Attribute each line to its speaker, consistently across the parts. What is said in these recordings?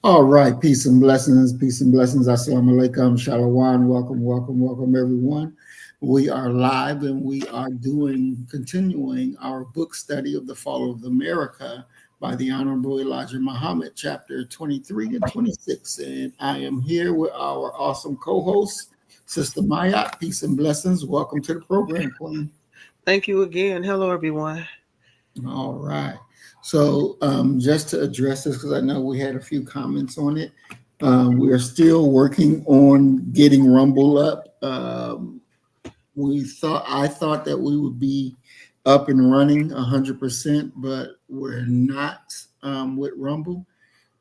Speaker 1: All right, peace and blessings, peace and blessings. Assalamu alaikum, shalom, welcome, welcome, welcome, everyone. We are live and we are continuing our book study of the Fall of America by the Honorable Elijah Muhammad, chapter 23 and 26. And I am here with our awesome co-host, Sister Maya. Peace and blessings. Welcome to the program, Queen.
Speaker 2: Thank you again. Hello, everyone.
Speaker 1: All right. So just to address this, because I know we had a few comments on it, we are still working on getting Rumble up. I thought that we would be up and running 100%, but we're not with Rumble.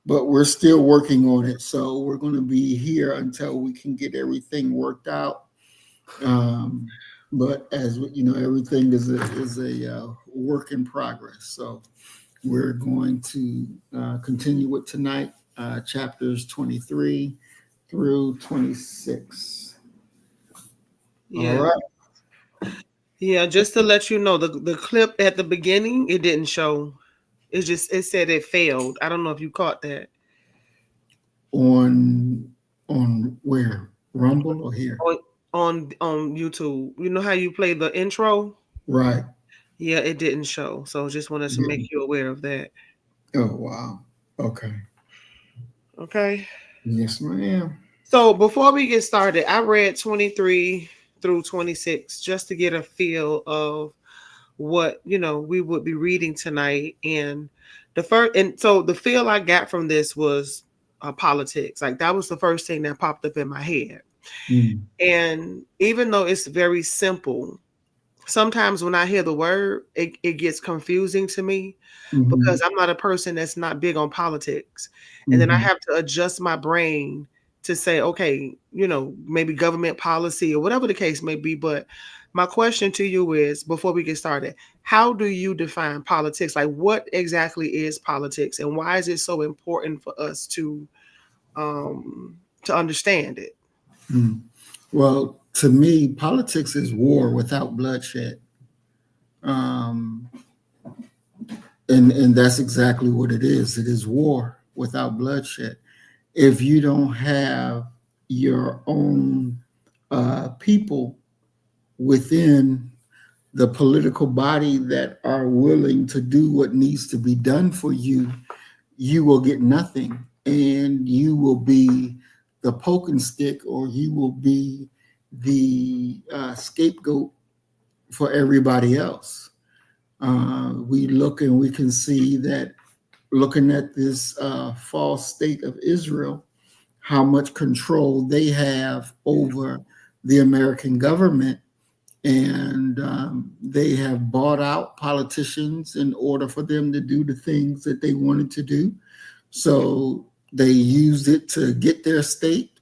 Speaker 1: But we're still working on it. So we're going to be here until we can get everything worked out. Um, but as you know, everything is a work in progress. So we're going to continue with tonight, chapters 23 through 26. All
Speaker 2: Yeah.
Speaker 1: right.
Speaker 2: Yeah, just to let you know, the clip at the beginning, it didn't show. It said it failed. I don't know if you caught that.
Speaker 1: On on where? Rumble or here?
Speaker 2: On on YouTube. You know how you play the intro?
Speaker 1: Right.
Speaker 2: Yeah, it didn't show. So just wanted to
Speaker 1: Yeah.
Speaker 2: make you aware of that.
Speaker 1: Oh wow. Okay.
Speaker 2: Okay.
Speaker 1: Yes, ma'am.
Speaker 2: So before we get started, I read 23 through 26 just to get a feel of what we would be reading tonight. And the feel I got from this was politics. Like that was the first thing that popped up in my head.
Speaker 1: Mm.
Speaker 2: And even though it's very simple, sometimes when I hear the word, it gets confusing to me
Speaker 1: Mm-hmm.
Speaker 2: because I'm not a person that's not big on politics. And then I
Speaker 1: Mm-hmm.
Speaker 2: have to adjust my brain to say, okay, maybe government policy or whatever the case may be. But my question to you is, before we get started, how do you define politics? Like, what exactly is politics, and why is it so important for us to understand it?
Speaker 1: Mm. Well, to me, politics is war without bloodshed. Um, and that's exactly what it is. It is war without bloodshed. If you don't have your own people within the political body that are willing to do what needs to be done for you, you will get nothing, and you will be the poking stick, or you will be the scapegoat for everybody else. We look and we can see that, looking at this false state of Israel, how much control they have over the American government. And they have bought out politicians in order for them to do the things that they wanted to do. So they used it to get their state.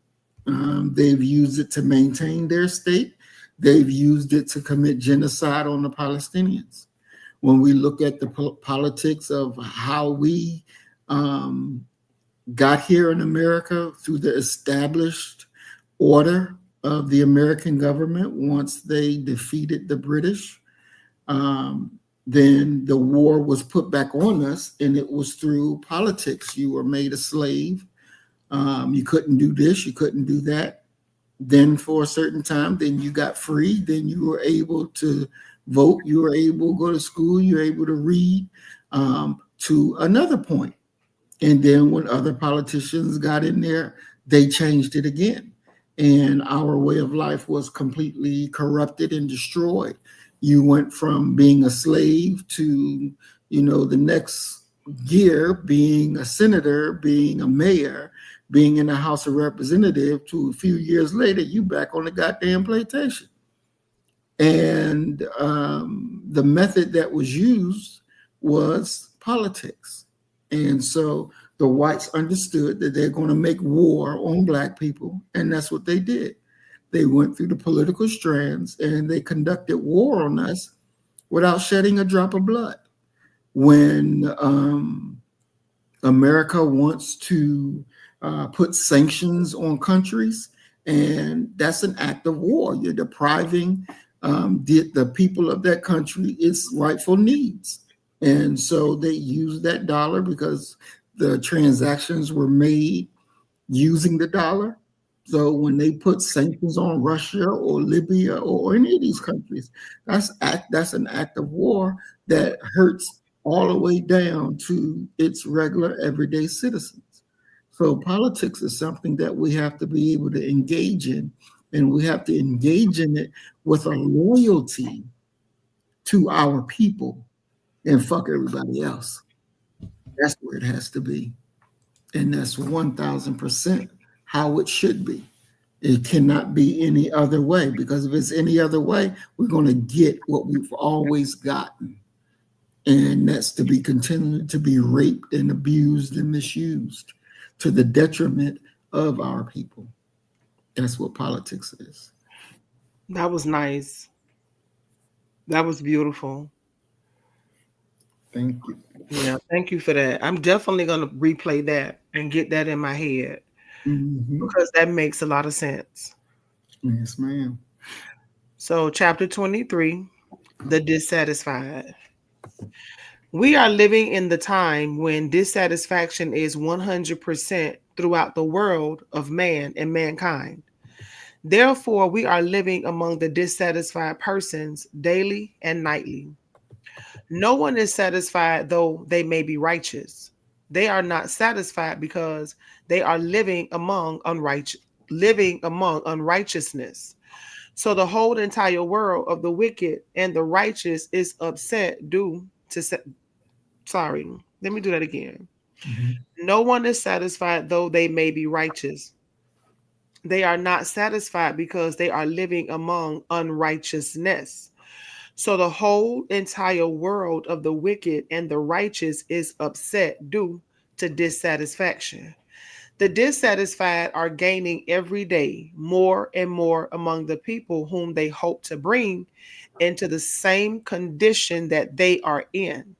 Speaker 1: They've used it to maintain their state. They've used it to commit genocide on the Palestinians. When we look at the politics of how we um, got here in America through the established order of the American government once they defeated the British, um, then the war was put back on us, and it was through politics. You were made a slave. You couldn't do this, you couldn't do that. Then for a certain time, then you got free. Then you were able to vote. You were able to go to school. You were able to read, to another point. And then when other politicians got in there, they changed it again. And our way of life was completely corrupted and destroyed. You went from being a slave to, the next year being a senator, being a mayor, being in the House of Representatives, to a few years later, you back on the goddamn plantation. And the method that was used was politics. And so the whites understood that they're going to make war on black people, and that's what they did. They went through the political strands and they conducted war on us without shedding a drop of blood. When America wants to put sanctions on countries, and that's an act of war. You're depriving the people of that country its rightful needs. And so they use that dollar because the transactions were made using the dollar. So when they put sanctions on Russia or Libya or any of these countries, that's an act of war that hurts all the way down to its regular everyday citizens. So politics is something that we have to be able to engage in, and we have to engage in it with a loyalty to our people and fuck everybody else. That's where it has to be. And that's 1000% how it should be. It cannot be any other way, because if it's any other way, we're going to get what we've always gotten. And that's to be continued to be raped and abused and misused to the detriment of our people. That's what politics is.
Speaker 2: That was nice. That was beautiful.
Speaker 1: Thank you.
Speaker 2: Yeah, thank you for that. I'm definitely going to replay that and get that in my head
Speaker 1: Mm-hmm.
Speaker 2: because that makes a lot of sense.
Speaker 1: Yes, ma'am.
Speaker 2: So, chapter 23, the dissatisfied. We are living in the time when dissatisfaction is 100% throughout the world of man and mankind. Therefore, we are living among the dissatisfied persons daily and nightly. No one is satisfied though they may be righteous. They are not satisfied because they are living among unrighteousness. So the whole entire world of the wicked and the righteous is upset due to sorry, let me do that again.
Speaker 1: Mm-hmm.
Speaker 2: No one is satisfied though they may be righteous. They are not satisfied because they are living among unrighteousness. So the whole entire world of the wicked and the righteous is upset due to dissatisfaction. The dissatisfied are gaining every day more and more among the people whom they hope to bring into the same condition that they are in.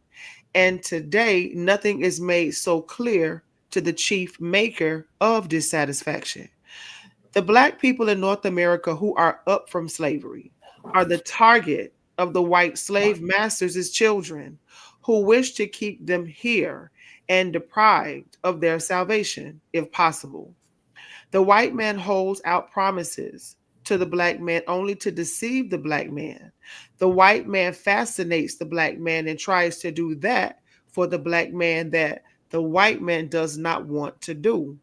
Speaker 2: And today, nothing is made so clear to the chief maker of dissatisfaction. The Black people in North America who are up from slavery are the target of the white slave masters as children who wish to keep them here and deprived of their salvation, if possible. The white man holds out promises to the Black man only to deceive the Black man. The white man fascinates the Black man and tries to do that for the Black man that the white man does not want to do.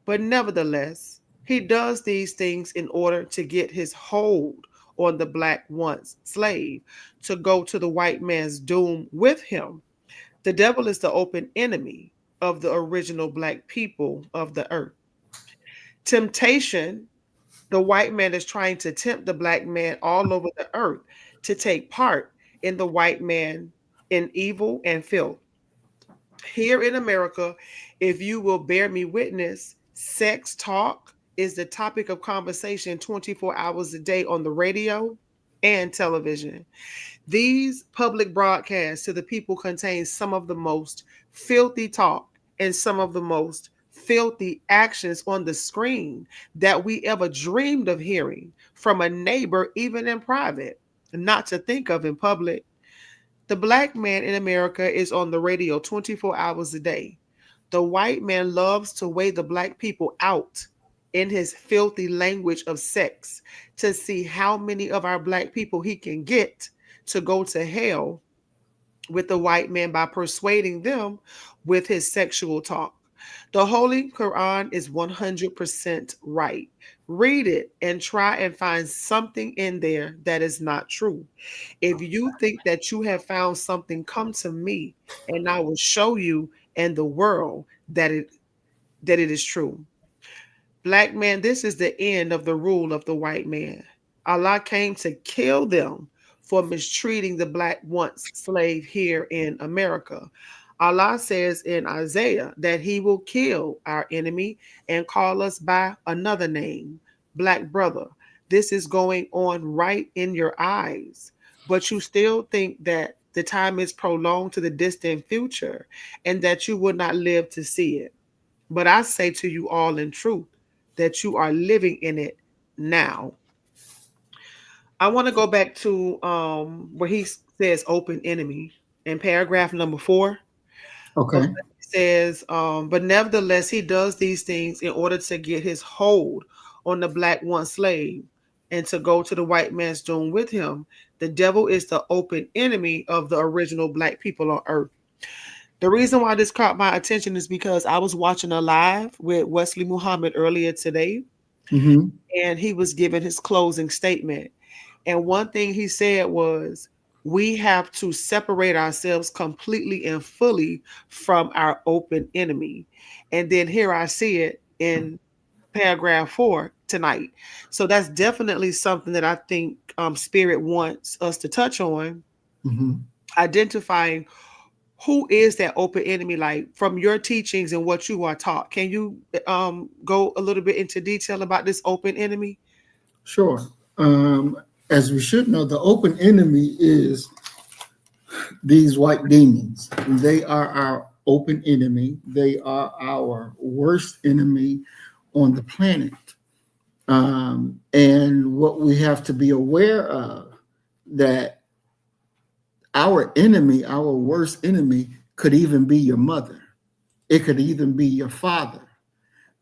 Speaker 2: But nevertheless, he does these things in order to get his hold on the Black once slave to go to the white man's doom with him. The devil is the open enemy of the original Black people of the earth. Temptation, the white man is trying to tempt the Black man all over the earth to take part in the white man in evil and filth. Here in America, if you will bear me witness, sex talk is the topic of conversation 24 hours a day on the radio and television. These public broadcasts to the people contain some of the most filthy talk and some of the most filthy actions on the screen that we ever dreamed of hearing from a neighbor, even in private, not to think of in public. The Black man in America is on the radio 24 hours a day. The white man loves to weigh the Black people out in his filthy language of sex to see how many of our Black people he can get to go to hell with the white man by persuading them with his sexual talk. The Holy Quran is 100% right. Read it and try and find something in there that is not true. If you think that you have found something, come to me and I will show you and the world that it is true. Black man, this is the end of the rule of the white man. Allah came to kill them for mistreating the Black once slave here in America. Allah says in Isaiah that he will kill our enemy and call us by another name, Black brother. This is going on right in your eyes, but you still think that the time is prolonged to the distant future and that you would not live to see it. But I say to you all in truth that you are living in it now. I want to go back to where he says open enemy in paragraph number 4. Okay.
Speaker 1: Okay.
Speaker 2: says, but nevertheless, he does these things in order to get his hold on the black once slave and to go to the white man's doom with him. The devil is the open enemy of the original black people on earth. The reason why this caught my attention is because I was watching a live with Wesley Muhammad earlier today,
Speaker 1: Mm-hmm.
Speaker 2: and he was giving his closing statement. And one thing he said was, we have to separate ourselves completely and fully from our open enemy. And then here I see it in paragraph 4 tonight. So that's definitely something that I think Spirit wants us to touch on,
Speaker 1: Mm-hmm.
Speaker 2: identifying who is that open enemy, like from your teachings and what you are taught. Can you go a little bit into detail about this open enemy?
Speaker 1: Sure. As we should know, the open enemy is these white demons. They are our open enemy. They are our worst enemy on the planet. And what we have to be aware of, that our enemy, our worst enemy, could even be your mother. It could even be your father,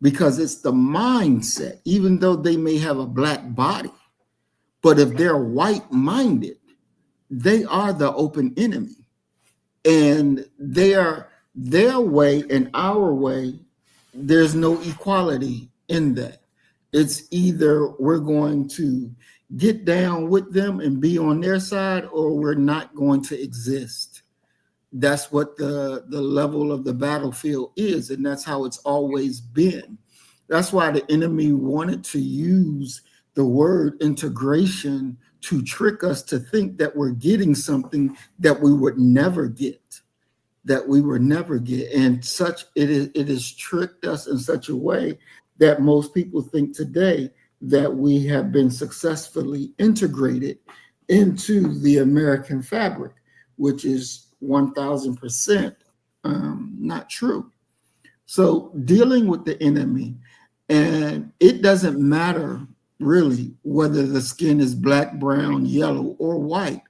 Speaker 1: because it's the mindset, even though they may have a black body, but if they're white-minded, they are the open enemy. And their way and our way, there's no equality in that. It's either we're going to get down with them and be on their side, or we're not going to exist. That's what the level of the battlefield is, and that's how it's always been. That's why the enemy wanted to use the word integration to trick us to think that we're getting something that we would never get, and such it has tricked us in such a way that most people think today that we have been successfully integrated into the American fabric, which is 1000% not true. So dealing with the enemy, and it doesn't matter really whether the skin is black, brown, yellow, or white.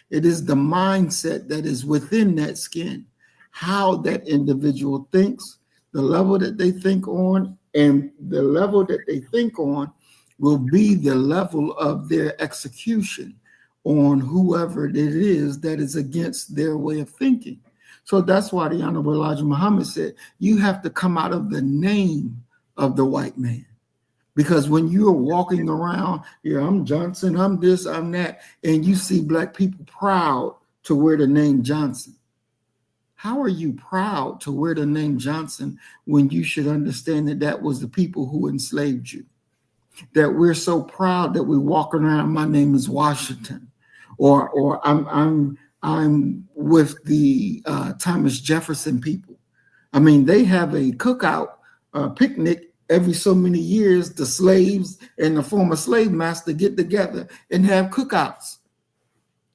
Speaker 1: It is the mindset that is within that skin, how that individual thinks, the level that they think on, and the level that they think on will be the level of their execution on whoever it is that is against their way of thinking. So that's why the Honorable Elijah Muhammad said, you have to come out of the name of the white man. Because when you're walking around, I'm Johnson, I'm this, I'm that, and you see black people proud to wear the name Johnson. How are you proud to wear the name Johnson when you should understand that that was the people who enslaved you? That we're so proud that we walk around, my name is Washington, or I'm with the Thomas Jefferson people. I mean, they have a cookout, picnic every so many years. The slaves and the former slave master get together and have cookouts,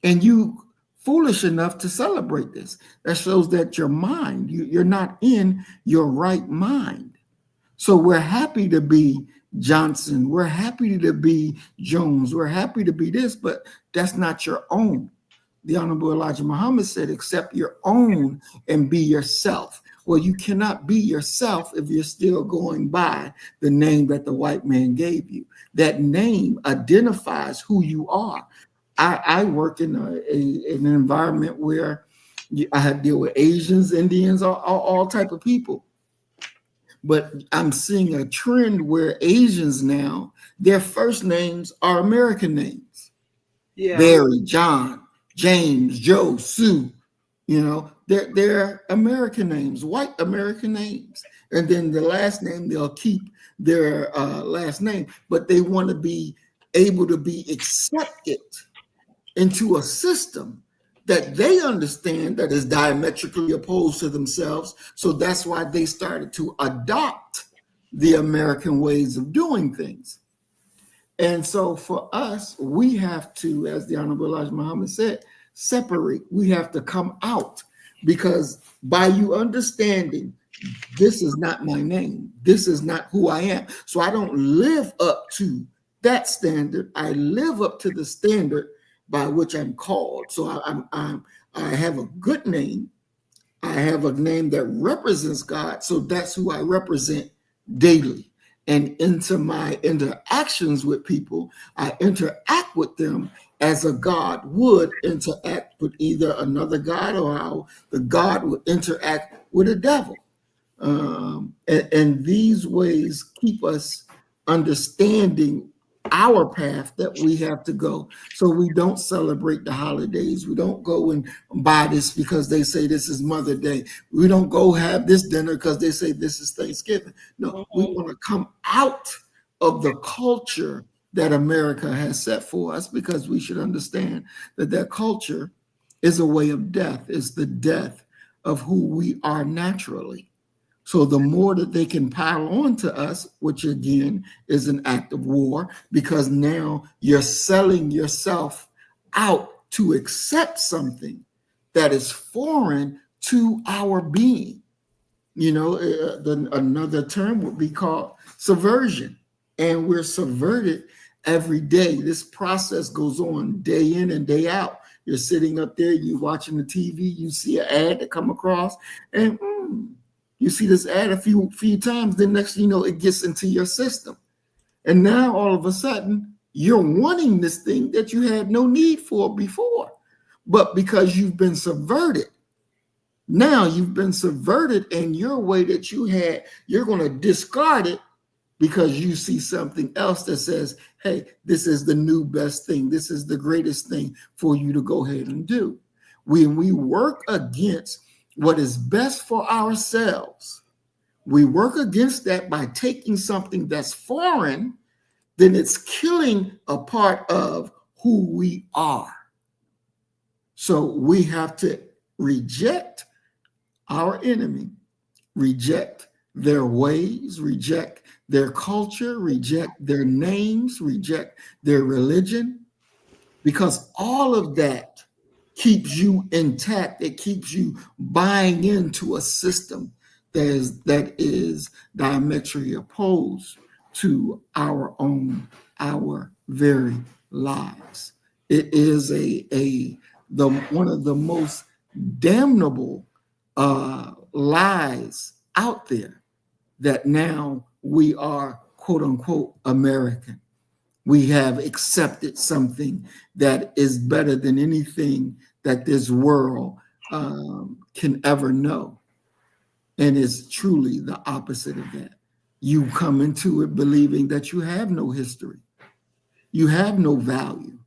Speaker 1: and you foolish enough to celebrate this. That shows that your mind, you're not in your right mind. So we're happy to be Johnson, we're happy to be Jones, we're happy to be this, but that's not your own. The Honorable Elijah Muhammad said, accept your own and be yourself. Well, you cannot be yourself if you're still going by the name that the white man gave you. That name identifies who you are. I work in an environment where I have to deal with Asians, Indians, all type of people. But I'm seeing a trend where Asians now, their first names are American names.
Speaker 2: Yeah.
Speaker 1: Barry, John, James, Joe, Sue. They're American names, white American names. And then the last name, they'll keep their last name, but they want to be able to be accepted into a system that they understand that is diametrically opposed to themselves. So that's why they started to adopt the American ways of doing things. And so for us, we have to, as the Honorable Elijah Muhammad said, separate. We have to come out, because by you understanding, this is not my name, this is not who I am. So I don't live up to that standard. I live up to the standard by which I'm called. So I have a good name, I have a name that represents God, so that's who I represent daily. And into my interactions with people, I interact with them as a God would interact with either another God or how the God would interact with a devil. And these ways keep us understanding our path that we have to go. So we don't celebrate the holidays. We don't go and buy this because they say this is Mother Day. We don't go have this dinner because they say this is Thanksgiving. No, we
Speaker 2: Mhm.
Speaker 1: want to come out of the culture that America has set for us, because we should understand that that culture is a way of death. It's the death of who we are naturally. So the more that they can pile on to us, which again is an act of war, because now you're selling yourself out to accept something that is foreign to our being. Another term would be called subversion. And we're subverted every day. This process goes on day in and day out. You're sitting up there, you watching the TV, you see an ad that come across, and you see this ad a few times. Then next thing you know, it gets into your system. And now all of a sudden, you're wanting this thing that you had no need for before. But because you've been subverted, now you've been subverted, and your way that you had, you're going to discard it because you see something else that says, hey, this is the new best thing. This is the greatest thing for you to go ahead and do. When we work against what is best for ourselves, we work against that by taking something that's foreign, then it's killing a part of who we are. So we have to reject our enemy, reject their ways, reject their culture, reject their names, reject their religion, because all of that keeps you intact. It keeps you buying into a system that is diametrically opposed to our very lives. It is one of the most damnable lies out there, that now we are quote unquote American. We have accepted something that is better than anything that this world can ever know. And it's truly the opposite of that. You come into it believing that you have no history, you have no value.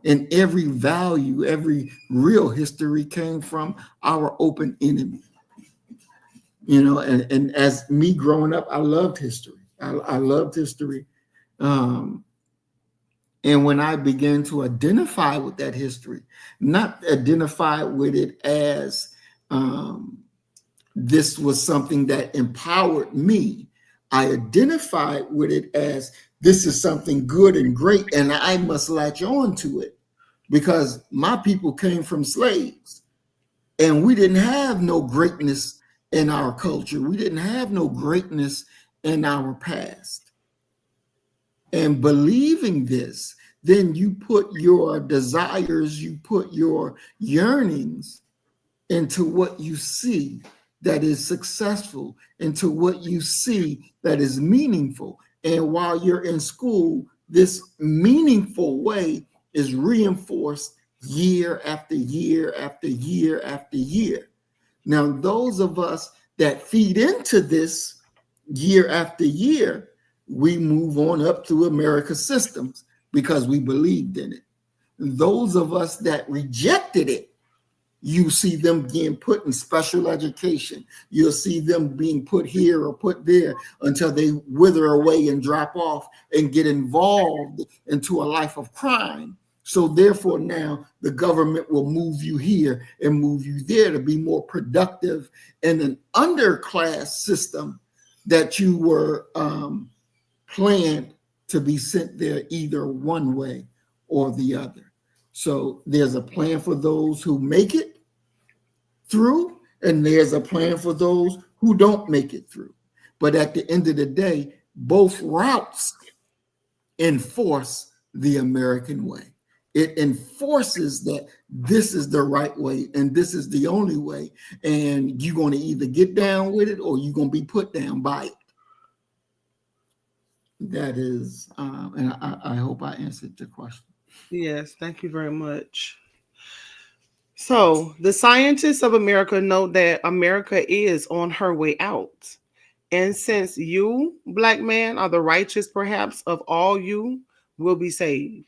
Speaker 1: And every value, every real history came from our open enemy. And as me growing up, I loved history. I loved history. Um, And when I began to identify with that history, not identify with it as this was something that empowered me, I identified with it as this is something good and great, and I must latch on to it because my people came from slaves, and we didn't have no greatness in our culture. We didn't have no greatness in our past. And believing this, then you put your desires, you put your yearnings into what you see that is successful, into what you see that is meaningful. And while you're in school, this meaningful way is reinforced year after year after year after year. Now, those of us that feed into this year after year, we move on up to America's systems because we believed in it. Those of us that rejected it, you see them being put in special education. You'll see them being put here or put there until they wither away and drop off and get involved into a life of crime. So therefore now the government will move you here and move you there to be more productive in an underclass system that you were planned to be sent there either one way or the other. So there's a plan for those who make it through, and there's a plan for those who don't make it through. But at the end of the day, both routes enforce the American way. It enforces that this is the right way and this is the only way. And you're going to either get down with it or you're going to be put down by it. That is, and I hope I answered your question.
Speaker 2: Yes, thank you very much. So, the scientists of America know that America is on her way out. And since you, black man, are the righteous perhaps of all, you will be saved.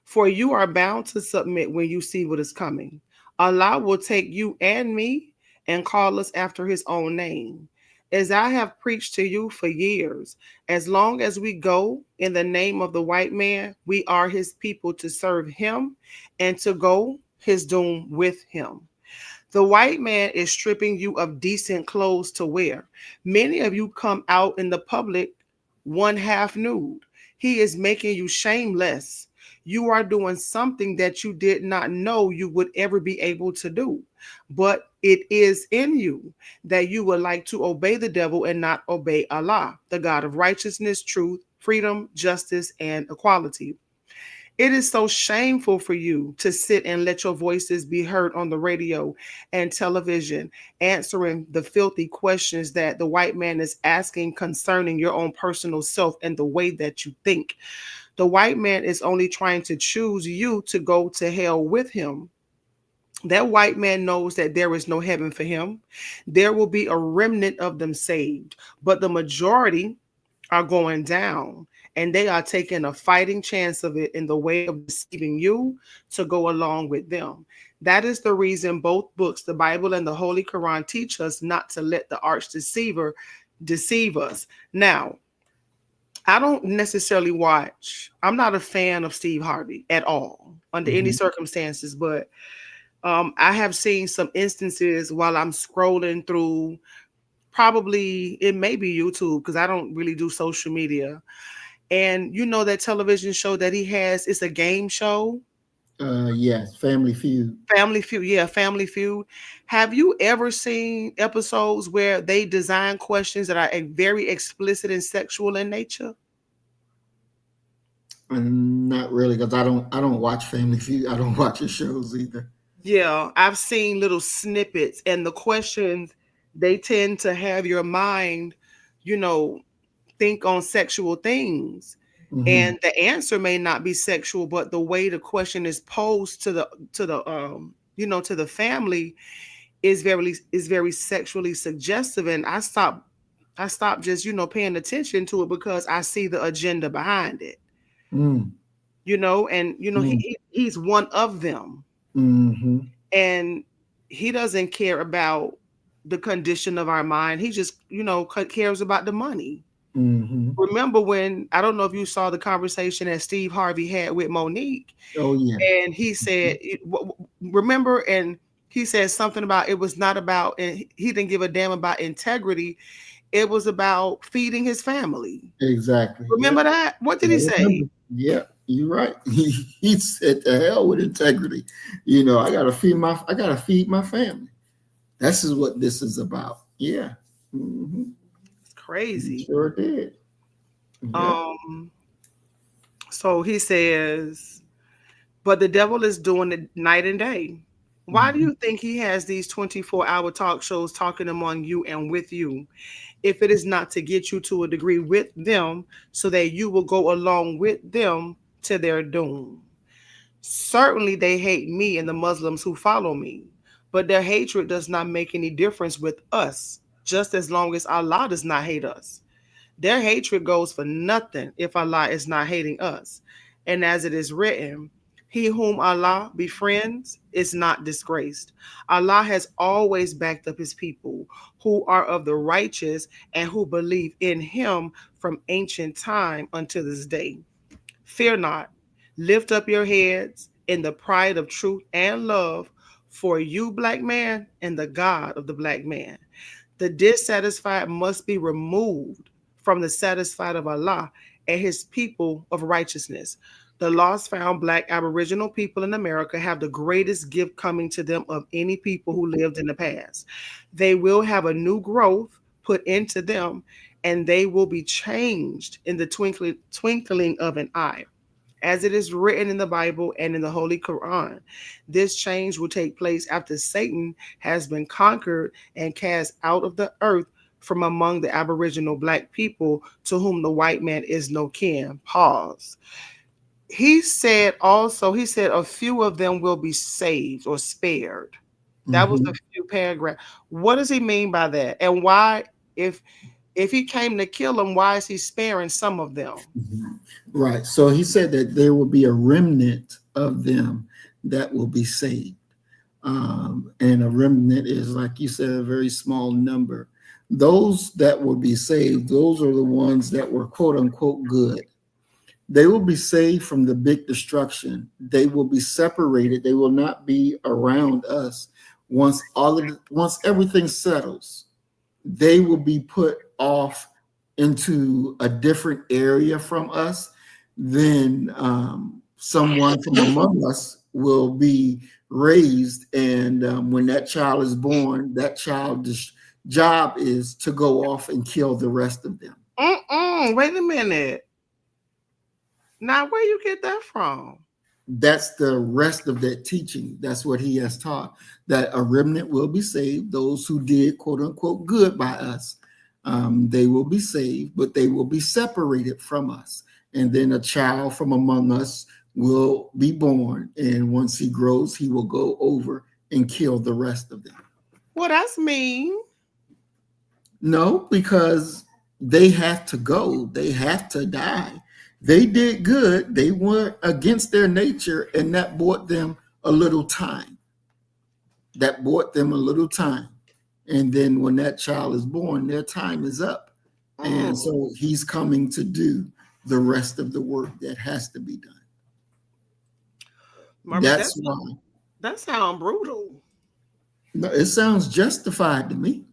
Speaker 2: For you are bound to submit when you see what is coming. Allah will take you and me and call us after his own name. As I have preached to you for years, as long as we go in the name of the white man, we are his people to serve him and to go his doom with him. The white man is stripping you of decent clothes to wear. Many of you come out in the public one half nude. He is making you shameless. You are doing something that you did not know you would ever be able to do. But it is in you that you would like to obey the devil and not obey Allah, the God of righteousness, truth, freedom, justice, and equality. It is so shameful for you to sit and let your voices be heard on the radio and television, answering the filthy questions that the white man is asking concerning your own personal self and the way that you think. The white man is only trying to choose you to go to hell with him. That white man knows that there is no heaven for him. There will be a remnant of them saved, but the majority are going down, and they are taking a fighting chance of it in the way of deceiving you to go along with them. That is the reason both books, the Bible and the Holy Quran, teach us not to let the arch deceiver deceive us. Now, I don't necessarily watch, I'm not a fan of Steve Harvey at all under any
Speaker 1: Mhm.
Speaker 2: circumstances, but I have seen some instances while I'm scrolling through, probably it may be YouTube because I don't really do social media. And you know that television show that he has, it's a game show,
Speaker 1: Yes, Family Feud.
Speaker 2: Family Feud. Yeah, Family Feud. Have you ever seen episodes where they design questions that are very explicit and sexual in nature?
Speaker 1: And not really, because I don't watch Family Feud. I don't watch his shows either.
Speaker 2: Yeah, I've seen little snippets, and the questions, they tend to have your mind, you know, think on sexual things.
Speaker 1: Hmm.
Speaker 2: And the answer may not be sexual, but the way the question is posed to the to the family is very sexually suggestive. And I stopped just, paying attention to it because I see the agenda behind it.
Speaker 1: Mm.
Speaker 2: And
Speaker 1: Mm.
Speaker 2: he's one of them.
Speaker 1: Hmm.
Speaker 2: And he doesn't care about the condition of our mind. He just, cares about the money.
Speaker 1: Hmm.
Speaker 2: Remember when, I don't know if you saw the conversation that Steve Harvey had with Monique,
Speaker 1: Oh yeah.
Speaker 2: and he said, remember, and he said something about it was not about, and he didn't give a damn about integrity. It was about feeding his family.
Speaker 1: Exactly. Yeah.
Speaker 2: Remember that? What
Speaker 1: I
Speaker 2: did he say?
Speaker 1: remember. Yeah, you're right. He said, "The hell with integrity." I gotta feed my family. This is what this is about. Yeah. Hmm.
Speaker 2: It's
Speaker 1: He
Speaker 2: crazy.
Speaker 1: sure did. Yeah.
Speaker 2: Um, so he says, but the devil is doing it night and day. Why do
Speaker 1: Hmm.
Speaker 2: you think he has these 24-hour talk shows talking among you and with you? If it is not to get you to a degree with them so that you will go along with them to their doom. Certainly they hate me and the Muslims who follow me, but their hatred does not make any difference with us, just as long as Allah does not hate us. Their hatred goes for nothing if Allah is not hating us. And as it is written, he whom Allah befriends is not disgraced. Allah has always backed up his people who are of the righteous and who believe in him from ancient time unto this day. Fear not, lift up your heads in the pride of truth and love for you, black man, and the God of the black man. The dissatisfied must be removed from the satisfied of Allah and his people of righteousness. The lost found black Aboriginal people in America have the greatest gift coming to them of any people who lived in the past. They will have a new growth put into them, and they will be changed in the twinkling of an eye. as it is written in the Bible and in the Holy Quran. This change will take place after Satan has been conquered and cast out of the earth from among the Aboriginal black people to whom the white man is no kin. Pause. He said also, he said a few of them will be saved or spared. That was a
Speaker 1: Mhm.
Speaker 2: few paragraphs. What does he mean by that? And why, if he came to kill them, why is he sparing some of them?
Speaker 1: Mhm. Right. So he said that there will be a remnant of them that will be saved. And a remnant is, like you said, a very small number. Those that will be saved, those are the ones that were quote unquote good. They will be saved from the big destruction. They will be separated. They will not be around us once everything settles. They will be put off into a different area from us. Then someone from among us will be raised, and when that child is born, that child's job is to go off and kill the rest of them.
Speaker 2: Wait a minute. Now, where you get that from?
Speaker 1: That's the rest of that teaching. That's what he has taught, that a remnant will be saved. Those who did quote unquote good by us, they will be saved, but they will be separated from us. And then a child from among us will be born. And once he grows, he will go over and kill the rest of them.
Speaker 2: Well, that's mean.
Speaker 1: No, because they have to go, they have to die. They did good, they were against their nature, and that bought them a little time. That bought them a little time. And then when that child is born, their time is up. And
Speaker 2: Mm.
Speaker 1: so he's coming to do the rest of the work that has to be done.
Speaker 2: Marvin,
Speaker 1: That's why.
Speaker 2: that sound brutal.
Speaker 1: No, it sounds justified to me.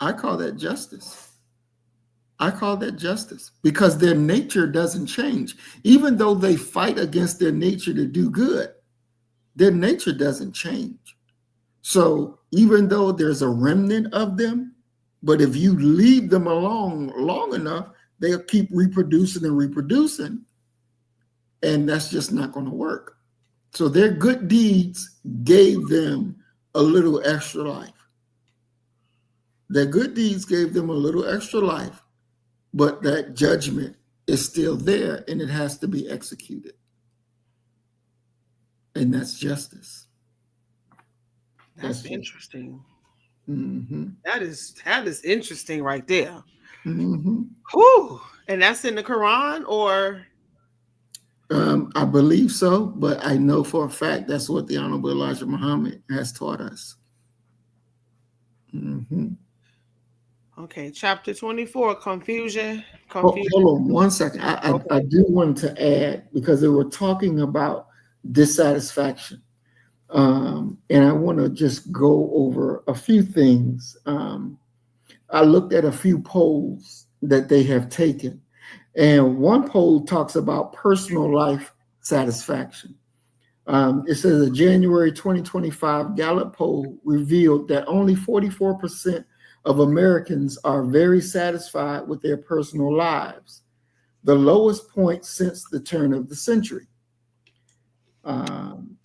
Speaker 1: I call that justice. I call that justice because their nature doesn't change. Even though they fight against their nature to do good, their nature doesn't change. So even though there's a remnant of them, but if you leave them alone long enough, they'll keep reproducing and reproducing, and that's just not going to work. So their good deeds gave them a little extra life. Their good deeds gave them a little extra life, but that judgment is still there and it has to be executed. And that's justice.
Speaker 2: That's interesting.
Speaker 1: Mm-hmm.
Speaker 2: That is interesting right there.
Speaker 1: Mm-hmm.
Speaker 2: Whew. And that's in the Quran, or
Speaker 1: I believe so, but I know for a fact that's what the Honorable Elijah Muhammad has taught us. Mm-hmm.
Speaker 2: okay, chapter 24, confusion.
Speaker 1: Hold on one second.
Speaker 2: Okay.
Speaker 1: I do want to add, because they were talking about dissatisfaction. And I want to just go over a few things. I looked at a few polls that they have taken, and one poll talks about personal life satisfaction. It says a January 2025 Gallup poll revealed that only 44% of Americans are very satisfied with their personal lives, the lowest point since the turn of the century.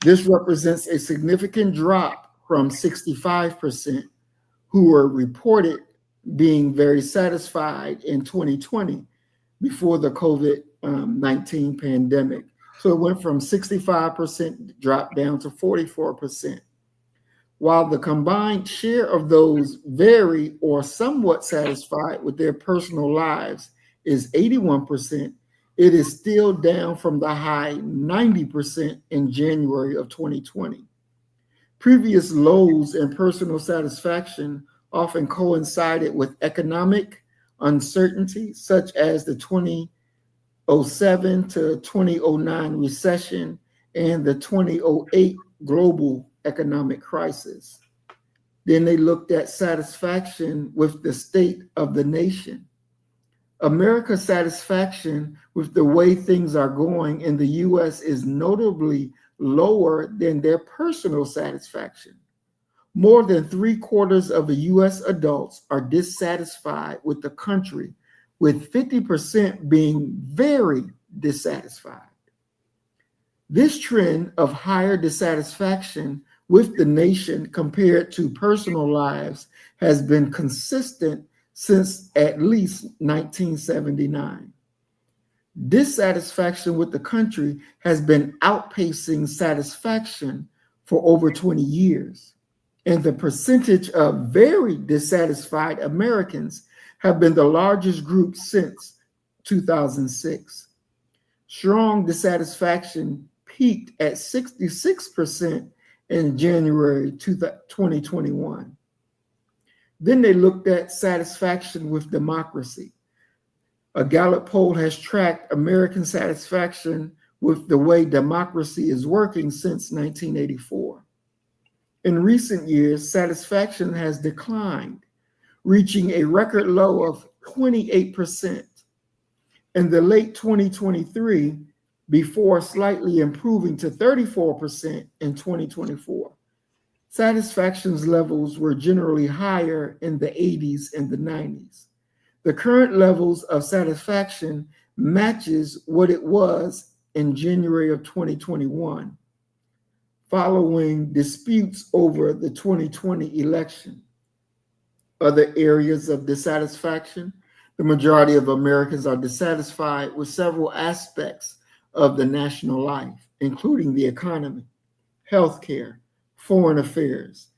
Speaker 1: This represents a significant drop from 65% who were reported being very satisfied in 2020 before the COVID-19 pandemic. So it went from 65% drop down to 44%. While the combined share of those very or somewhat satisfied with their personal lives is 81%, it is still down from the high 90% in January of 2020. Previous lows in personal satisfaction often coincided with economic uncertainty, such as the 2007 to 2009 recession and the 2008 global economic crisis. Then they looked at satisfaction with the state of the nation. America's satisfaction with the way things are going in the US is notably lower than their personal satisfaction. More than 3/4 of the US adults are dissatisfied with the country, with 50% being very dissatisfied. This trend of higher dissatisfaction with the nation compared to personal lives has been consistent since at least 1979. Dissatisfaction with the country has been outpacing satisfaction for over 20 years. And the percentage of very dissatisfied Americans have been the largest group since 2006. Strong dissatisfaction peaked at 66% in January 2021. Then they looked at satisfaction with democracy. A Gallup poll has tracked American satisfaction with the way democracy is working since 1984. In recent years, satisfaction has declined, reaching a record low of 28% in the late 2023, before slightly improving to 34% in 2024. Satisfaction levels were generally higher in the 80s and the 90s. The current levels of satisfaction matches what it was in January of 2021, following disputes over the 2020 election. Other areas of dissatisfaction: the majority of Americans are dissatisfied with several aspects of the national life, including the economy, healthcare, foreign affairs,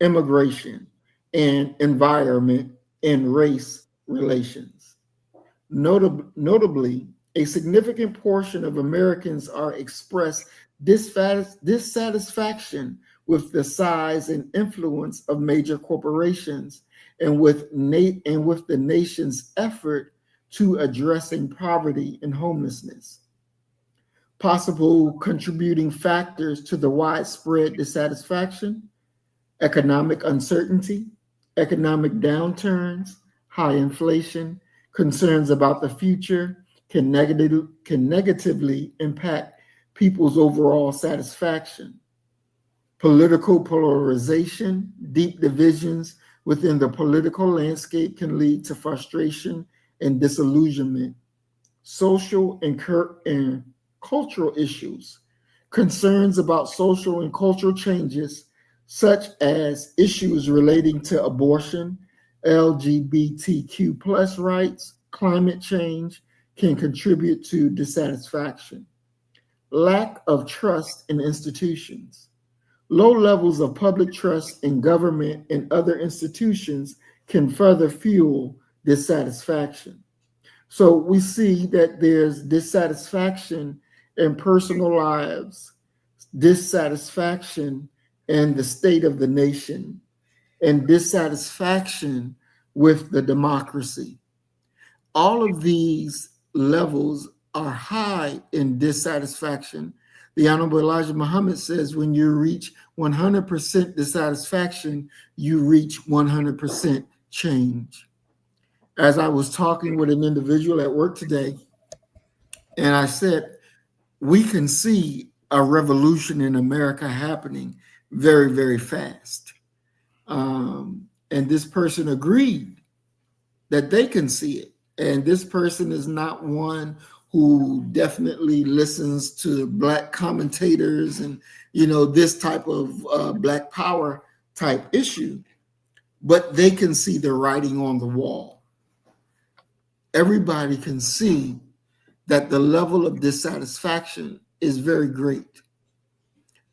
Speaker 1: immigration, and environment and race relations. Notably, a significant portion of Americans are expressed dissatisfaction with the size and influence of major corporations and with the nation's effort to addressing poverty and homelessness. Possible contributing factors to the widespread dissatisfaction: economic uncertainty, economic downturns, high inflation, concerns about the future can negatively impact people's overall satisfaction. Political polarization, deep divisions within the political landscape can lead to frustration and disillusionment. Social and cultural issues, concerns about social and cultural changes, such as issues relating to abortion, LGBTQ plus rights, climate change, can contribute to dissatisfaction. Lack of trust in institutions. Low levels of public trust in government and other institutions can further fuel dissatisfaction. So we see that there's dissatisfaction in personal lives, dissatisfaction in the state of the nation, and dissatisfaction with the democracy. All of these levels are high in dissatisfaction. The Honorable Elijah Muhammad says when you reach 100% dissatisfaction, you reach 100% change. As I was talking with an individual at work today, and I said, we can see a revolution in America happening very, very fast. And this person agreed that they can see it. And this person is not one who definitely listens to Black commentators and, this type of Black power type issue, but they can see the writing on the wall. Everybody can see that the level of dissatisfaction is very great.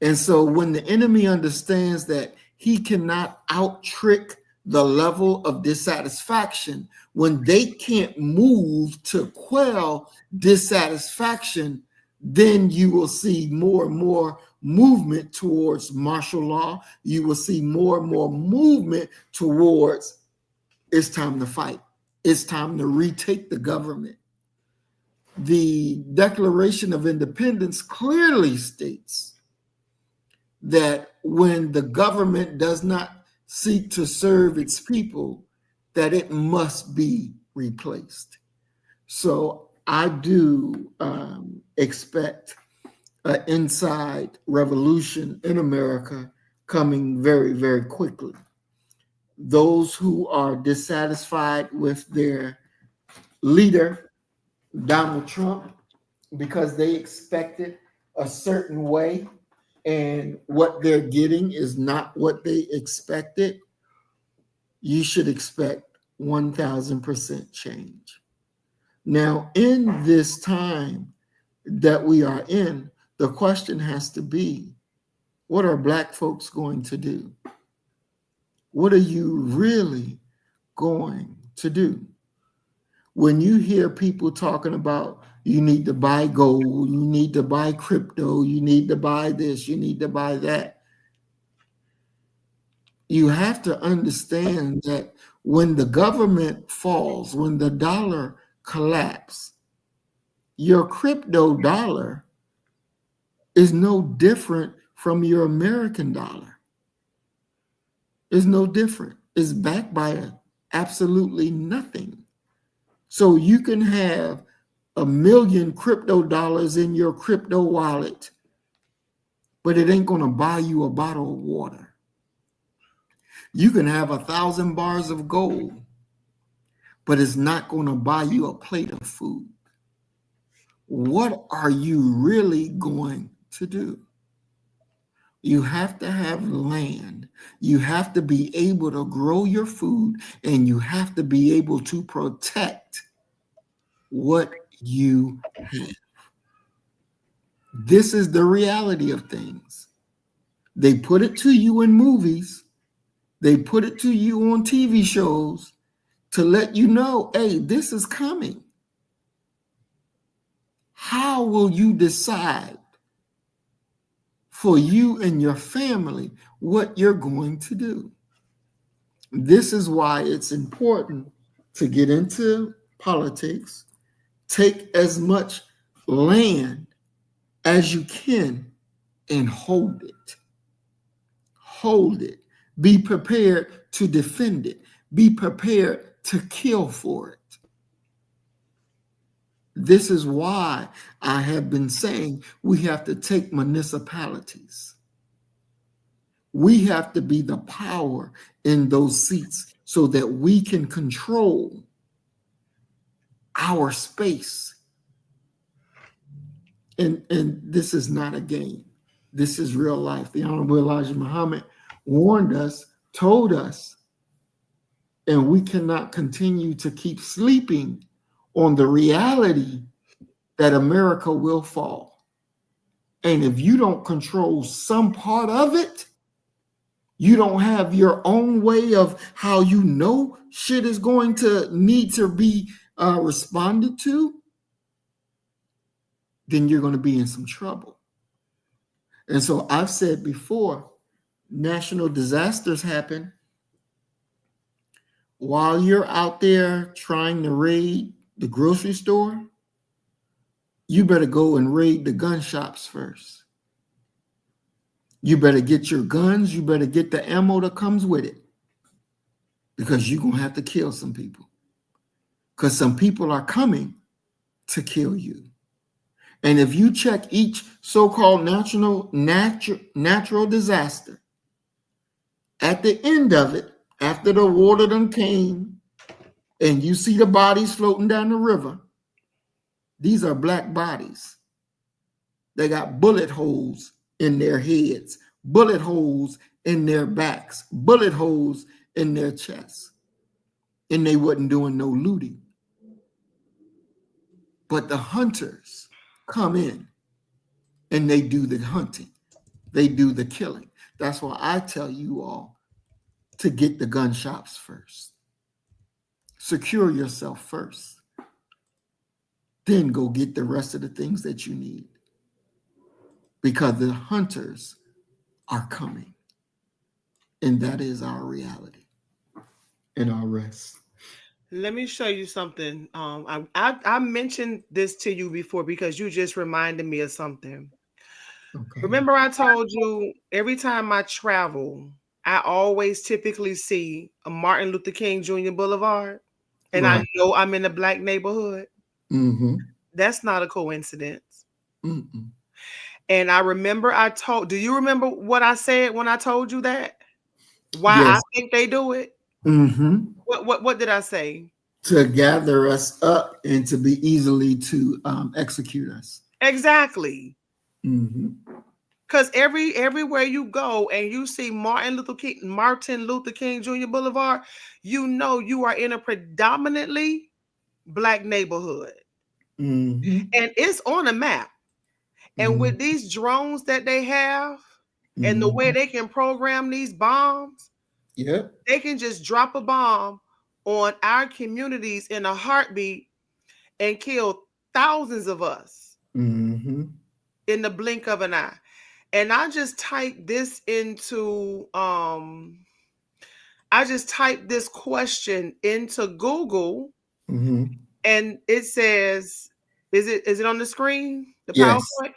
Speaker 1: And so when the enemy understands that he cannot out-trick the level of dissatisfaction, when they can't move to quell dissatisfaction, then you will see more and more movement towards martial law. You will see more and more movement towards it's time to fight. It's time to retake the government. The Declaration of Independence clearly states that when the government does not seek to serve its people, that it must be replaced. So I do expect an inside revolution in America coming very, very quickly. Those who are dissatisfied with their leader, Donald Trump, because they expected a certain way and what they're getting is not what they expected, you should expect 1000% change. Now, in this time that we are in, the question has to be, what are Black folks going to do? What are you really going to do? When you hear people talking about you need to buy gold, you need to buy crypto, you need to buy this, you need to buy that, you have to understand that when the government falls, when the dollar collapses, your crypto dollar is no different from your American dollar. It's no different. It's backed by absolutely nothing. So you can have 1,000,000 crypto dollars in your crypto wallet, but it ain't going to buy you a bottle of water. You can have 1,000 bars of gold, but it's not going to buy you a plate of food. What are you really going to do? You have to have land. You have to be able to grow your food, and you have to be able to protect what you have. This is the reality of things. They put it to you in movies. They put it to you on TV shows to let you know, hey, this is coming. How will you decide for you and your family what you're going to do? This is why it's important to get into politics, take as much land as you can and hold it. Hold it. Be prepared to defend it. Be prepared to kill for it. This is why I have been saying we have to take municipalities. We have to be the power in those seats so that we can control our space. And this is not a game. This is real life. The Honorable Elijah Muhammad warned us, told us, and we cannot continue to keep sleeping on the reality that America will fall. And if you don't control some part of it, you don't have your own way of how you know shit is going to need to be responded to, then you're going to be in some trouble. And so I've said before, national disasters happen while you're out there trying to raid the grocery store. You better go and raid the gun shops first. You better get your guns. You better get the ammo that comes with it, because you're going to have to kill some people, because some people are coming to kill you. And if you check each so-called natural disaster, at the end of it, after the water done came and you see the bodies floating down the river, these are Black bodies. They got bullet holes in their heads, bullet holes in their backs, bullet holes in their chests. And they wasn't doing no looting. But the hunters come in and they do the hunting. They do the killing. That's why I tell you all to get the gun shops first. Secure yourself first. Then go get the rest of the things that you need, because the hunters are coming. And that is our reality and our rest.
Speaker 2: Let me show you something. I mentioned this to you before because you just reminded me of something.
Speaker 1: Okay.
Speaker 2: Remember, I told you every time I travel, I always typically see a Martin Luther King Jr. Boulevard, and
Speaker 1: Right.
Speaker 2: I know I'm in a Black neighborhood.
Speaker 1: Mm-hmm.
Speaker 2: That's not a coincidence.
Speaker 1: Mm-mm.
Speaker 2: And I remember do you remember what I said when I told you that? Why I
Speaker 1: Yes.
Speaker 2: think they do it?
Speaker 1: Mm-hmm.
Speaker 2: What did I say?
Speaker 1: To gather us up and to be easily to execute us.
Speaker 2: Exactly.
Speaker 1: Mm-hmm.
Speaker 2: Because everywhere you go and you see Martin Luther King Jr. Boulevard, you know you are in a predominantly Black neighborhood.
Speaker 1: Mm-hmm.
Speaker 2: And it's on a map. And
Speaker 1: Mm-hmm.
Speaker 2: with these drones that they have and the way
Speaker 1: Mm-hmm.
Speaker 2: they can program these bombs,
Speaker 1: Yep.
Speaker 2: they can just drop a bomb on our communities in a heartbeat and kill thousands of us
Speaker 1: Mm-hmm.
Speaker 2: in the blink of an eye. And I just typed this question into Google,
Speaker 1: Mm-hmm.
Speaker 2: and it says, is it on the screen? The
Speaker 1: Yes.
Speaker 2: PowerPoint?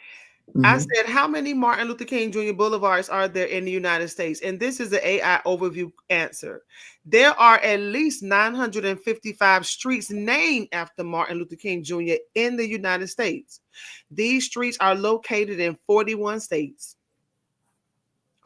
Speaker 2: I
Speaker 1: Mm-hmm.
Speaker 2: said, how many Martin Luther King Jr. boulevards are there in the United States? And this is the AI overview answer. There are at least 955 streets named after Martin Luther King Jr. in the United States. These streets are located in 41 states.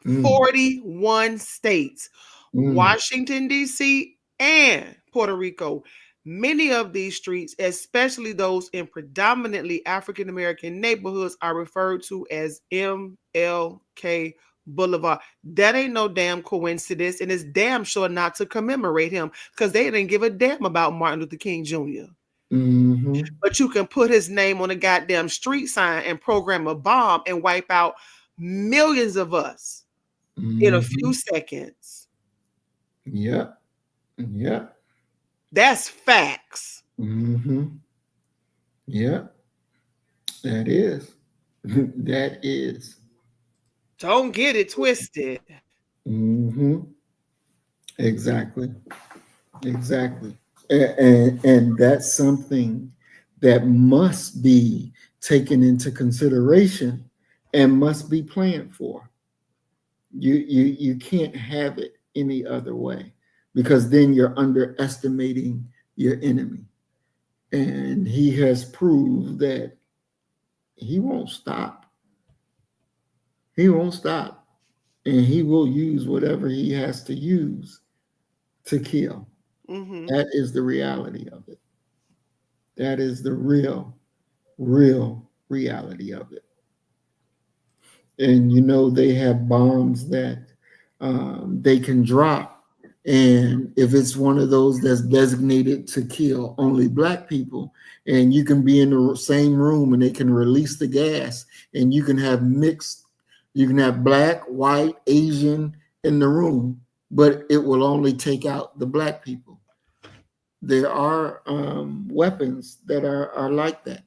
Speaker 1: Mm.
Speaker 2: 41 states.
Speaker 1: Mm.
Speaker 2: Washington, D.C., and Puerto Rico. Many of these streets, especially those in predominantly African American neighborhoods, are referred to as MLK Boulevard. That ain't no damn coincidence, and it's damn sure not to commemorate him because they didn't give a damn about Martin Luther King Jr.
Speaker 1: Mm-hmm.
Speaker 2: But you can put his name on a goddamn street sign and program a bomb and wipe out millions of us in a
Speaker 1: Mm-hmm.
Speaker 2: few seconds.
Speaker 1: Yep. Yep.
Speaker 2: That's facts.
Speaker 1: Mm-hmm. Yep. That is. That is.
Speaker 2: Don't get it twisted.
Speaker 1: Mm-hmm. Exactly. Exactly. And that's something that must be taken into consideration and must be planned for. You can't have it any other way because then you're underestimating your enemy. And he has proved that he won't stop. He won't stop. And he will use whatever he has to use to kill.
Speaker 2: Mm-hmm.
Speaker 1: That is the reality of it. That is the real reality of it. And you know, they have bombs that they can drop. And if it's one of those that's designated to kill only Black people, and you can be in the same room and they can release the gas, and you can have mixed, you can have Black, white, Asian in the room, but it will only take out the Black people. There are weapons that are like that.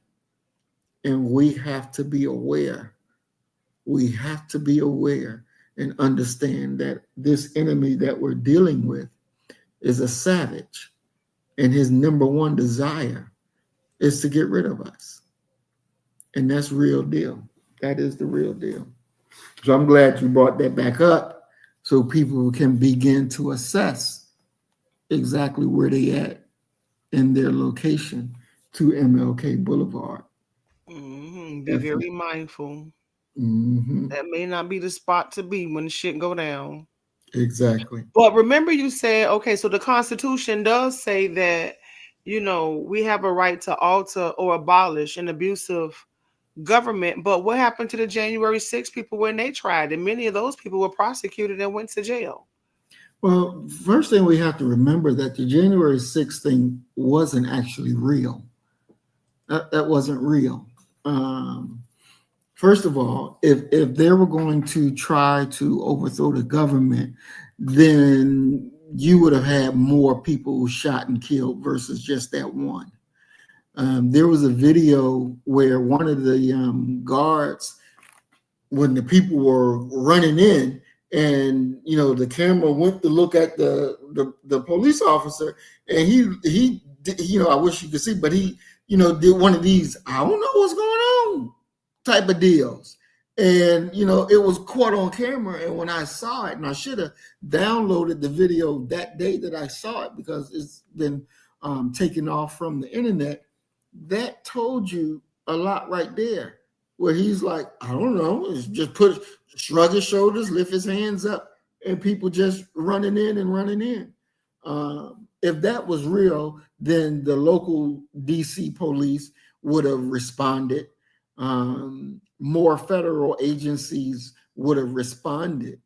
Speaker 1: And we have to be aware. We have to be aware and understand that this enemy that we're dealing with is a savage, and his number one desire is to get rid of us. And that's real deal. That is the real deal. So I'm glad you brought that back up so people can begin to assess exactly where they at in their location to MLK Boulevard.
Speaker 2: Mm-hmm. Be very
Speaker 1: Definitely.
Speaker 2: mindful.
Speaker 1: Hmm.
Speaker 2: That may not be the spot to be when the shit go down.
Speaker 1: Exactly.
Speaker 2: But remember, you said, okay, so the Constitution does say that, we have a right to alter or abolish an abusive government. But what happened to the January 6 people when they tried? And many of those people were prosecuted and went to jail.
Speaker 1: Well, first thing we have to remember that the January 6th thing wasn't actually real. That wasn't real. Um, First of all, if they were going to try to overthrow the government, then you would have had more people shot and killed versus just that one. There was a video where one of the guards, when the people were running in, and the camera went to look at the police officer, and he I wish you could see, but he did one of these, I don't know what's going on type of deals. And it was caught on camera. And when I saw it, and I should have downloaded the video that day that I saw it because it's been taken off from the internet, that told you a lot right there. Where he's like, I don't know, it's just shrug his shoulders, lift his hands up, and people just running in and running in. If that was real, then the local DC police would have responded. more federal agencies would have responded.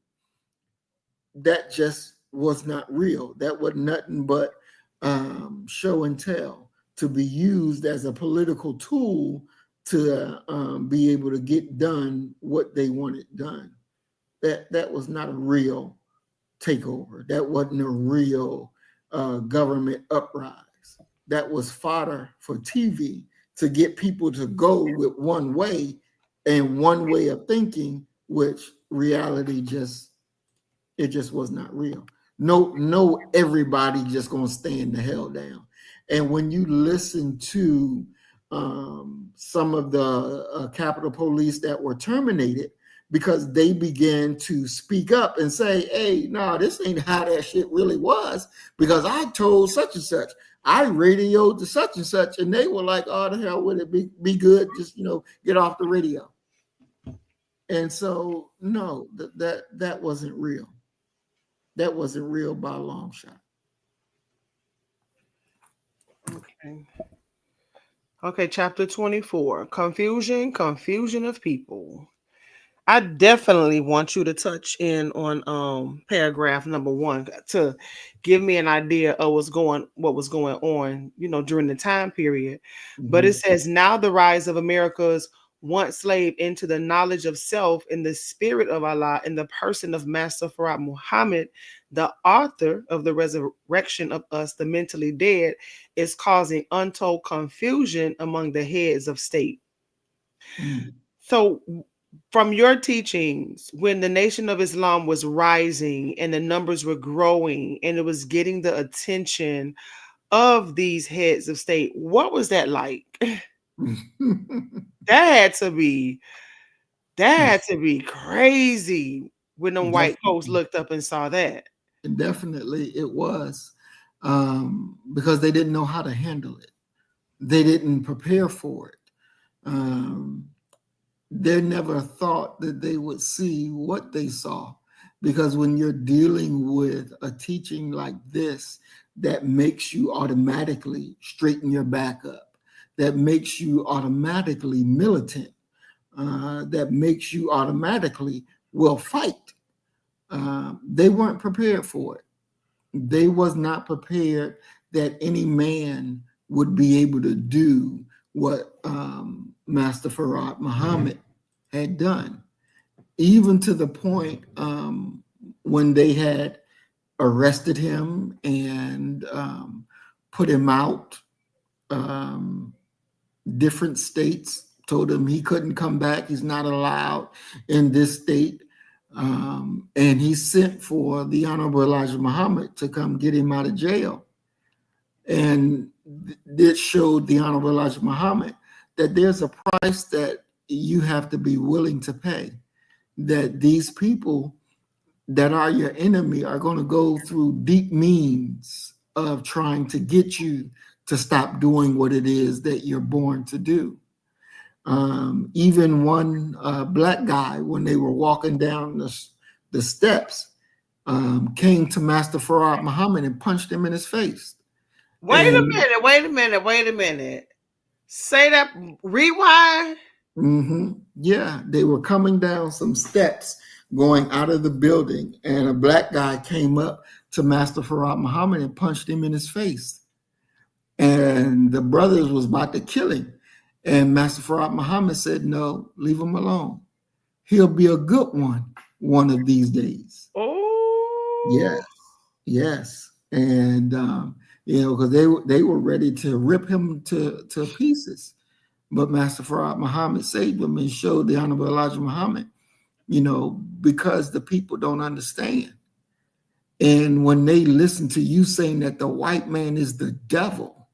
Speaker 1: That just was not real. That was nothing but show and tell to be used as a political tool to be able to get done what they wanted done. That was not a real takeover. That wasn't a real government uprise. That was fodder for TV to get people to go with one way and one way of thinking, which reality just was not real. No, everybody just gonna stand the hell down. And when you listen to some of the Capitol Police that were terminated because they began to speak up and say, "Hey, no, this ain't how that shit really was," because I told such and such, I radioed to such and such, and they were like, "Oh, the hell would it be good? Just get off the radio." And so, no, that wasn't real. That wasn't real by a long shot.
Speaker 2: Okay. Okay, chapter 24. Confusion of people. I definitely want you to touch in on paragraph number 1 to give me an idea of what was going on, during the time period. But it says, now the rise of America's once slave into the knowledge of self in the spirit of Allah in the person of Master Farad Muhammad, the author of the resurrection of us, the mentally dead, is causing untold confusion among the heads of state. So from your teachings, when the Nation of Islam was rising and the numbers were growing and it was getting the attention of these heads of state, what was that like? That had to be crazy when them white folks looked up and saw that.
Speaker 1: Definitely it was, because they didn't know how to handle it. They didn't prepare for it. They never thought that they would see what they saw, because when you're dealing with a teaching like this that makes you automatically straighten your back up, that makes you automatically militant, that makes you automatically will fight, they weren't prepared for it. They was not prepared that any man would be able to do what Master Farad Muhammad had done, even to the point when they had arrested him and put him out. Different states told him he couldn't come back. He's not allowed in this state. And he sent for the Honorable Elijah Muhammad to come get him out of jail. And this showed the Honorable Elijah Muhammad that there's a price that you have to be willing to pay, that these people that are your enemy are going to go through deep means of trying to get you to stop doing what it is that you're born to do. Even one black guy, when they were walking down the steps, came to Master Farad Muhammad and punched him in his face.
Speaker 2: Wait a minute. Say that, rewind.
Speaker 1: Yeah, they were coming down some steps going out of the building, and a black guy came up to Master Farad Muhammad and punched him in his face. And the brothers was about to kill him. And Master Farad Muhammad said, "No, leave him alone. He'll be a good one of these days."
Speaker 2: Oh,
Speaker 1: yes. And because they were ready to rip him to pieces, but Master Farad Muhammad saved them and showed the Honorable Elijah Muhammad, because the people don't understand. And when they listen to you saying that the white man is the devil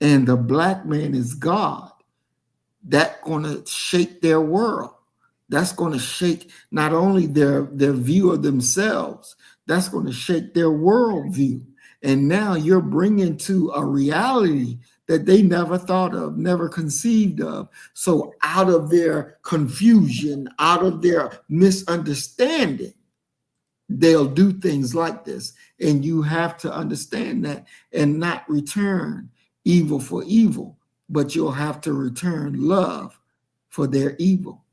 Speaker 1: and the black man is God, that's going to shake their world. That's going to shake not only their view of themselves, that's going to shake their worldview. And now you're bringing to a reality that they never thought of, never conceived of. So out of their confusion, out of their misunderstanding, they'll do things like this. And you have to understand that and not return evil for evil, but you'll have to return love for their evil.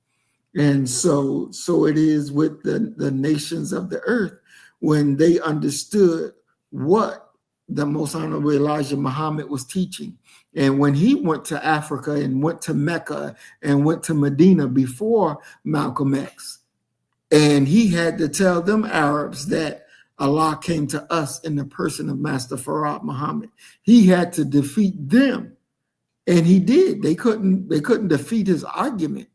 Speaker 1: And so it is with the nations of the earth when they understood what the most honorable Elijah Muhammad was teaching. And when he went to Africa and went to Mecca and went to Medina before Malcolm X, and he had to tell them Arabs that Allah came to us in the person of Master Farad Muhammad. He had to defeat them. And he did. They couldn't defeat his argument.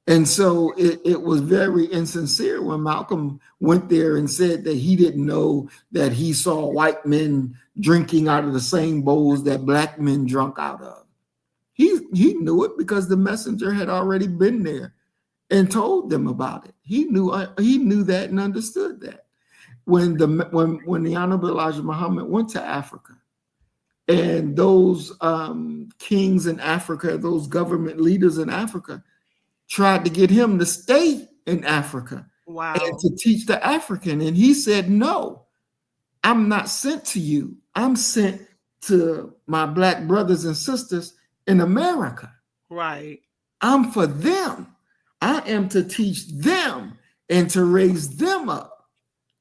Speaker 1: And so it was very insincere when Malcolm went there and said that he didn't know that he saw white men drinking out of the same bowls that black men drunk out of. He knew it because the messenger had already been there and told them about it. He knew that and understood that. When the Honorable Elijah Muhammad went to Africa, and those kings in Africa, those government leaders in Africa, tried to get him to stay in Africa and to teach the African. And he said, no, I'm not sent to you. I'm sent to my black brothers and sisters in America.
Speaker 2: Right.
Speaker 1: I'm for them. I am to teach them and to raise them up.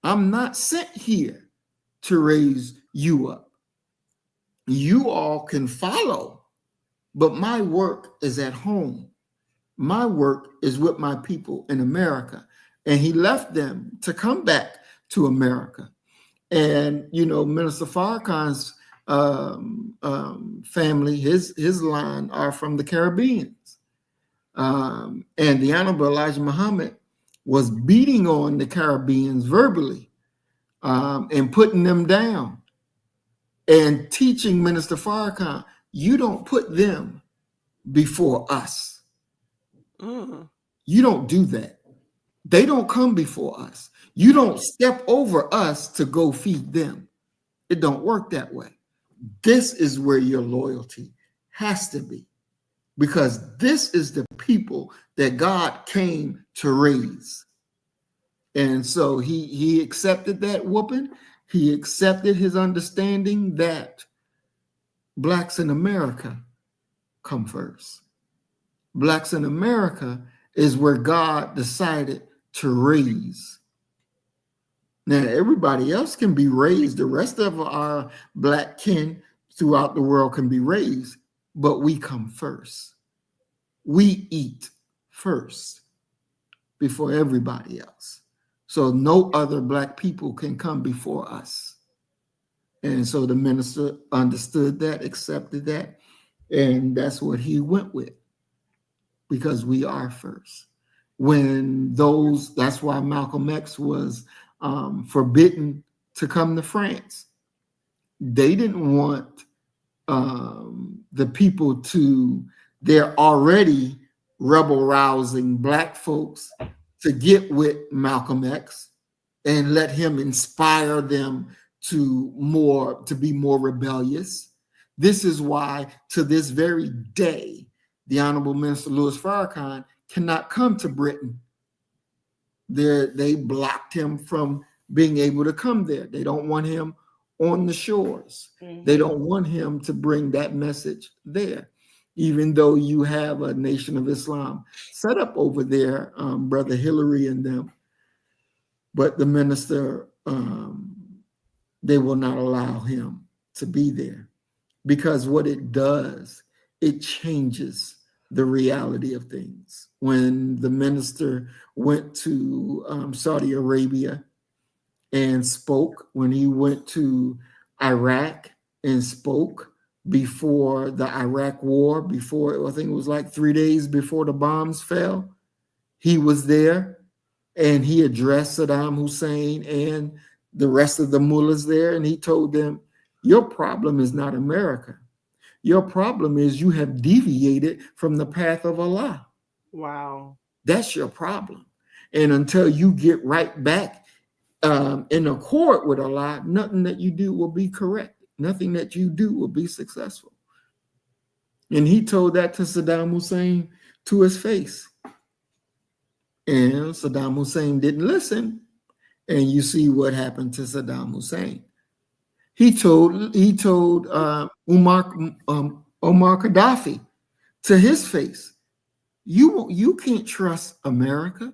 Speaker 1: I'm not sent here to raise you up. You all can follow, but my work is at home. My work is with my people in America. And he left them to come back to America. And, Minister Farrakhan's family, his line are from the Caribbean. And the Honorable Elijah Muhammad was beating on the Caribbeans verbally and putting them down and teaching Minister Farrakhan, you don't put them before us. You don't do that. They don't come before us. You don't step over us to go feed them. It don't work that way. This is where your loyalty has to be, because this is the people that God came to raise. And so he accepted that whooping. He accepted his understanding that blacks in America come first. Blacks in America is where God decided to raise. Now, everybody else can be raised. The rest of our black kin throughout the world can be raised, but we come first. We eat first before everybody else. So no other black people can come before us. And so the minister understood that, accepted that, and that's what he went with, because we are first. That's why Malcolm X was forbidden to come to France. They didn't want the people they're already rebel rousing black folks to get with Malcolm X and let him inspire them to be more rebellious. This is why to this very day, the Honorable Minister Louis Farrakhan cannot come to Britain. They blocked him from being able to come there. They don't want him on the shores. Mm-hmm. They don't want him to bring that message there, even though you have a Nation of Islam set up over there, Brother Hillary and them. But the minister, they will not allow him to be there, because what it does, it changes the reality of things. When the minister went to Saudi Arabia and spoke, when he went to Iraq and spoke before the Iraq war, I think it was like 3 days before the bombs fell, he was there and he addressed Saddam Hussein and the rest of the mullahs there, and he told them, your problem is not America. Your problem is you have deviated from the path of Allah.
Speaker 2: Wow.
Speaker 1: That's your problem. And until you get right back in accord with Allah, nothing that you do will be correct. Nothing that you do will be successful. And he told that to Saddam Hussein to his face. And Saddam Hussein didn't listen. And you see what happened to Saddam Hussein. He told Muammar Gaddafi to his face You can't trust America.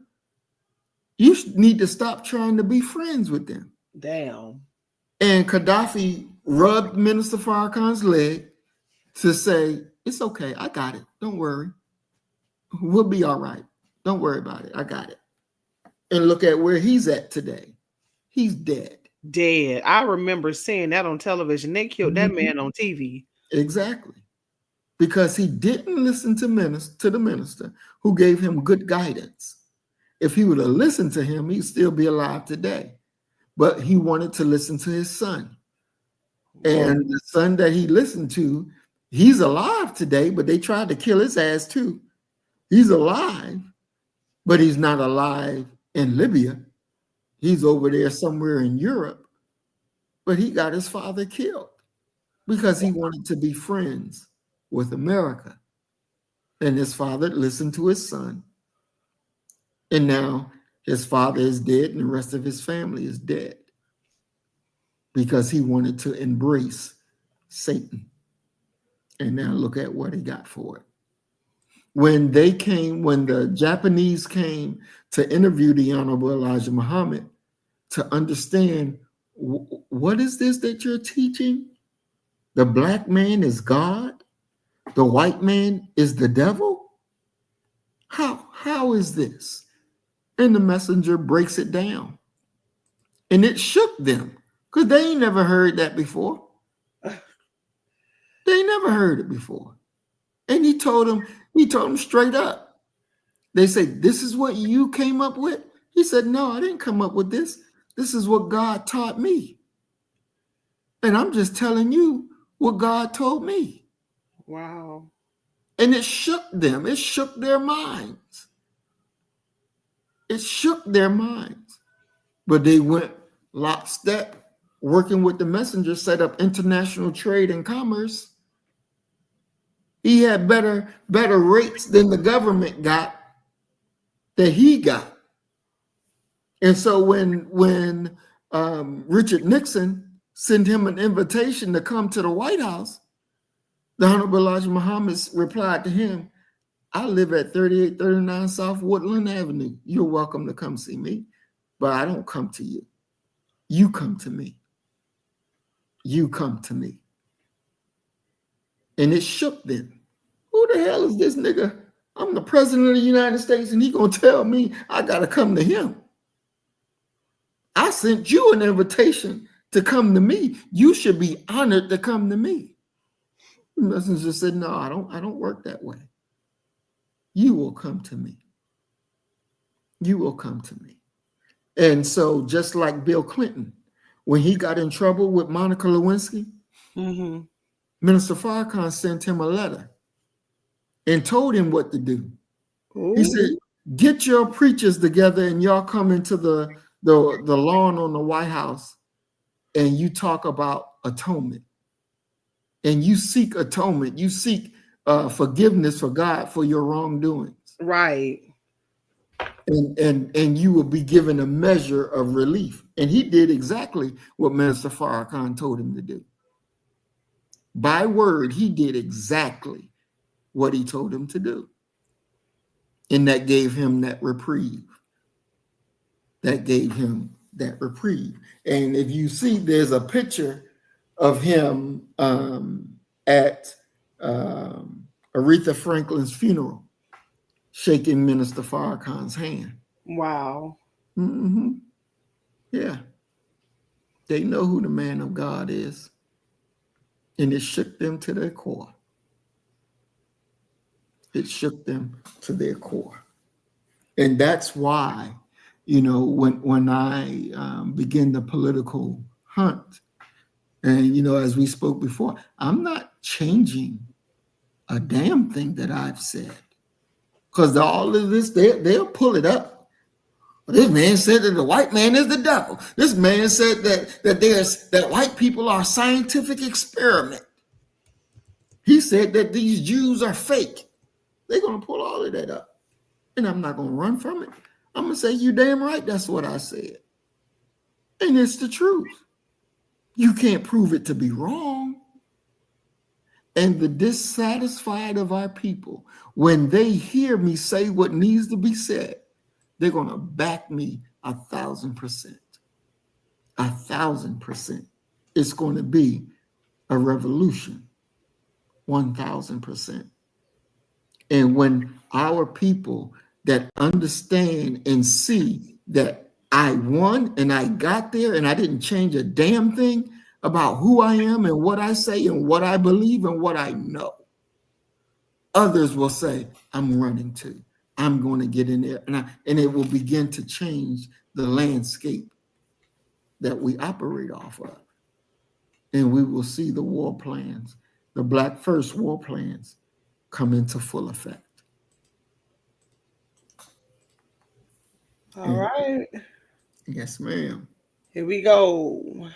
Speaker 1: You need to stop trying to be friends with them.
Speaker 2: Damn.
Speaker 1: And Gaddafi rubbed Minister Farrakhan's leg to say, it's okay, I got it. Don't worry. We'll be all right. Don't worry about it. I got it. And look at where he's at today. He's dead.
Speaker 2: Dead. I remember seeing that on television. They killed that man on TV.
Speaker 1: Exactly. Because he didn't listen to the minister who gave him good guidance. If he would have listened to him, he'd still be alive today. But he wanted to listen to his son. And the son that he listened to, he's alive today, but they tried to kill his ass too. He's alive, but he's not alive in Libya. He's over there somewhere in Europe, but he got his father killed because he wanted to be friends with America. And his father listened to his son. And now his father is dead and the rest of his family is dead because he wanted to embrace Satan. And now look at what he got for it. When the Japanese came to interview the Honorable Elijah Muhammad to understand, what is this that you're teaching? The black man is God? The white man is the devil? How is this? And the messenger breaks it down. And it shook them because they ain't never heard that before. They never heard it before. And he told them straight up. They say, this is what you came up with? He said, no, I didn't come up with this. This is what God taught me. And I'm just telling you what God told me.
Speaker 2: Wow.
Speaker 1: And it shook them. It shook their minds. It shook their minds. But they went lockstep, working with the messenger, set up international trade and commerce. He had better rates than the government got, that he got. And so when Richard Nixon sent him an invitation to come to the White House, the Honorable Elijah Muhammad replied to him, I live at 3839 South Woodland Avenue. You're welcome to come see me, but I don't come to you. You come to me. You come to me. And it shook them. Who the hell is this nigga? I'm the president of the United States and he gonna tell me I gotta come to him. I sent you an invitation to come to me. You should be honored to come to me. The messenger said, no, I don't work that way. You will come to me. You will come to me. And so just like Bill Clinton, when he got in trouble with Monica Lewinsky, Minister Farrakhan sent him a letter and told him what to do. Ooh. He said, get your preachers together and y'all come into the lawn on the White House and you talk about atonement. And you seek atonement. You seek forgiveness for God for your wrongdoings.
Speaker 2: Right.
Speaker 1: And you will be given a measure of relief. And he did exactly what Minister Farrakhan told him to do. By word, he did exactly what he told him to do. And that gave him that reprieve. That gave him that reprieve. And if you see, there's a picture of him at Aretha Franklin's funeral, shaking Minister Farrakhan's hand.
Speaker 2: Wow.
Speaker 1: Mm-hmm. Yeah. They know who the man of God is. And it shook them to their core. It shook them to their core. And that's why, when I begin the political hunt, and, as we spoke before, I'm not changing a damn thing that I've said. Because all of this, they'll pull it up. This man said that the white man is the devil. This man said that white people are a scientific experiment. He said that these Jews are fake. They're going to pull all of that up. And I'm not going to run from it. I'm going to say, you damn right, that's what I said. And it's the truth. You can't prove it to be wrong. And the dissatisfied of our people, when they hear me say what needs to be said, they're going to back me 1,000%. 1,000%. It's going to be a revolution, 1,000%. And when our people that understand and see that I won and I got there and I didn't change a damn thing about who I am and what I say and what I believe and what I know, others will say, I'm running too. I'm going to get in there. And it will begin to change the landscape that we operate off of. And we will see the war plans, the Black First war plans, come into full effect.
Speaker 2: All right.
Speaker 1: Yes, ma'am.
Speaker 2: Here we go.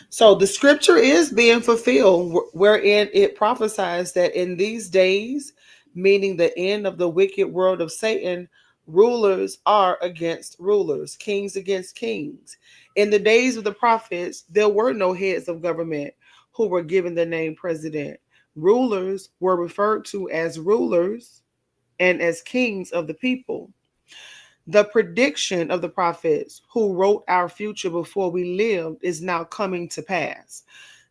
Speaker 2: So the scripture is being fulfilled, wherein it prophesies that in these days, meaning the end of the wicked world of Satan, rulers are against rulers, kings against kings. In the days of the prophets, there were no heads of government who were given the name president. Rulers were referred to as rulers and as kings of the people. The prediction of the prophets who wrote our future before we lived is now coming to pass.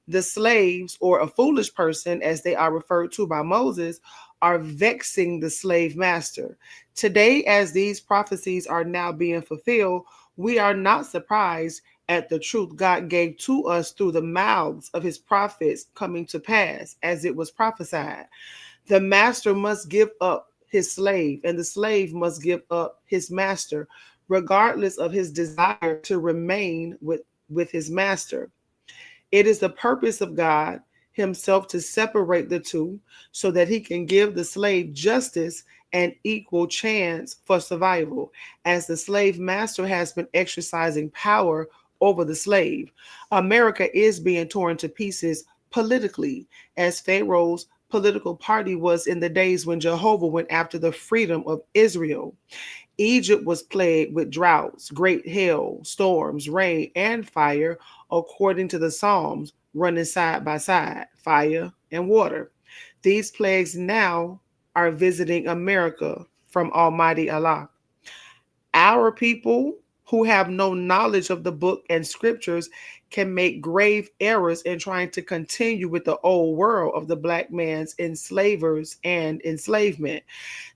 Speaker 2: The slaves, or a foolish person, as they are referred to by Moses, are vexing the slave master. Today, as these prophecies are now being fulfilled, we are not surprised at the truth God gave to us through the mouths of his prophets coming to pass, as it was prophesied. The master must give up his slave, and the slave must give up his master, regardless of his desire to remain with his master. It is the purpose of God himself to separate the two so that he can give the slave justice and equal chance for survival, as the slave master has been exercising power over the slave. America is being torn to pieces politically, as Pharaoh's political party was in the days when Jehovah went after the freedom of Israel. Egypt was plagued with droughts, great hail, storms, rain, and fire, according to the Psalms, running side by side, fire and water. These plagues now are visiting America from Almighty Allah. Our people who have no knowledge of the book and scriptures can make grave errors in trying to continue with the old world of the black man's enslavers and enslavement.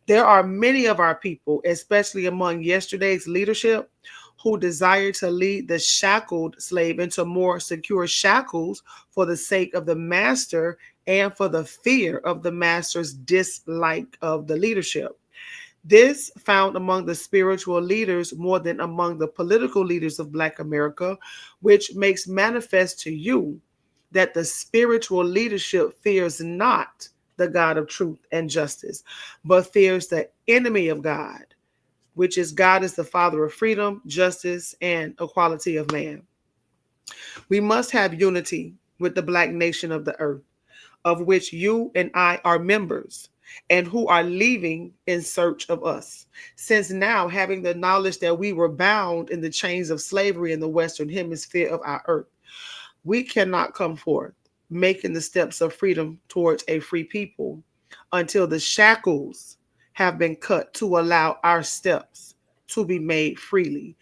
Speaker 2: There are many of our people, especially among yesterday's leadership, who desire to lead the shackled slave into more secure shackles for the sake of the master and for the fear of the master's dislike of the leadership. This found among the spiritual leaders more than among the political leaders of Black America, which makes manifest to you that the spiritual leadership fears not the God of truth and justice, but fears the enemy of God, which is God is the Father of freedom, justice, and equality of man. We must have unity with the Black nation of the earth, of which you and I are members, and who are leaving in search of us. Since now, having the knowledge that we were bound in the chains of slavery in the Western Hemisphere of our earth, we cannot come forth, making the steps of freedom towards a free people until the shackles have been cut to allow our steps to be made freely.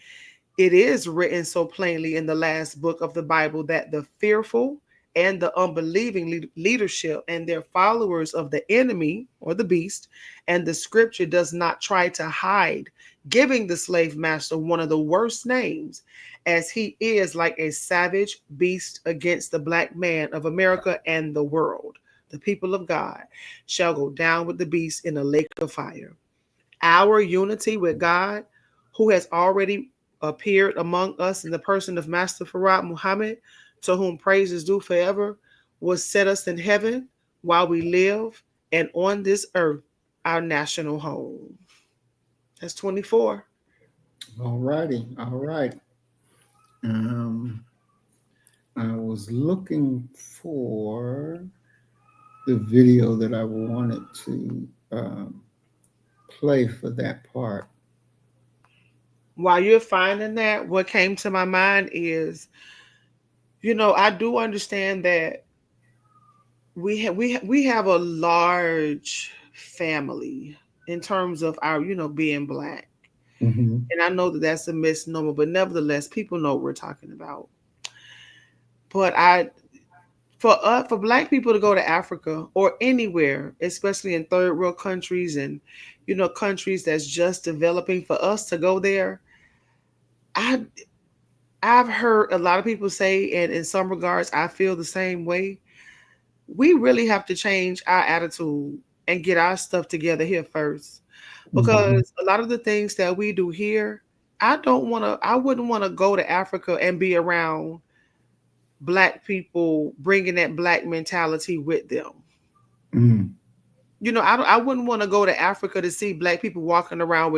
Speaker 2: It is written so plainly in the last book of the Bible that the fearful and the unbelieving leadership and their followers of the enemy or the beast, and the scripture does not try to hide, giving the slave master one of the worst names, as he is like a savage beast against the black man of America and the world. The people of God shall go down with the beast in a lake of fire. Our unity with God, who has already appeared among us in the person of Master Farad Muhammad, to whom praise is due forever, will set us in heaven while we live and on this earth, our national home. That's 24.
Speaker 1: All righty. All right. I was looking for the video that I wanted to play for that part.
Speaker 2: While you're finding that, what came to my mind is I do understand that we have a large family in terms of our being black,
Speaker 1: Mm-hmm.
Speaker 2: and I know that that's a misnomer, but nevertheless, people know what we're talking about. But for black people to go to Africa or anywhere, especially in third world countries and countries that's just developing, for us to go there, I I've heard a lot of people say, and in some regards, I feel the same way. We really have to change our attitude and get our stuff together here first,
Speaker 1: Mm-hmm.
Speaker 2: because a lot of the things that we do here, I wouldn't want to go to Africa and be around black people bringing that black mentality with them.
Speaker 1: Mm.
Speaker 2: I wouldn't want to go to Africa to see black people walking around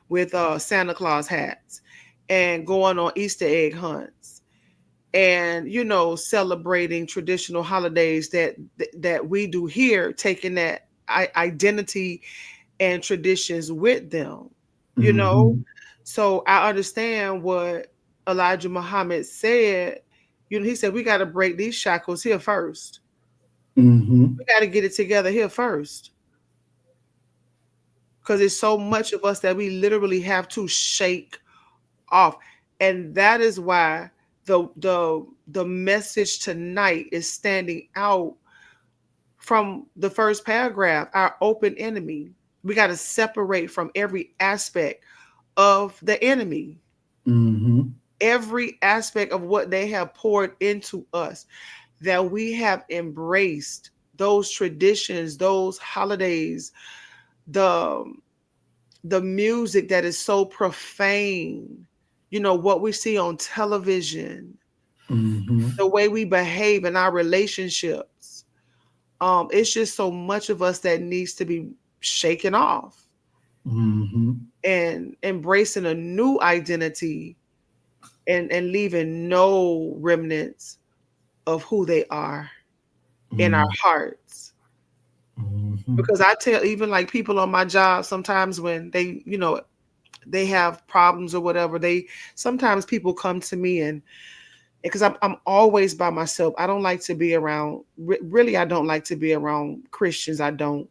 Speaker 2: with Santa Claus hats and going on Easter egg hunts and celebrating traditional holidays that we do here, taking that identity and traditions with them. You know,
Speaker 1: Mm-hmm.
Speaker 2: so I understand what Elijah Muhammad said. He said we got to break these shackles here first.
Speaker 1: Mm-hmm.
Speaker 2: We got to get it together here first, because it's so much of us that we literally have to shake off. And that is why the message tonight is standing out from the first paragraph, our open enemy. We got to separate from every aspect of the enemy,
Speaker 1: Mm-hmm.
Speaker 2: every aspect of what they have poured into us, that we have embraced those traditions, those holidays, the the music that is so profane, what we see on television,
Speaker 1: Mm-hmm.
Speaker 2: the way we behave in our relationships. It's just so much of us that needs to be shaken off
Speaker 1: Mm-hmm.
Speaker 2: and embracing a new identity, and leaving no remnants of who they are in our hearts.
Speaker 1: Mm-hmm.
Speaker 2: Because I tell, even like people on my job, sometimes when they have problems or whatever, they sometimes people come to me, and because I'm always by myself. I don't like to be around, really, I don't like to be around Christians. I don't,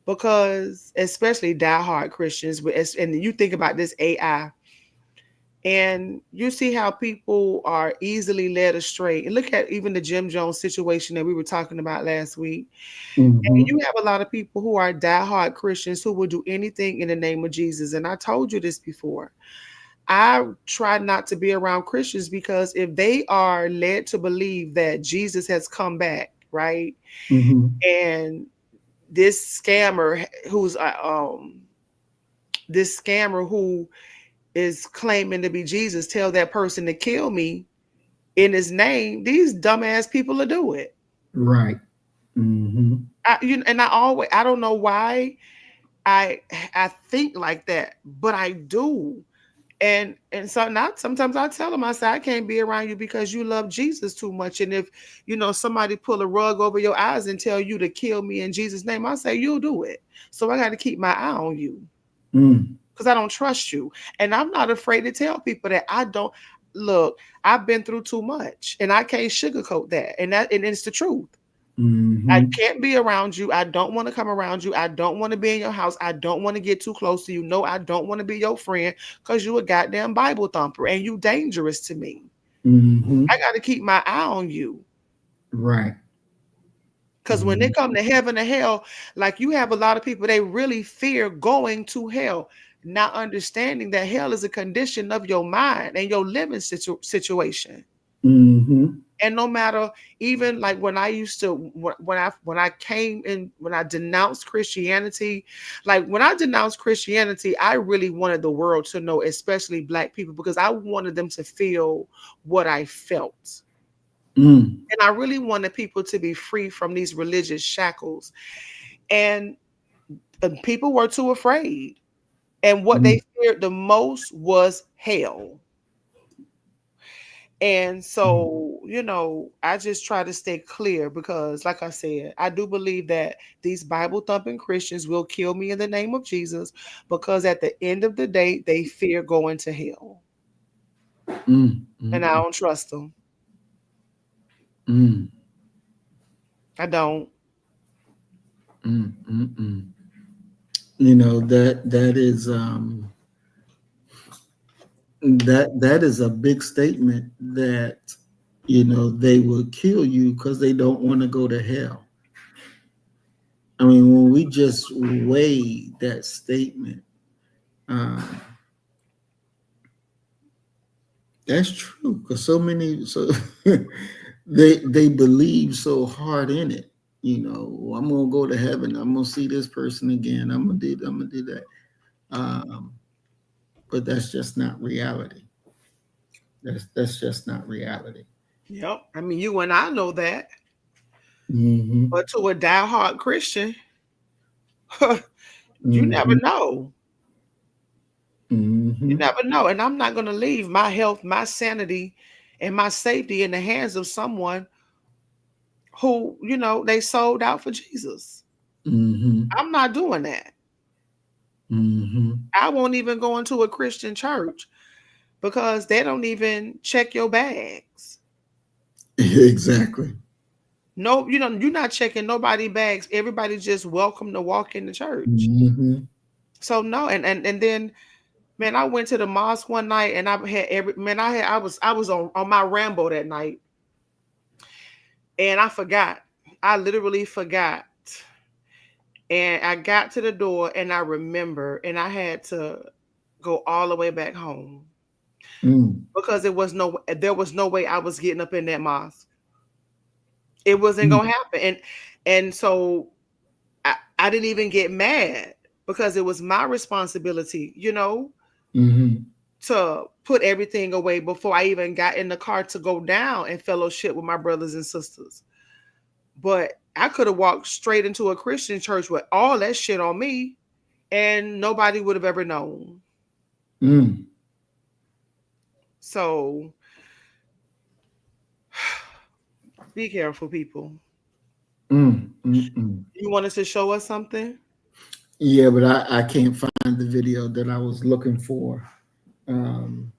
Speaker 2: because especially diehard Christians, and you think about this AI, and you see how people are easily led astray. And look at even the Jim Jones situation that we were talking about last week. And
Speaker 1: Mm-hmm.
Speaker 2: you have a lot of people who are diehard Christians who will do anything in the name of Jesus. And I told you this before. I try not to be around Christians, because if they are led to believe that Jesus has come back, right?
Speaker 1: Mm-hmm.
Speaker 2: And this scammer who's this scammer who is claiming to be Jesus tell that person to kill me in his name, these dumbass people will do it.
Speaker 1: Right. Mm-hmm.
Speaker 2: And I don't know why I I think like that, but I do. And so not sometimes I tell them, I say, I can't be around you because you love Jesus too much. And if somebody pull a rug over your eyes and tell you to kill me in Jesus' name, I say you'll do it. So I got to keep my eye on you,
Speaker 1: Mm.
Speaker 2: because I don't trust you. And I'm not afraid to tell people that I don't. Look, I've been through too much, and I can't sugarcoat that. And it's the truth. I
Speaker 1: Mm-hmm.
Speaker 2: can't be around you. I don't want to come around you. I don't want to be in your house. I don't want to get too close to you. No, I don't want to be your friend, because you a goddamn Bible thumper and you dangerous to me.
Speaker 1: Mm-hmm.
Speaker 2: I got to keep my eye on you.
Speaker 1: Right.
Speaker 2: Because when they
Speaker 1: Mm-hmm.
Speaker 2: come to heaven or hell, like you have a lot of people, they really fear going to hell, not understanding that hell is a condition of your mind and your living situation.
Speaker 1: Mm-hmm.
Speaker 2: And no matter, even like when I used to when I came in, when I denounced Christianity, like when I denounced Christianity, I really wanted the world to know, especially black people, because I wanted them to feel what I felt.
Speaker 1: Mm.
Speaker 2: And I really wanted people to be free from these religious shackles. And people were too afraid. And what
Speaker 1: Mm.
Speaker 2: they feared the most was hell. And
Speaker 1: Mm.
Speaker 2: so, I just try to stay clear, because, like I said, I do believe that these Bible thumping Christians will kill me in the name of Jesus, because at the end of the day, they fear going to hell.
Speaker 1: Mm.
Speaker 2: And I
Speaker 1: Mm.
Speaker 2: don't trust them.
Speaker 1: Mm,
Speaker 2: I don't.
Speaker 1: mm. You know, that is a big statement that, you know, they will kill you because they don't want to go to hell. I mean, when we just weigh that statement, um, that's true because so many, so they believe so hard in it. You know, "Well, I'm gonna go to heaven. I'm gonna see this person again. I'm gonna do that." Um, but that's just not reality. That's just not reality.
Speaker 2: Yep. I mean, you and I know that.
Speaker 1: Hmm.
Speaker 2: But to a diehard Christian, you never
Speaker 1: Hmm.
Speaker 2: know. You
Speaker 1: Hmm.
Speaker 2: never know. And I'm not going to leave my health, my sanity, and my safety in the hands of someone who, they sold out for Jesus.
Speaker 1: Hmm.
Speaker 2: I'm not doing that.
Speaker 1: Hmm.
Speaker 2: I won't even go into a Christian church because they don't even check your bags.
Speaker 1: Exactly.
Speaker 2: No, you're not checking nobody bags. Everybody just welcome to walk in the church.
Speaker 1: Hmm.
Speaker 2: So no, and then man, I went to the mosque one night and I had every man, I was on my Rambo that night and I forgot. I literally forgot. And I got to the door and I remember and I had to go all the way back home
Speaker 1: Mm.
Speaker 2: because there was no way I was getting up in that mosque. It wasn't
Speaker 1: Mm.
Speaker 2: gonna happen. And so I didn't even get mad because it was my responsibility,
Speaker 1: Hmm.
Speaker 2: to put everything away before I even got in the car to go down and fellowship with my brothers and sisters. But I could have walked straight into a Christian church with all that shit on me and nobody would have ever known.
Speaker 1: Mm.
Speaker 2: So be careful, people.
Speaker 1: Mm. Mm.
Speaker 2: You want us to show us something?
Speaker 1: Yeah, but I can't find the video that I was looking for. Um,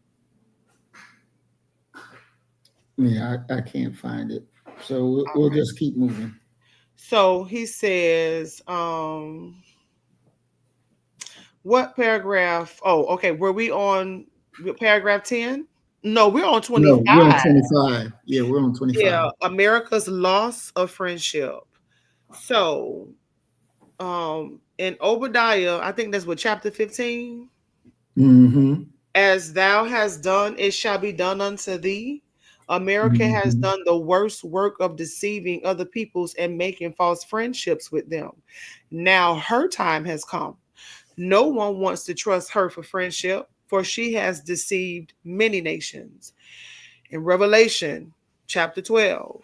Speaker 1: yeah, I can't find it. So
Speaker 2: All
Speaker 1: we'll
Speaker 2: right.
Speaker 1: just keep moving.
Speaker 2: So he says, what paragraph? Oh, okay. Were we on paragraph 10? No, we're on
Speaker 1: No, we're on
Speaker 2: 25.
Speaker 1: 25. Yeah, we're on 25.
Speaker 2: Yeah, America's loss of friendship. So, in Obadiah, I think that's what chapter 15.
Speaker 1: Hmm.
Speaker 2: As thou hast done, it shall be done unto thee. America has
Speaker 1: Hmm.
Speaker 2: done the worst work of deceiving other peoples and making false friendships with them. Now her time has come. No one wants to trust her for friendship, for she has deceived many nations. In Revelation chapter 12,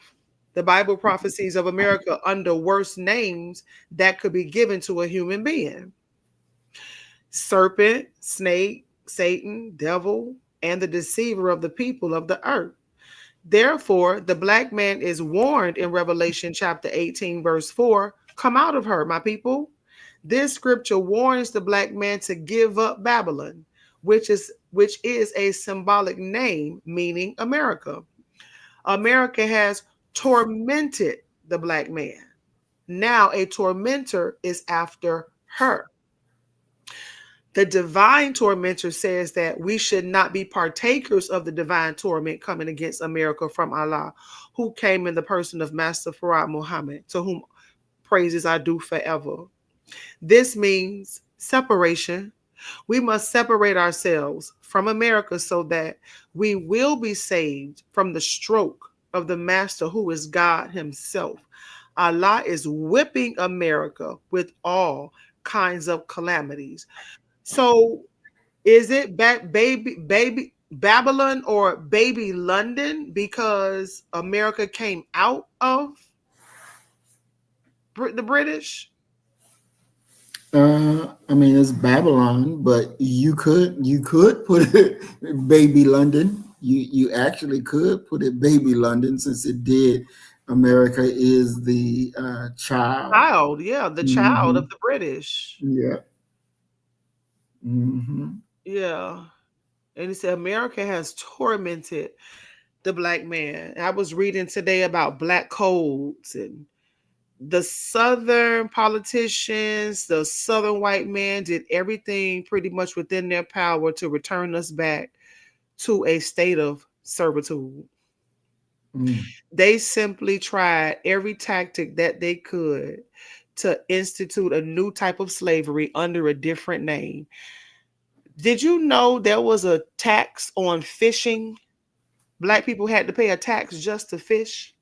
Speaker 2: the Bible prophecies of America under worst names that could be given to a human being: serpent, snake, Satan, devil, and the deceiver of the people of the earth. Therefore, the black man is warned in Revelation chapter 18, verse 4, come out of her, my people. This scripture warns the black man to give up Babylon, which is a symbolic name meaning America. America has tormented the black man. Now a tormentor is after her. The divine tormentor says that we should not be partakers of the divine torment coming against America from Allah, who came in the person of Master Farad Muhammad, to whom praises are due forever. This means separation. We must separate ourselves from America so that we will be saved from the stroke of the Master, who is God Himself. Allah is whipping America with all kinds of calamities. So is it baby Babylon or baby London because America came out of the British?
Speaker 1: I mean, it's Babylon, but you could put it baby London. You actually could put it baby London since it did. America is the child.
Speaker 2: Child, yeah, the child
Speaker 1: Hmm.
Speaker 2: of the British.
Speaker 1: Yeah. Hmm.
Speaker 2: Yeah. And he said America has tormented the black man. I was reading today about black codes and the southern politicians, the southern white men did everything pretty much within their power to return us back to a state of servitude.
Speaker 1: Mm,
Speaker 2: They simply tried every tactic that they could to institute a new type of slavery under a different name. Did you know there was a tax on fishing? Black people had to pay a tax just to fish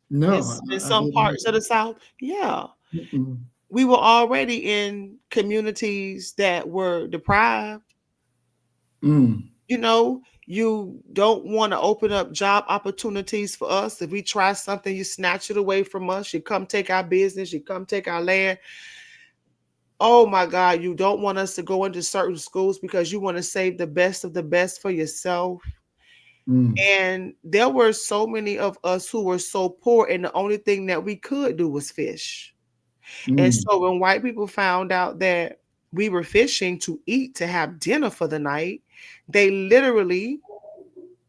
Speaker 2: in,
Speaker 1: no,
Speaker 2: in
Speaker 1: I
Speaker 2: some
Speaker 1: didn't hear
Speaker 2: parts of the South. Yeah.
Speaker 1: that. Mm-mm.
Speaker 2: We were already in communities that were deprived.
Speaker 1: Mm,
Speaker 2: You know, you don't want to open up job opportunities for us. If we try something, you snatch it away from us. You come take our business, you come take our land. Oh my God, you don't want us to go into certain schools because you want to save the best of the best for yourself.
Speaker 1: mm,
Speaker 2: And there were so many of us who were so poor, and the only thing that we could do was fish. And
Speaker 1: mm,
Speaker 2: so when white people found out that we were fishing to eat, to have dinner for the night, they literally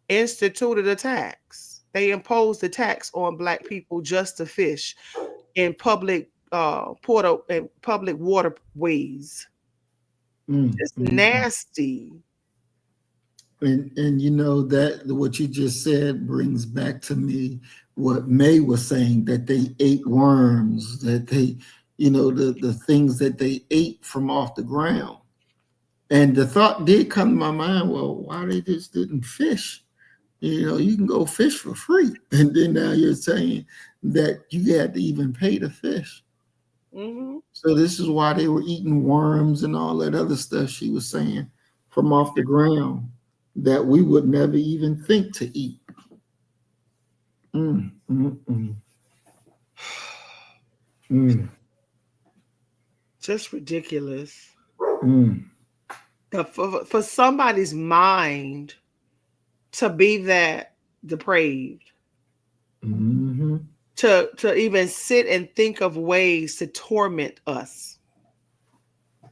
Speaker 2: instituted a tax. They imposed a tax on black people just to fish in public porta and public waterways.
Speaker 1: mm,
Speaker 2: It's
Speaker 1: mm.
Speaker 2: nasty.
Speaker 1: And you know that what you just said brings back to me what May was saying, that they ate worms, that they, the things that they ate from off the ground. And the thought did come to my mind, well, why they just didn't fish? You can go fish for free. And then now you're saying that you had to even pay to fish.
Speaker 2: Hmm.
Speaker 1: So this is why they were eating worms and all that other stuff she was saying from off the ground that we would never even think to eat. Mm, mm, mm, mm,
Speaker 2: Just ridiculous.
Speaker 1: mm,
Speaker 2: For somebody's mind to be that depraved,
Speaker 1: mm-hmm.
Speaker 2: to even sit and think of ways to torment us.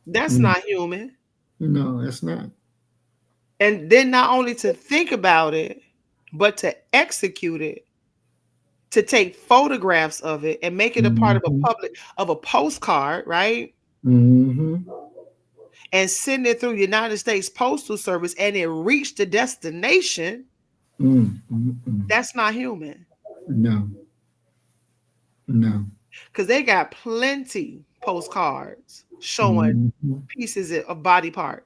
Speaker 2: That's
Speaker 1: Mm.
Speaker 2: not human.
Speaker 1: No, that's not.
Speaker 2: And then not only to think about it, but to execute it, to take photographs of it and make it a part of a
Speaker 1: Mm-hmm.
Speaker 2: public of a postcard, right?
Speaker 1: Mm-hmm.
Speaker 2: And send it through United States Postal Service and it reached the destination.
Speaker 1: Mm, mm, mm.
Speaker 2: That's not human.
Speaker 1: No, no.
Speaker 2: Because they got plenty postcards showing
Speaker 1: Mm-hmm.
Speaker 2: pieces of body parts,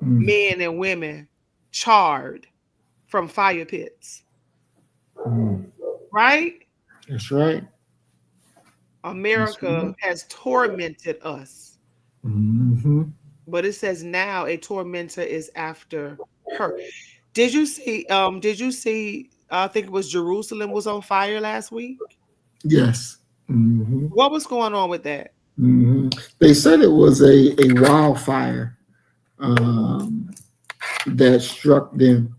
Speaker 1: Mm,
Speaker 2: men and women charred from fire pits,
Speaker 1: mm.
Speaker 2: right?
Speaker 1: That's right. That's
Speaker 2: America
Speaker 1: right.
Speaker 2: has tormented us,
Speaker 1: Mm-hmm.
Speaker 2: but it says now a tormentor is after her. Did you see I think it was Jerusalem was on fire last week?
Speaker 1: Yes. Mm-hmm.
Speaker 2: What was going on with that?
Speaker 1: Mm-hmm. They said it was a wildfire um, that struck them,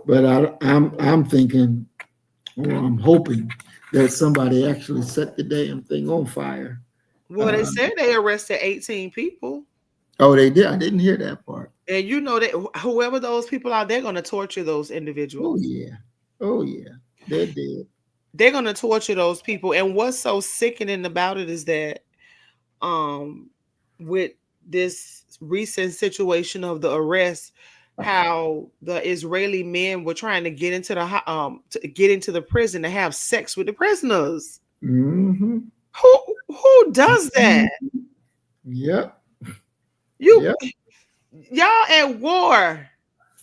Speaker 1: but I'm thinking, or I'm hoping that somebody actually set the damn thing on fire.
Speaker 2: Well, they
Speaker 1: Uh,
Speaker 2: said they arrested 18 people.
Speaker 1: oh, they did. I didn't hear that part.
Speaker 2: And you know that whoever those people are, they're going to torture those
Speaker 1: Oh
Speaker 2: individuals.
Speaker 1: yeah. Oh yeah. They're dead.
Speaker 2: They're going to torture those people. And what's so sickening about it is that um with this recent situation of the arrest, how the Israeli men were trying to get into to get into the prison to have sex with the prisoners.
Speaker 1: Mm-hmm.
Speaker 2: Who does that?
Speaker 1: Yep.
Speaker 2: You
Speaker 1: Yep.
Speaker 2: y'all at war.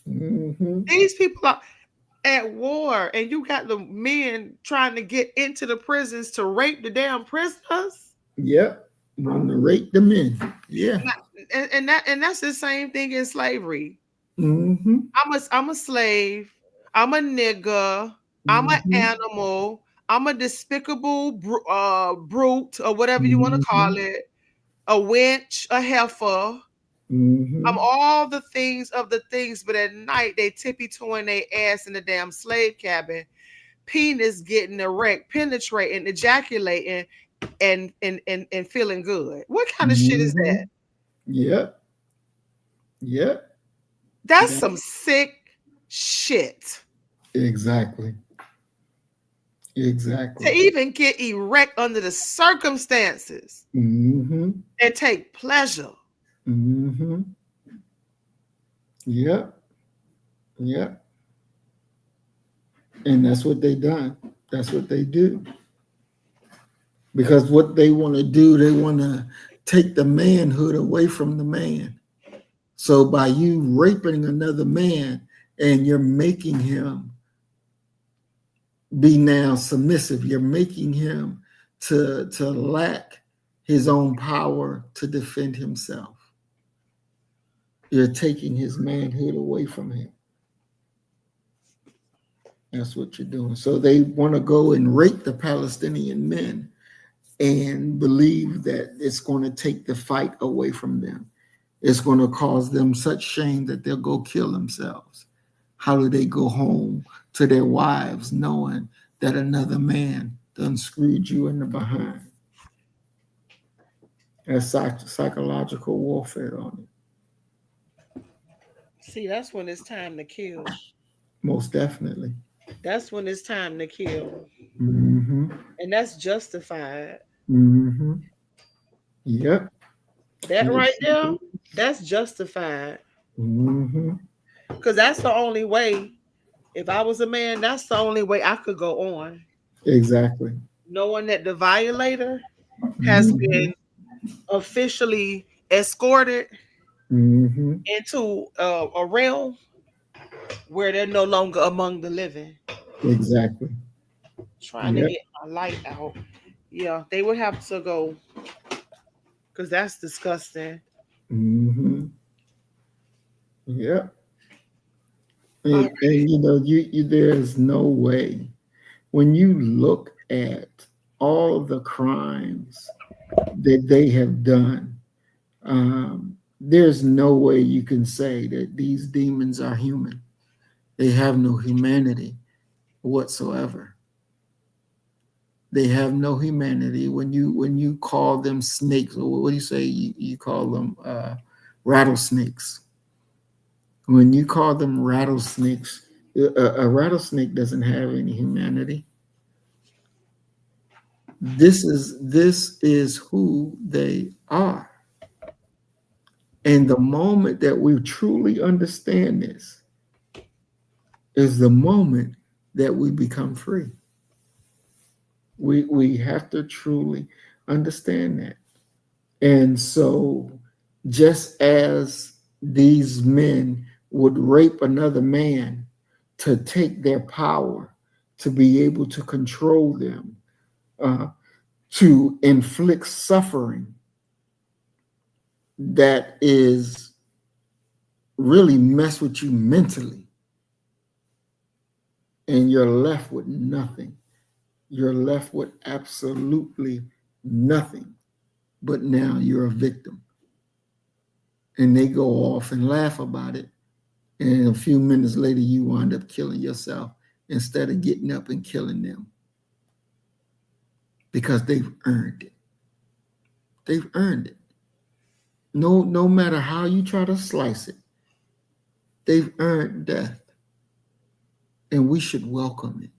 Speaker 1: Mm-hmm.
Speaker 2: These people are at war, and you got the men trying to get into the prisons to rape the damn prisoners.
Speaker 1: Yep. Want to rape the men. Yeah.
Speaker 2: And that's the same thing in slavery.
Speaker 1: Mm-hmm.
Speaker 2: I'm a slave. I'm a nigger. I'm an
Speaker 1: Mm-hmm.
Speaker 2: animal. I'm a despicable brute or whatever you want to
Speaker 1: Mm-hmm.
Speaker 2: call it. A wench, a heifer. I'm
Speaker 1: Mm-hmm.
Speaker 2: all the things of the things, but at night they tippy toeing their ass in the damn slave cabin, penis getting erect, penetrating, ejaculating, and feeling good. What kind of shit is
Speaker 1: Mm-hmm.
Speaker 2: that?
Speaker 1: Yep. Yep.
Speaker 2: That's
Speaker 1: That,
Speaker 2: some sick shit.
Speaker 1: Exactly.
Speaker 2: To
Speaker 1: Exactly.
Speaker 2: even get erect under the circumstances
Speaker 1: Mm-hmm.
Speaker 2: and take pleasure.
Speaker 1: Mm-hmm. Yep. Yep. And that's what they done. That's what they do. Because what they want to do, they want to take the manhood away from the man. So by you raping another man and you're making him be now submissive, you're making him to lack his own power to defend himself. You're taking his manhood away from him. That's what you're doing. So they want to go and rape the Palestinian men and believe that it's going to take the fight away from them. It's going to cause them such shame that they'll go kill themselves. How do they go home to their wives knowing that another man done screwed you in the behind? That's psychological warfare on it.
Speaker 2: See, that's when it's time to kill.
Speaker 1: Most definitely.
Speaker 2: That's when it's time to kill.
Speaker 1: Mm-hmm.
Speaker 2: And that's justified.
Speaker 1: Mm-hmm. Yep.
Speaker 2: That
Speaker 1: Yes.
Speaker 2: right there, that's justified.
Speaker 1: Mm-hmm.
Speaker 2: Because that's the only way. If I was a man, that's the only way I could go on.
Speaker 1: Exactly.
Speaker 2: Knowing that the violator has
Speaker 1: Mm-hmm.
Speaker 2: been officially escorted
Speaker 1: Mm-hmm.
Speaker 2: into a realm where they're no longer among the living.
Speaker 1: Exactly.
Speaker 2: Trying to
Speaker 1: Yep.
Speaker 2: get my light out. Yeah, they would have to go because that's disgusting.
Speaker 1: Mm-hmm. Yep.
Speaker 2: All right.
Speaker 1: And you there's no way when you look at all the crimes that they have done, there's no way you can say that these demons are human. They have no humanity whatsoever. They have no humanity. When you call them snakes, or what do you say? You call them rattlesnakes. When you call them rattlesnakes, a rattlesnake doesn't have any humanity. This is who they are. And the moment that we truly understand this is the moment that we become free. We have to truly understand that. And so just as these men would rape another man to take their power, to be able to control them, to inflict suffering that is really mess with you mentally, and you're left with nothing. You're left with absolutely nothing. But now you're a victim. And they go off and laugh about it. And a few minutes later, you wind up killing yourself instead of getting up and killing them because they've earned it. They've earned it. No matter how you try to slice it, they've earned death. And we should welcome it.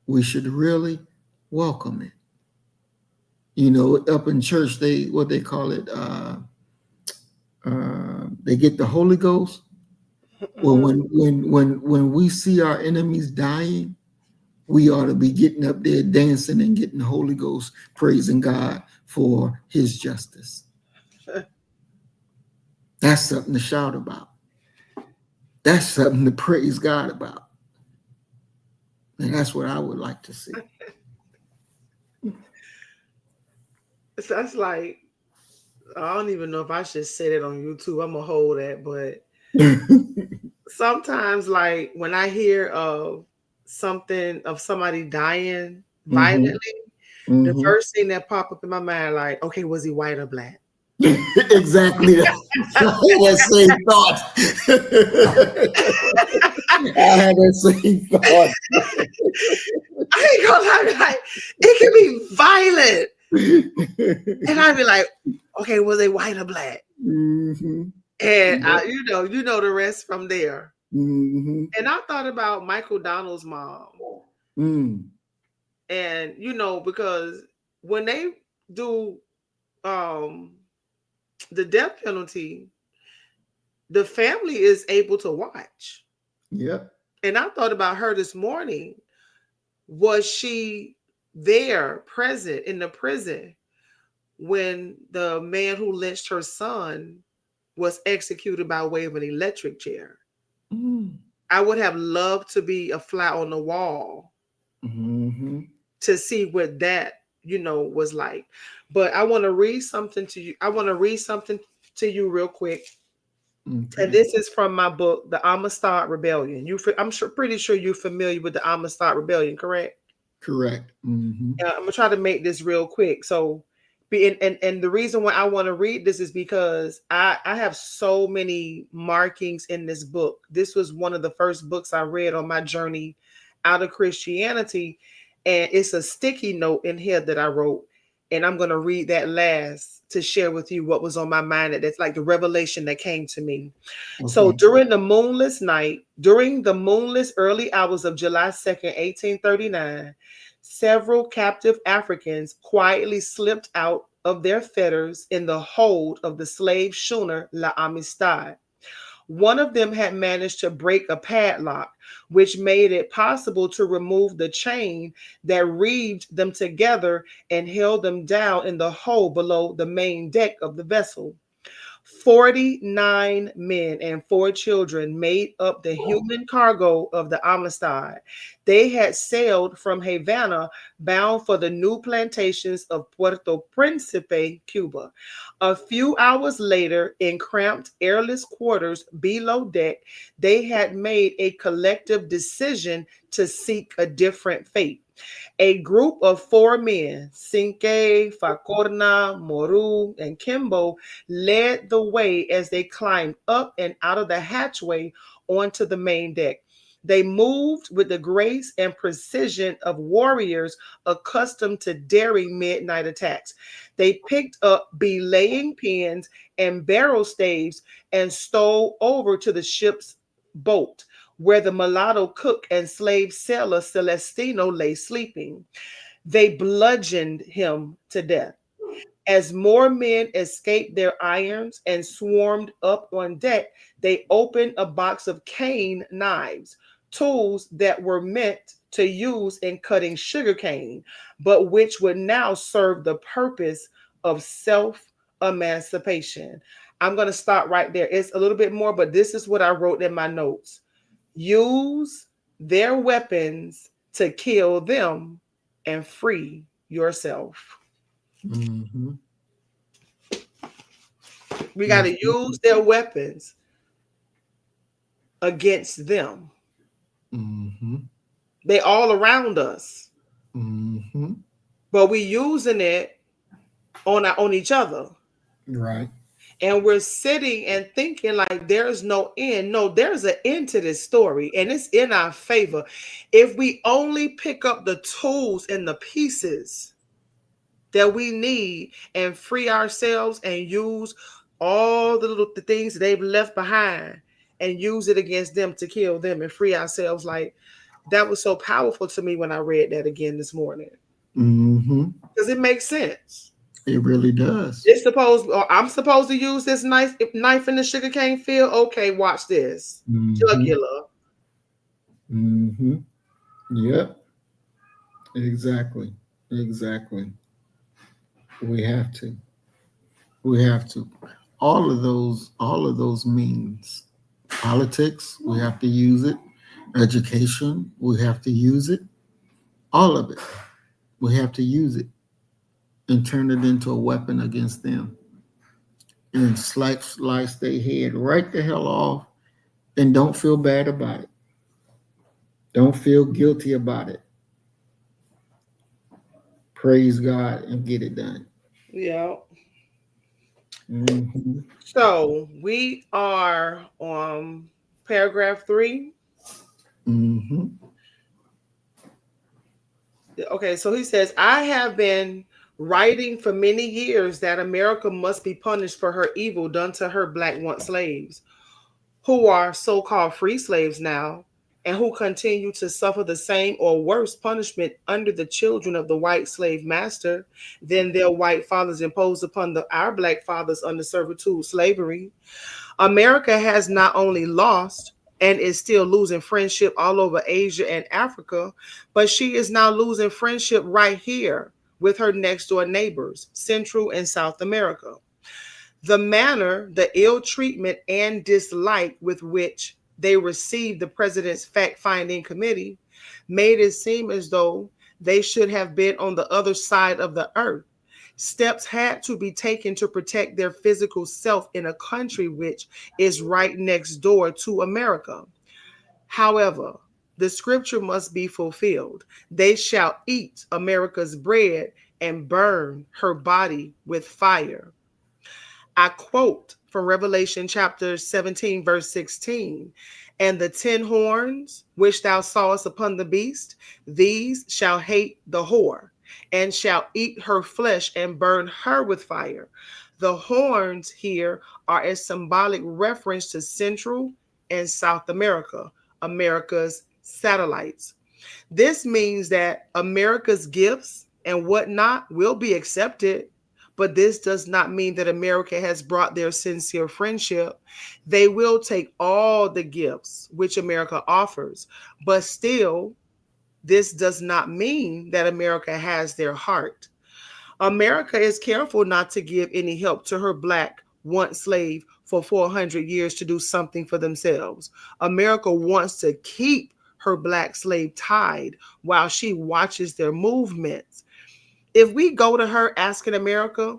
Speaker 1: We should really welcome it. Up in church, what they call it, they get the Holy Ghost. Well, when we see our enemies dying, we ought to be getting up there dancing and getting the Holy Ghost, praising God for his justice. That's something to shout about. That's something to praise God about. And that's what I would like to see.
Speaker 2: So that's like, I don't even know if I should say that on YouTube. I'm gonna hold that, but sometimes, like when I hear of somebody dying
Speaker 1: Mm-hmm.
Speaker 2: violently, the
Speaker 1: Mm-hmm.
Speaker 2: first thing that pop up in my mind, like, okay, was he white or black?
Speaker 1: Exactly. That same thought. I had that same thought.
Speaker 2: I ain't gonna lie, like, it can be violent. And I'd be like, okay, was they white or black?
Speaker 1: Mm-hmm.
Speaker 2: And
Speaker 1: Yep.
Speaker 2: you know the rest from there.
Speaker 1: Mm-hmm.
Speaker 2: And I thought about Michael Donald's mom.
Speaker 1: Mm.
Speaker 2: And because when they do um the death penalty, the family is able to watch.
Speaker 1: Yep.
Speaker 2: And I thought about her this morning. Was she there, present in the prison when the man who lynched her son was executed by way of an electric chair?
Speaker 1: Mm.
Speaker 2: I would have loved to be a fly on the wall
Speaker 1: Mm-hmm.
Speaker 2: to see what that, was like. But I want to read something to you. I want to read something to you real quick. And
Speaker 1: Okay.
Speaker 2: this is from my book, The Amistad Rebellion. Pretty sure you're familiar with the Amistad Rebellion, correct?
Speaker 1: Correct. Mm-hmm.
Speaker 2: I'm gonna try to make this real quick. So, and the reason why I want to read this is because I have so many markings in this book. This was one of the first books I read on my journey out of Christianity, and it's a sticky note in here that I wrote, and I'm gonna read that last to share with you what was on my mind. That's like the revelation that came to me. So
Speaker 1: Okay.
Speaker 2: during the moonless early hours of July 2nd, 1839, several captive Africans quietly slipped out of their fetters in the hold of the slave schooner La Amistad. One of them had managed to break a padlock, which made it possible to remove the chain that reeved them together and held them down in the hold below the main deck of the vessel. 49 men and 4 children made up the human cargo of the Amistad. They had sailed from Havana bound for the new plantations of Puerto Principe, Cuba. A few hours later, in cramped, airless quarters below deck, they had made a collective decision to seek a different fate. A group of 4 men, Cinque, Facorna, Moru, and Kimbo, led the way as they climbed up and out of the hatchway onto the main deck. They moved with the grace and precision of warriors accustomed to daring midnight attacks. They picked up belaying pins and barrel staves and stole over to the ship's boat, where the mulatto cook and slave sailor Celestino lay sleeping. They bludgeoned him to death. As more men escaped their irons and swarmed up on deck, they opened a box of cane knives, tools that were meant to use in cutting sugarcane, but which would now serve the purpose of self emancipation. I'm going to stop right there. It's a little bit more, but this is what I wrote in my notes. Use their weapons to kill them and free yourself.
Speaker 1: Mm-hmm.
Speaker 2: We got to
Speaker 1: That's
Speaker 2: use their weapons against them.
Speaker 1: mm-hmm.
Speaker 2: They all around us,
Speaker 1: Mm-hmm.
Speaker 2: but we using it on each other.
Speaker 1: Right.
Speaker 2: And we're sitting and thinking like there's no end. No, there's an end to this story, and it's in our favor. If we only pick up the tools and the pieces that we need and free ourselves and use all the things that they've left behind and use it against them to kill them and free ourselves. Like that was so powerful to me when I read that again this morning
Speaker 1: Mm-hmm.
Speaker 2: because it makes sense.
Speaker 1: It really does.
Speaker 2: It's supposed, or I'm supposed to use this knife in the sugarcane field. Okay, watch this.
Speaker 1: Mm-hmm.
Speaker 2: Jugular.
Speaker 1: Mm-hmm. Yep. Exactly. Exactly. We have to. We have to. All of those means. Politics, we have to use it. Education, we have to use it. All of it. We have to use it and turn it into a weapon against them and slice their head right the hell off and don't feel bad about it. Don't feel guilty about it. Praise God and get it done.
Speaker 2: Yeah.
Speaker 1: Mm-hmm.
Speaker 2: So we are on paragraph 3.
Speaker 1: Mm-hmm.
Speaker 2: Okay, so he says, I have been writing for many years that America must be punished for her evil done to her black want slaves. who are so called free slaves now, and who continue to suffer the same or worse punishment under the children of the white slave master than their white fathers imposed upon our black fathers under servitude slavery. America has not only lost and is still losing friendship all over Asia and Africa, but she is now losing friendship right here with her next door neighbors, Central and South America. The manner, the ill treatment, and dislike with which they received the president's fact finding committee made it seem as though they should have been on the other side of the earth. Steps had to be taken to protect their physical self in a country which is right next door to America. However, the scripture must be fulfilled. They shall eat America's bread and burn her body with fire. I quote from Revelation chapter 17, verse 16. And the 10 horns which thou sawest upon the beast, these shall hate the whore, and shall eat her flesh and burn her with fire. The horns here are a symbolic reference to Central and South America, America's satellites. This means that America's gifts and whatnot will be accepted, but this does not mean that America has brought their sincere friendship. They will take all the gifts which America offers, but still, this does not mean that America has their heart. America is careful not to give any help to her black once slave for 400 years to do something for themselves. America wants to keep her black slave tied while she watches their movements. If we go to her asking America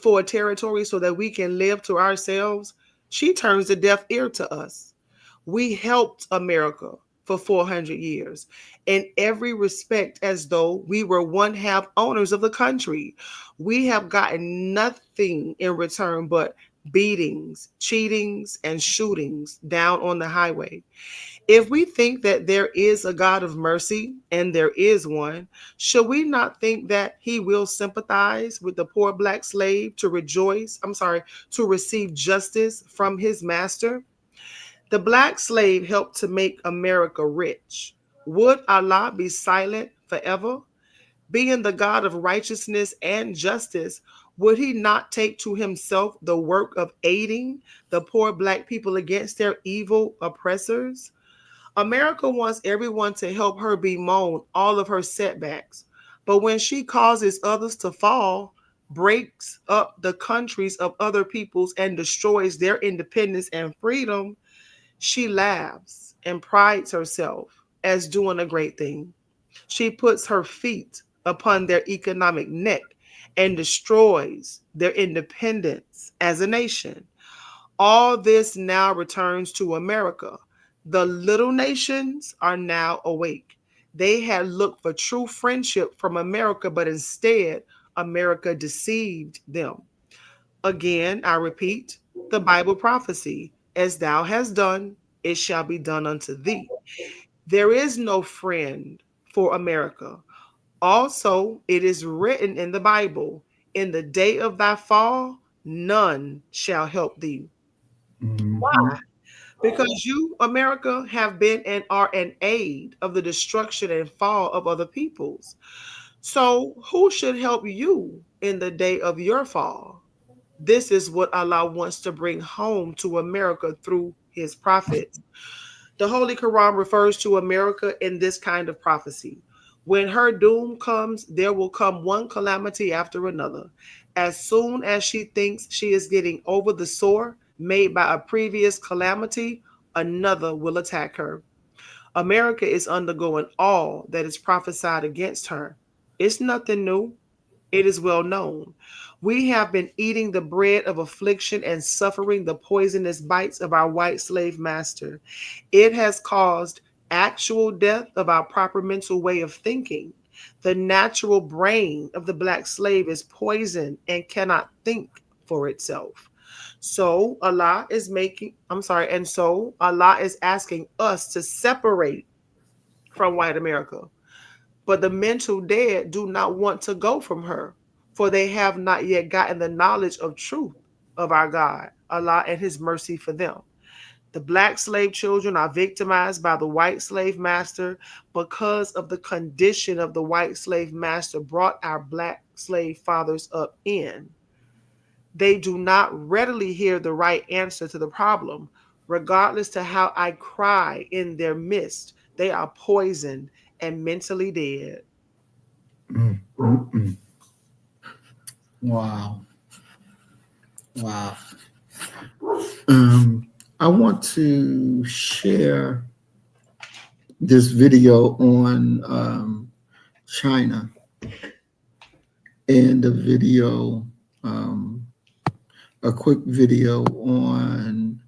Speaker 2: for a territory so that we can live to ourselves, she turns a deaf ear to us. We helped America for 400 years in every respect as though we were one half owners of the country. We have gotten nothing in return but beatings, cheatings, and shootings down on the highway. If we think that there is a God of mercy, and there is one, should we not think that he will sympathize with the poor black slave to to receive justice from his master? The black slave helped to make America rich. Would Allah be silent forever? Being the God of righteousness and justice, would he not take to himself the work of aiding the poor black people against their evil oppressors? America wants everyone to help her bemoan all of her setbacks. But when she causes others to fall, breaks up the countries of other peoples, and destroys their independence and freedom, she laughs and prides herself as doing a great thing. She puts her feet upon their economic neck and destroys their independence as a nation. All this now returns to America. The little nations are now awake. They had looked for true friendship from America, but instead, America deceived them. Again, I repeat the Bible prophecy: as thou hast done, it shall be done unto thee. There is no friend for America. Also, it is written in the Bible, in the day of thy fall, none shall help thee.
Speaker 1: Mhm.
Speaker 2: Why? Because you, America, have been and are an aid of the destruction and fall of other peoples. So, who should help you in the day of your fall? This is what Allah wants to bring home to America through his prophets. The Holy Quran refers to America in this kind of prophecy. When her doom comes, there will come one calamity after another. As soon as she thinks she is getting over the sore made by a previous calamity, another will attack her. America is undergoing all that is prophesied against her. It's nothing new. It is well known. We have been eating the bread of affliction and suffering the poisonous bites of our white slave master. It has caused actual death of our proper mental way of thinking. The natural brain of the black slave is poisoned and cannot think for itself. So Allah is and so Allah is asking us to separate from white America. But the mental dead do not want to go from her, for they have not yet gotten the knowledge of truth of our God, Allah, and his mercy for them. The black slave children are victimized by the white slave master because of the condition of the white slave master brought our black slave fathers up in. They do not readily hear the right answer to the problem. Regardless to how I cry in their midst, they are poisoned and mentally dead.
Speaker 1: Wow. Wow. I want to share this video on China, and a quick video on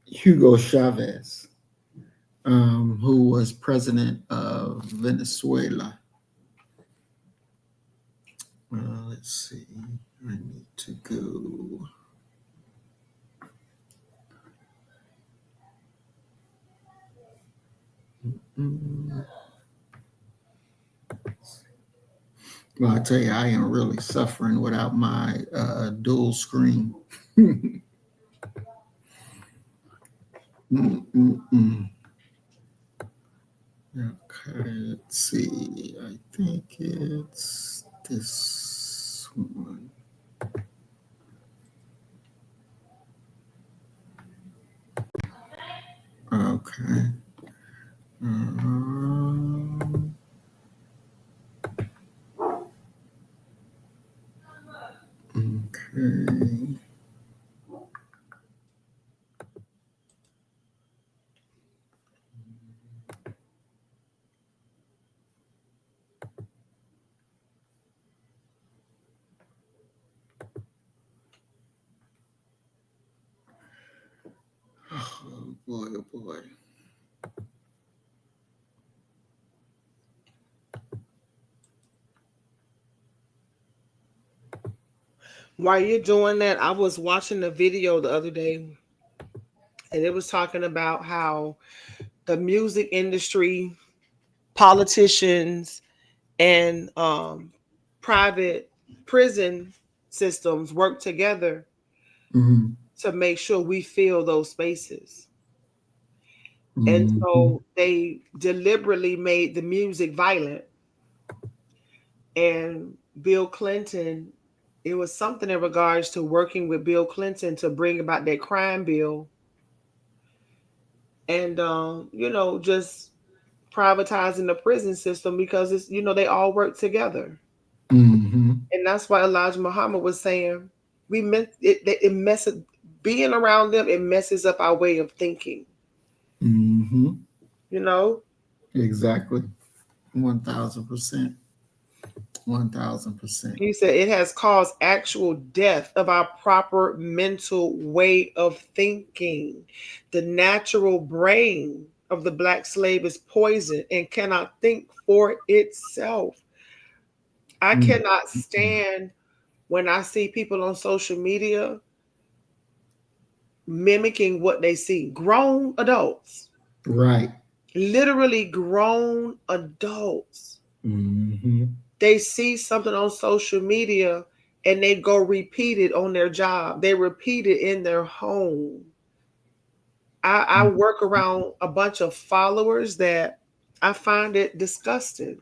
Speaker 1: Hugo Chavez, who was president of Venezuela. Let's see. I need to go. Well, I tell you, I am really suffering without my dual screen. Okay, let's see. I think it's this one. Okay. Okay. Oh boy, oh boy.
Speaker 2: While you're doing that, I was watching a video the other day, and it was talking about how the music industry, politicians, and private prison systems work together to make sure we fill those spaces. And so they deliberately made the music violent. And Bill Clinton, it was something in regards to working with Bill Clinton to bring about that crime bill. And, just privatizing the prison system because it's, they all work together. And that's why Elijah Muhammad was saying, it messes, being around them, it messes up our way of thinking.
Speaker 1: Exactly. 1,000%. 1,000%.
Speaker 2: He said it has caused actual death of our proper mental way of thinking. The natural brain of the black slave is poisoned and cannot think for itself. I cannot stand when I see people on social media mimicking what they see. Grown adults.
Speaker 1: Right.
Speaker 2: Literally grown adults. They see something on social media and they go repeat it on their job. They repeat it in their home. I work around a bunch of followers that I find it disgusting.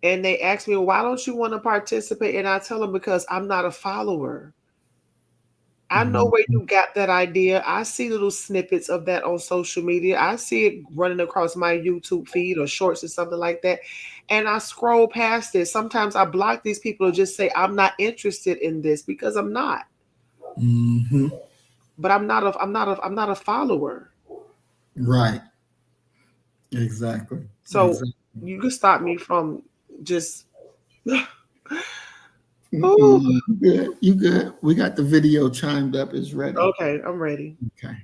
Speaker 2: And they ask me, why don't you want to participate? And I tell them, because I'm not a follower. I know where you got that idea. I see little snippets of that on social media. I see it running across my YouTube feed or shorts or something like that. And I scroll past it. Sometimes I block these people or just say, I'm not interested in this, because I'm not. But I'm not a follower.
Speaker 1: Right. Exactly.
Speaker 2: So you can stop me from just
Speaker 1: You good. You good. We got the video chimed up. It's ready.
Speaker 2: Okay, I'm ready.
Speaker 1: Okay.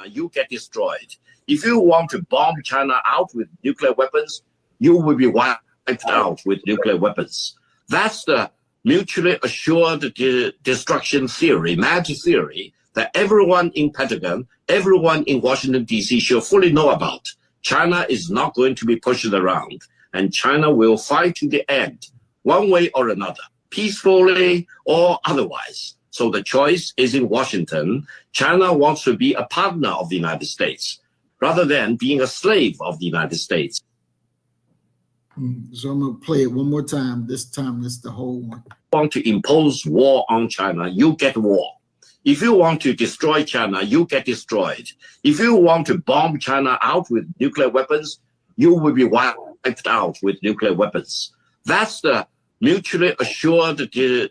Speaker 3: You get destroyed. If you want to bomb China out with nuclear weapons, you will be wiped out with nuclear weapons. That's the mutually assured destruction theory, magic theory, that everyone in Pentagon, everyone in Washington, D.C. should fully know about. China is not going to be pushed around, and China will fight to the end, one way or another, peacefully or otherwise. So the choice is in Washington. China wants to be a partner of the United States rather than being a slave of the United States.
Speaker 1: So I'm going to play it one more time. This time, it's the whole one.
Speaker 3: Want to impose war on China, you get war. If you want to destroy China, you get destroyed. If you want to bomb China out with nuclear weapons, you will be wiped out with nuclear weapons. That's the mutually assured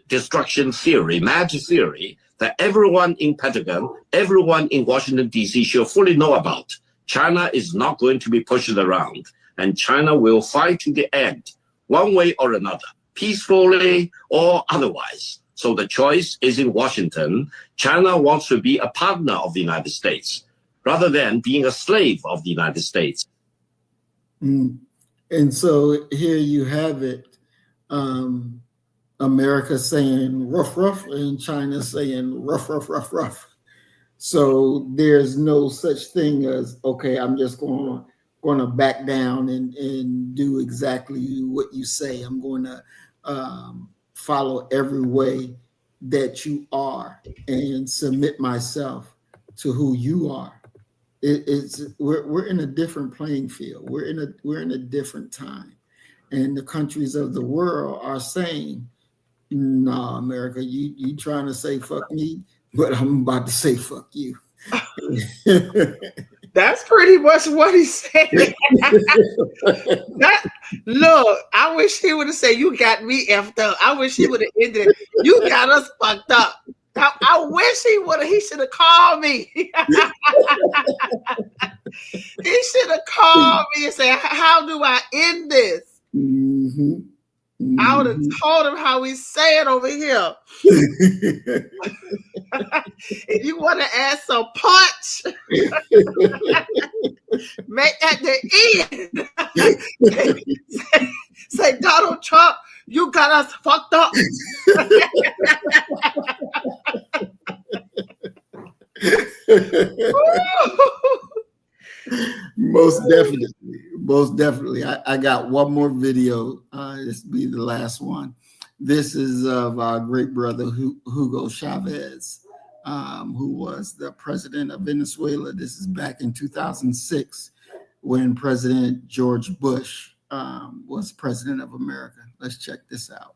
Speaker 3: destruction theory, magic theory, that everyone in Pentagon, everyone in Washington, D.C. should fully know about. China is not going to be pushed around, and China will fight to the end, one way or another, peacefully or otherwise. So the choice is in Washington. China wants to be a partner of the United States rather than being a slave of the United States.
Speaker 1: And so here you have it. America saying rough, rough, and China saying rough, rough, rough, rough. So there's no such thing as, okay, I'm just going to back down and do exactly what you say. I'm going to follow every way that you are and submit myself to who you are. We're in a different playing field. We're in a different time, and the countries of the world are saying, "Nah, America, you trying to say fuck me, but I'm about to say fuck you."
Speaker 2: That's pretty much what he said. Look, I wish he would have said, "You got me effed up." I wish he would have ended it. "You got us fucked up." I wish he would have. He should have called me. He should have called me and said, "How do I end this?"
Speaker 1: Mm-hmm. Mm-hmm.
Speaker 2: I would have told him how we say it over here. If you want to add some punch, make at the end. say, Donald Trump, you got us fucked up.
Speaker 1: Most definitely. I got one more video. This will be the last one. This is of our great brother Hugo Chavez, who was the president of Venezuela. This is back in 2006 when President George Bush was president of America. Let's check this out.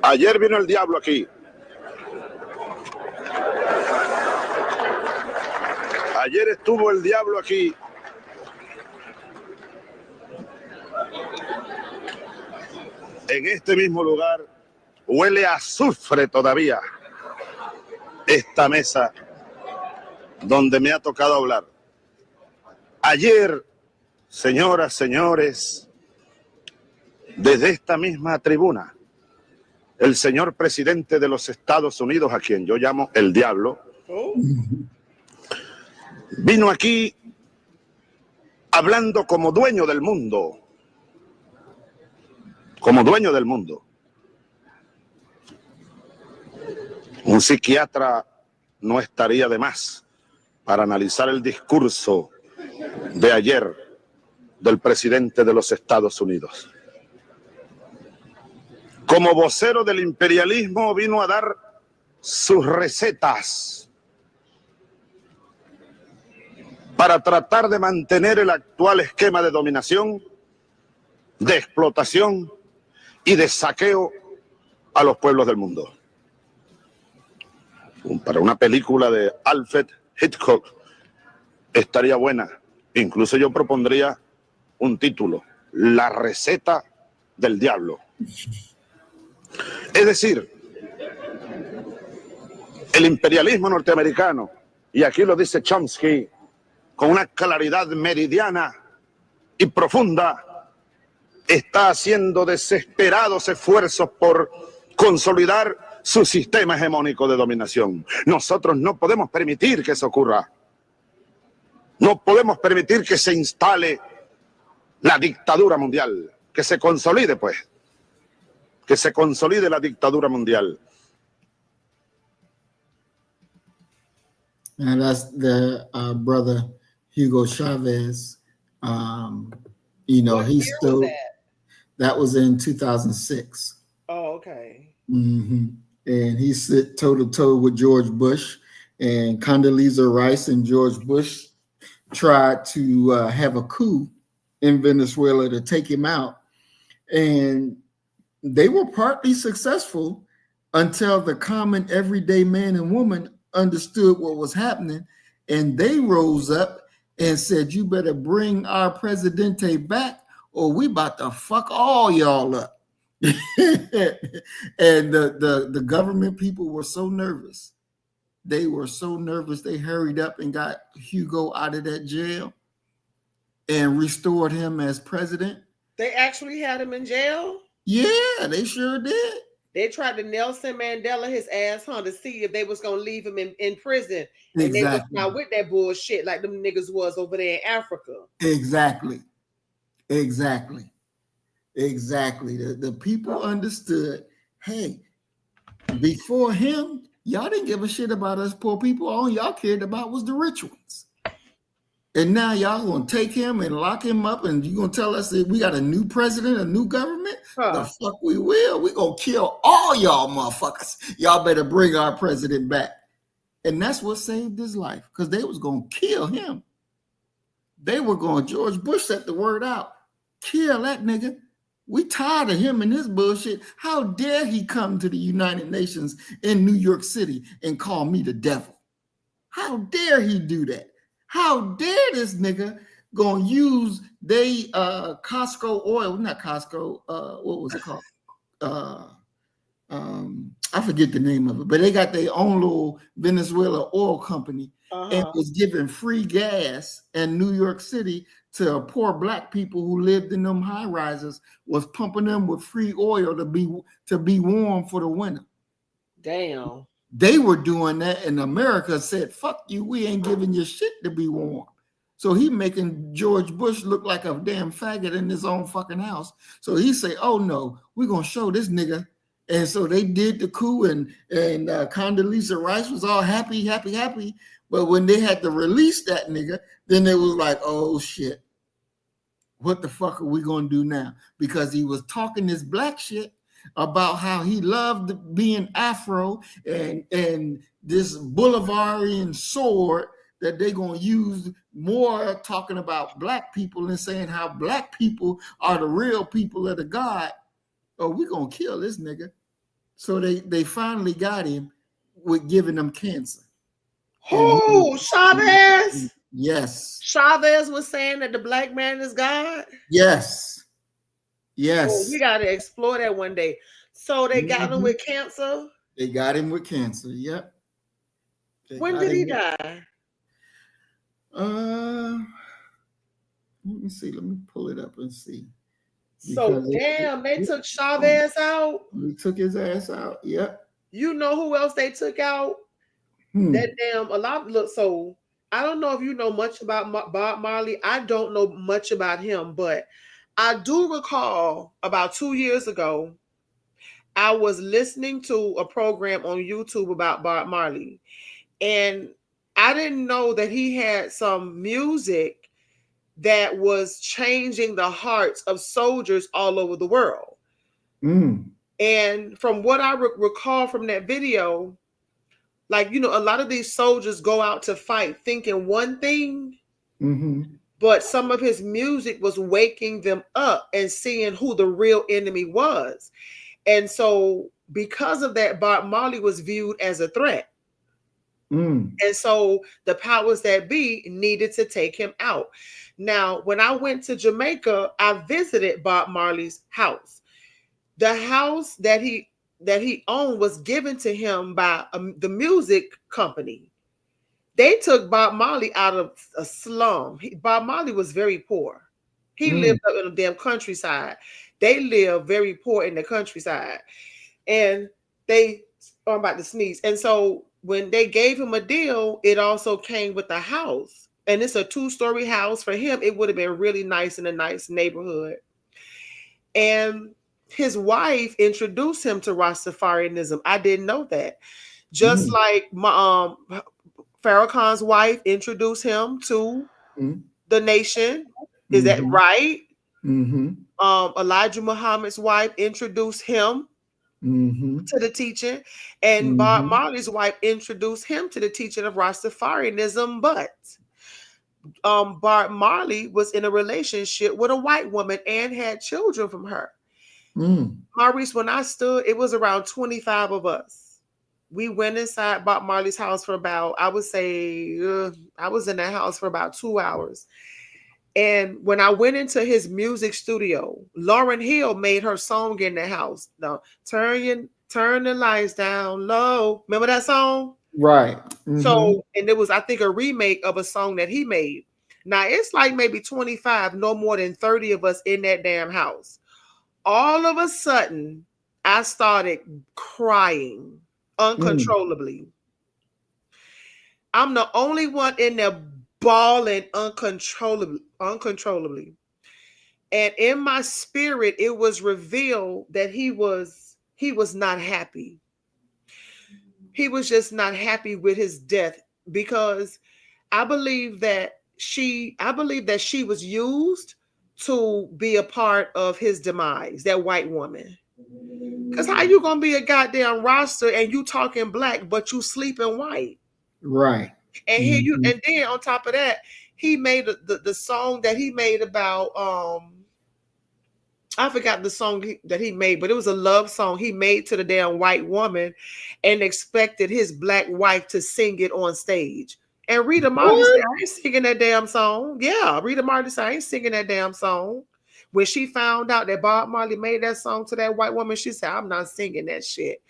Speaker 4: Ayer vino el diablo aquí. Ayer estuvo el diablo aquí. En este mismo lugar huele a azufre todavía esta mesa donde me ha tocado hablar. Ayer, señoras, señores, desde esta misma tribuna, el señor presidente de los Estados Unidos, a quien yo llamo el diablo, vino aquí hablando como dueño del mundo. Como dueño del mundo. Un psiquiatra no estaría de más para analizar el discurso de ayer del presidente de los Estados Unidos. Como vocero del imperialismo vino a dar sus recetas para tratar de mantener el actual esquema de dominación, de explotación y de saqueo a los pueblos del mundo. Para una película de Alfred Hitchcock estaría buena. Incluso yo propondría un título: La receta del diablo. Es decir, el imperialismo norteamericano, y aquí lo dice Chomsky con una claridad meridiana y profunda, está haciendo desesperados esfuerzos por consolidar su sistema hegemónico de dominación. Nosotros no podemos permitir que eso ocurra. No podemos permitir que se instale la dictadura mundial, que se consolide, pues, que se consolide la dictadura mundial.
Speaker 1: And that's the brother Hugo Chavez. You know,
Speaker 2: What
Speaker 1: he
Speaker 2: year was
Speaker 1: still,
Speaker 2: that?
Speaker 1: was in 2006.
Speaker 2: Oh, okay.
Speaker 1: And he sit toe to toe with George Bush, and Condoleezza Rice and George Bush tried to have a coup in Venezuela to take him out. And they were partly successful until the common everyday man and woman understood what was happening. And they rose up and said, you better bring our presidente back or we about to fuck all y'all up. And the government people were so nervous. They were so nervous. They hurried up and got Hugo out of that jail and restored him as president.
Speaker 2: They actually had him in jail?
Speaker 1: Yeah, they sure did.
Speaker 2: They tried to Nelson Mandela his ass, to see if they was going to leave him in prison. And
Speaker 1: Exactly.
Speaker 2: they was not with that bullshit like them niggas was over there in Africa.
Speaker 1: Exactly. The people understood, hey, before him, y'all didn't give a shit about us poor people. All y'all cared about was the rich ones. And now y'all gonna take him and lock him up, and you gonna tell us that we got a new president, a new government? The fuck we will. We gonna kill all y'all motherfuckers. Y'all better bring our president back. And that's what saved his life, because they was gonna kill him. They were going, George Bush set the word out. Kill that nigga. We tired of him and his bullshit. How dare he come to the United Nations in New York City and call me the devil? How dare he do that? How dare this nigga gonna use Costco oil, not Costco, what was it called? I forget the name of it, but they got their own little Venezuela oil company and was giving free gas in New York City to poor black people who lived in them high rises, was pumping them with free oil to be warm for the winter.
Speaker 2: Damn.
Speaker 1: They were doing that, and America said, fuck you, we ain't giving you shit to be warm. So he making George Bush look like a damn faggot in his own fucking house. So he say, oh no, we're gonna show this nigga. And so they did the coup, and Condoleezza Rice was all happy. But when they had to release that nigga, then it was like, oh shit, what the fuck are we gonna do now? Because he was talking this black shit about how he loved being Afro and this Bolivarian sword that they're gonna use more, talking about black people and saying how black people are the real people of the God. Oh, we're gonna kill this nigga. So they finally got him with giving him cancer.
Speaker 2: Who? Chavez?
Speaker 1: Yes.
Speaker 2: Chavez was saying that the black man is God?
Speaker 1: Yes.
Speaker 2: Oh, we gotta explore that one day. So they got him with cancer?
Speaker 1: They got him with cancer, yep.
Speaker 2: When did he die?
Speaker 1: Let me see. Let me pull it up and see.
Speaker 2: So damn, they took Chavez out.
Speaker 1: They took his ass out. Yep.
Speaker 2: You know who else they took out? That damn look. So I don't know if you know much about Bob Marley. I don't know much about him, but I do recall about 2 years ago, I was listening to a program on YouTube about Bob Marley, and I didn't know that he had some music that was changing the hearts of soldiers all over the world. And from what I recall from that video, like, you know, a lot of these soldiers go out to fight thinking one thing, but some of his music was waking them up and seeing who the real enemy was. And so because of that, Bob Marley was viewed as a threat. And so the powers that be needed to take him out. Now, when I went to Jamaica, I visited Bob Marley's house. The house that he owned was given to him by the music company. They took Bob Marley out of a slum. Bob Marley was very poor. He lived up in the damn countryside. They live very poor in the countryside. And they Oh, I'm about to sneeze. And so when they gave him a deal, it also came with a house. And it's a 2-story house. For him, it would have been really nice in a nice neighborhood. And his wife introduced him to Rastafarianism. I didn't know that. Just like my Farrakhan's wife introduced him to the nation. Is that right? Elijah Muhammad's wife introduced him to the teaching, and Bob Marley's wife introduced him to the teaching of Rastafarianism. But Bob Marley was in a relationship with a white woman and had children from her. Maurice, when I stood, it was around 25 of us. We went inside Bob Marley's house for about, I would say, I was in that house for about 2 hours. And when I went into his music studio, Lauryn Hill made her song in the house. No, turn the lights down low. Remember that song?
Speaker 1: Right.
Speaker 2: So, and it was, I think, a remake of a song that he made. Now it's like maybe 25, no more than 30 of us in that damn house. All of a sudden, I started crying uncontrollably. I'm the only one in there bawling uncontrollably. And in my spirit, it was revealed that he was not happy. He was just not happy with his death, because I believe that she was used to be a part of his demise, that white woman. Because how you gonna be a goddamn roster and you talking black but you sleeping white?
Speaker 1: Right.
Speaker 2: And here you, and then on top of that, he made the song that he made about I forgot the song that he made, but it was a love song he made to the damn white woman, and expected his black wife to sing it on stage. And Rita Marley said, I ain't singing that damn song. Yeah, Rita Marley said, I ain't singing that damn song. When she found out that Bob Marley made that song to that white woman, she said, I'm not singing that shit.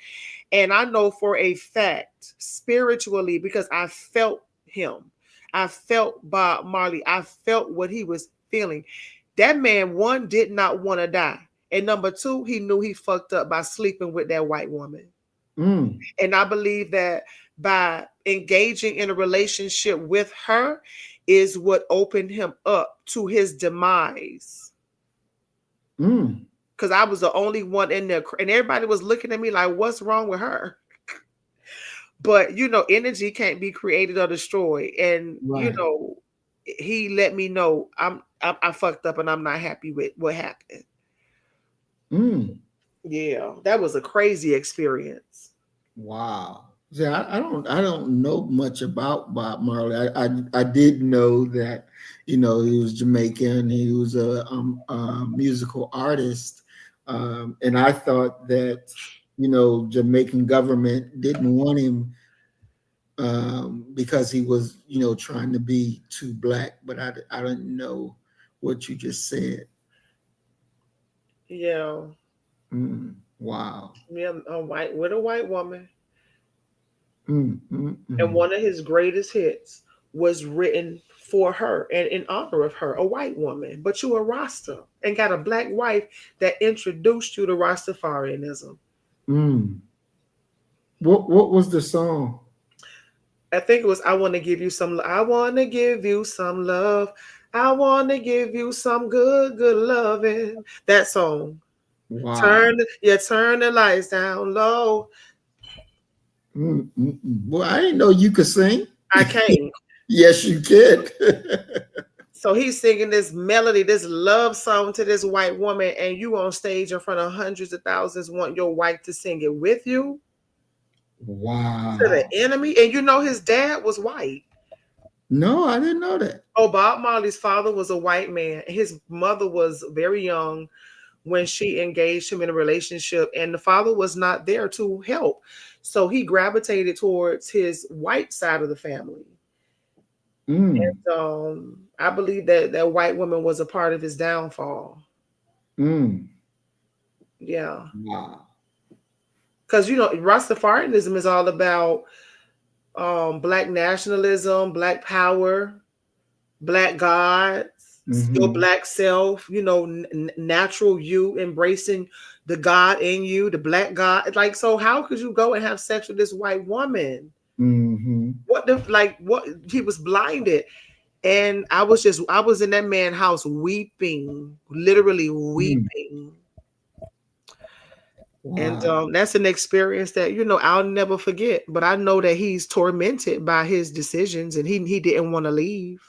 Speaker 2: And I know for a fact, spiritually, because I felt him. I felt Bob Marley. I felt what he was feeling. That man, one, did not want to die. And number two, he knew he fucked up by sleeping with that white woman. And I believe that by engaging in a relationship with her is what opened him up to his demise. Because I was the only one in there, and everybody was looking at me like, what's wrong with her? But, you know, energy can't be created or destroyed. And, you know, he let me know I fucked up and I'm not happy with what happened. Yeah, that was a crazy experience.
Speaker 1: Wow. See, I don't know much about Bob Marley. I did know that, you know, he was Jamaican. He was a musical artist, and I thought that, you know, Jamaican government didn't want him because he was, you know, trying to be too black. But I didn't know what you just said.
Speaker 2: Yeah.
Speaker 1: Wow.
Speaker 2: Yeah, a white woman. And one of his greatest hits was written for her and in honor of her, a white woman. But you a Rasta and got a black wife that introduced you to Rastafarianism.
Speaker 1: What was the song?
Speaker 2: I think it was I want to give you some. I want to give you some love. I want to give you some good loving. That song.
Speaker 1: Wow.
Speaker 2: Turn the lights down low.
Speaker 1: Well, I didn't know you could sing.
Speaker 2: I can't.
Speaker 1: Yes, you can.
Speaker 2: So he's singing this melody, this love song to this white woman, and you on stage in front of hundreds of thousands want your wife to sing it with you.
Speaker 1: Wow.
Speaker 2: To the enemy. And you know his dad was white.
Speaker 1: No, I didn't know that.
Speaker 2: Oh, Bob Marley's father was a white man. His mother was very young when she engaged him in a relationship, and the father was not there to help. So he gravitated towards his white side of the family. And I believe that white woman was a part of his downfall. Yeah.
Speaker 1: Wow.
Speaker 2: Because, you know, Rastafarianism is all about black nationalism, black power, black gods, your black self, you know, natural you, embracing the God in you, the black God. Like, so how could you go and have sex with this white woman?
Speaker 1: Mm-hmm.
Speaker 2: What the what he was blinded. And I was in that man's house weeping, literally weeping.
Speaker 1: Wow.
Speaker 2: And that's an experience that, I'll never forget. But I know that he's tormented by his decisions, and he didn't want to leave.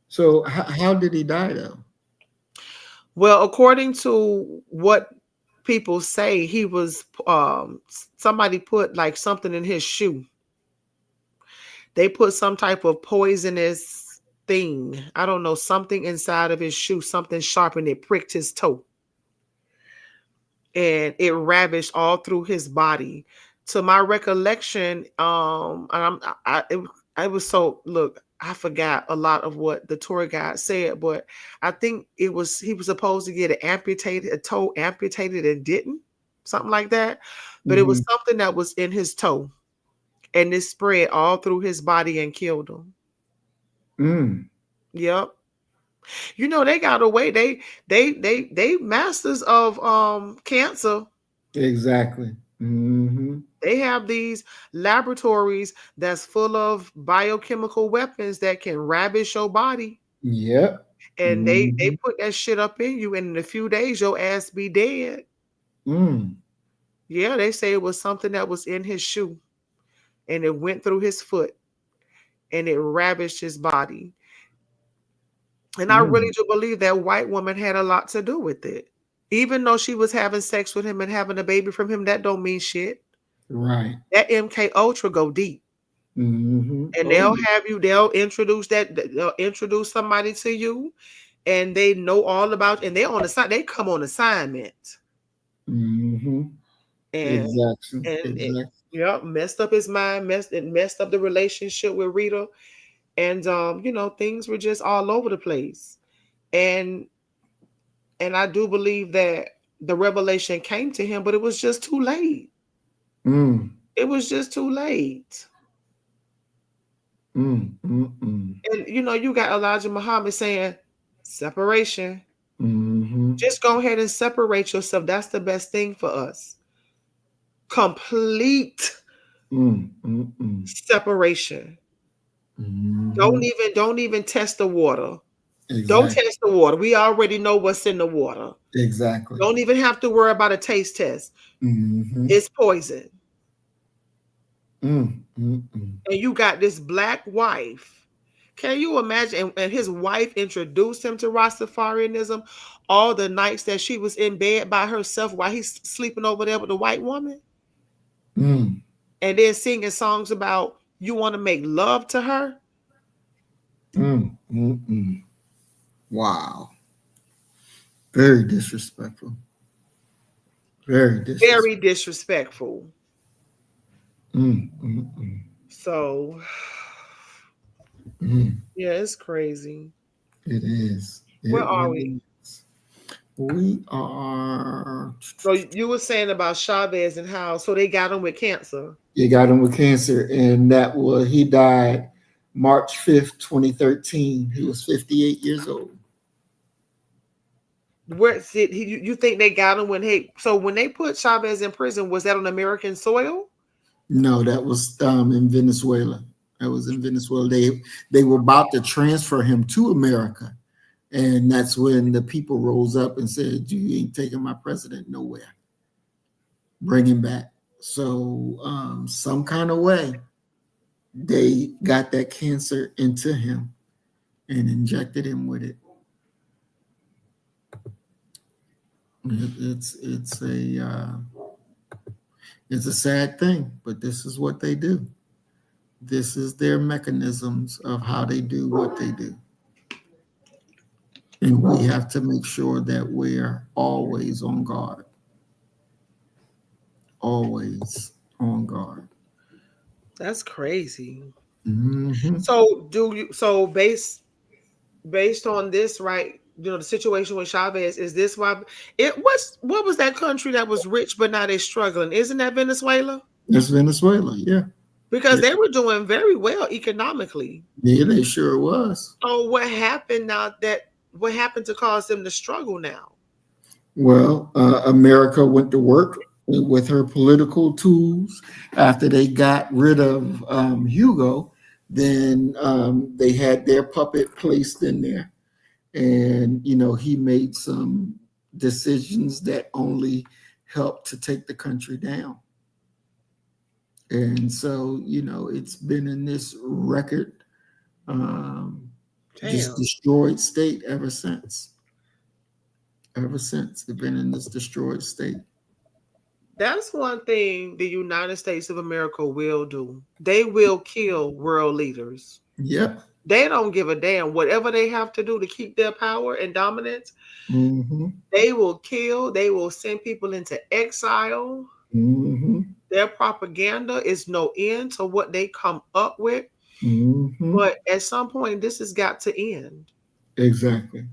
Speaker 1: So how did he die though?
Speaker 2: Well, according to what people say, he was somebody put like something in his shoe. They put some type of poisonous thing. I don't know, something inside of his shoe, something sharp, and it pricked his toe. And it ravished all through his body. To my recollection, I was so, look, I forgot a lot of what the tour guide said, but I think he was supposed to get a toe amputated and didn't, something like that. But it was something that was in his toe, and it spread all through his body and killed him. Yep. They got away. They masters of cancer.
Speaker 1: Exactly.
Speaker 2: They have these laboratories that's full of biochemical weapons that can ravish your body.
Speaker 1: Yep.
Speaker 2: And they put that shit up in you, and in a few days your ass be dead. Yeah, they say it was something that was in his shoe, and it went through his foot, and it ravished his body. And I really do believe that white woman had a lot to do with it. Even though she was having sex with him and having a baby from him, that don't mean shit.
Speaker 1: Right.
Speaker 2: That MK Ultra go deep. And they'll introduce somebody to you, and they know all about, and they come on assignment.
Speaker 1: And exactly.
Speaker 2: Messed up his mind, messed up the relationship with Rita. And things were just all over the place. And I do believe that the revelation came to him, but it was just too late. It was just too late. And you got Elijah Muhammad saying separation. Just go ahead and separate yourself. That's the best thing for us. Complete separation. Don't even test the water. Exactly. Don't test the water. We already know what's in the water.
Speaker 1: Exactly.
Speaker 2: Don't even have to worry about a taste test. It's poison. And you got this black wife. Can you imagine? And his wife introduced him to Rastafarianism all the nights that she was in bed by herself while he's sleeping over there with the white woman. And then singing songs about you want to make love to her.
Speaker 1: Wow. Very disrespectful. Very
Speaker 2: disrespectful. So, yeah, it's crazy.
Speaker 1: It is.
Speaker 2: Where are we?
Speaker 1: We are.
Speaker 2: So you were saying about Chavez and how they got him with cancer.
Speaker 1: They got him with cancer, and he died March 5th, 2013. He was 58 years old.
Speaker 2: You think they got him when they put Chavez in prison, was that on American soil?
Speaker 1: No, that was in Venezuela. That was in Venezuela. They were about to transfer him to America, and that's when the people rose up and said, "You ain't taking my president nowhere. Bring him back." So some kind of way, they got that cancer into him and injected him with it. It's a sad thing, but this is what they do. This is their mechanisms of how they do what they do. And we have to make sure that we're always on guard. Always on guard.
Speaker 2: That's crazy. So based on this, right? The situation with Chavez, is this why what was that country that was rich but now they're struggling? Isn't that Venezuela?
Speaker 1: It's Venezuela, yeah.
Speaker 2: Because they were doing very well economically.
Speaker 1: Yeah, they sure was.
Speaker 2: So what happened now? What happened to cause them to struggle now?
Speaker 1: Well, America went to work with her political tools after they got rid of Hugo. Then they had their puppet placed in there, and he made some decisions that only helped to take the country down. And so it's been in this record, this
Speaker 2: Damn.
Speaker 1: destroyed state ever since. Ever since it's been in this destroyed state.
Speaker 2: That's one thing the United States of America will do. They will kill world leaders.
Speaker 1: Yep.
Speaker 2: They don't give a damn. Whatever they have to do to keep their power and dominance,
Speaker 1: Mm-hmm.
Speaker 2: they will kill. They will send people into exile.
Speaker 1: Mm-hmm.
Speaker 2: Their propaganda is no end to what they come up with.
Speaker 1: Mm-hmm.
Speaker 2: But at some point, this has got to end.
Speaker 1: Exactly.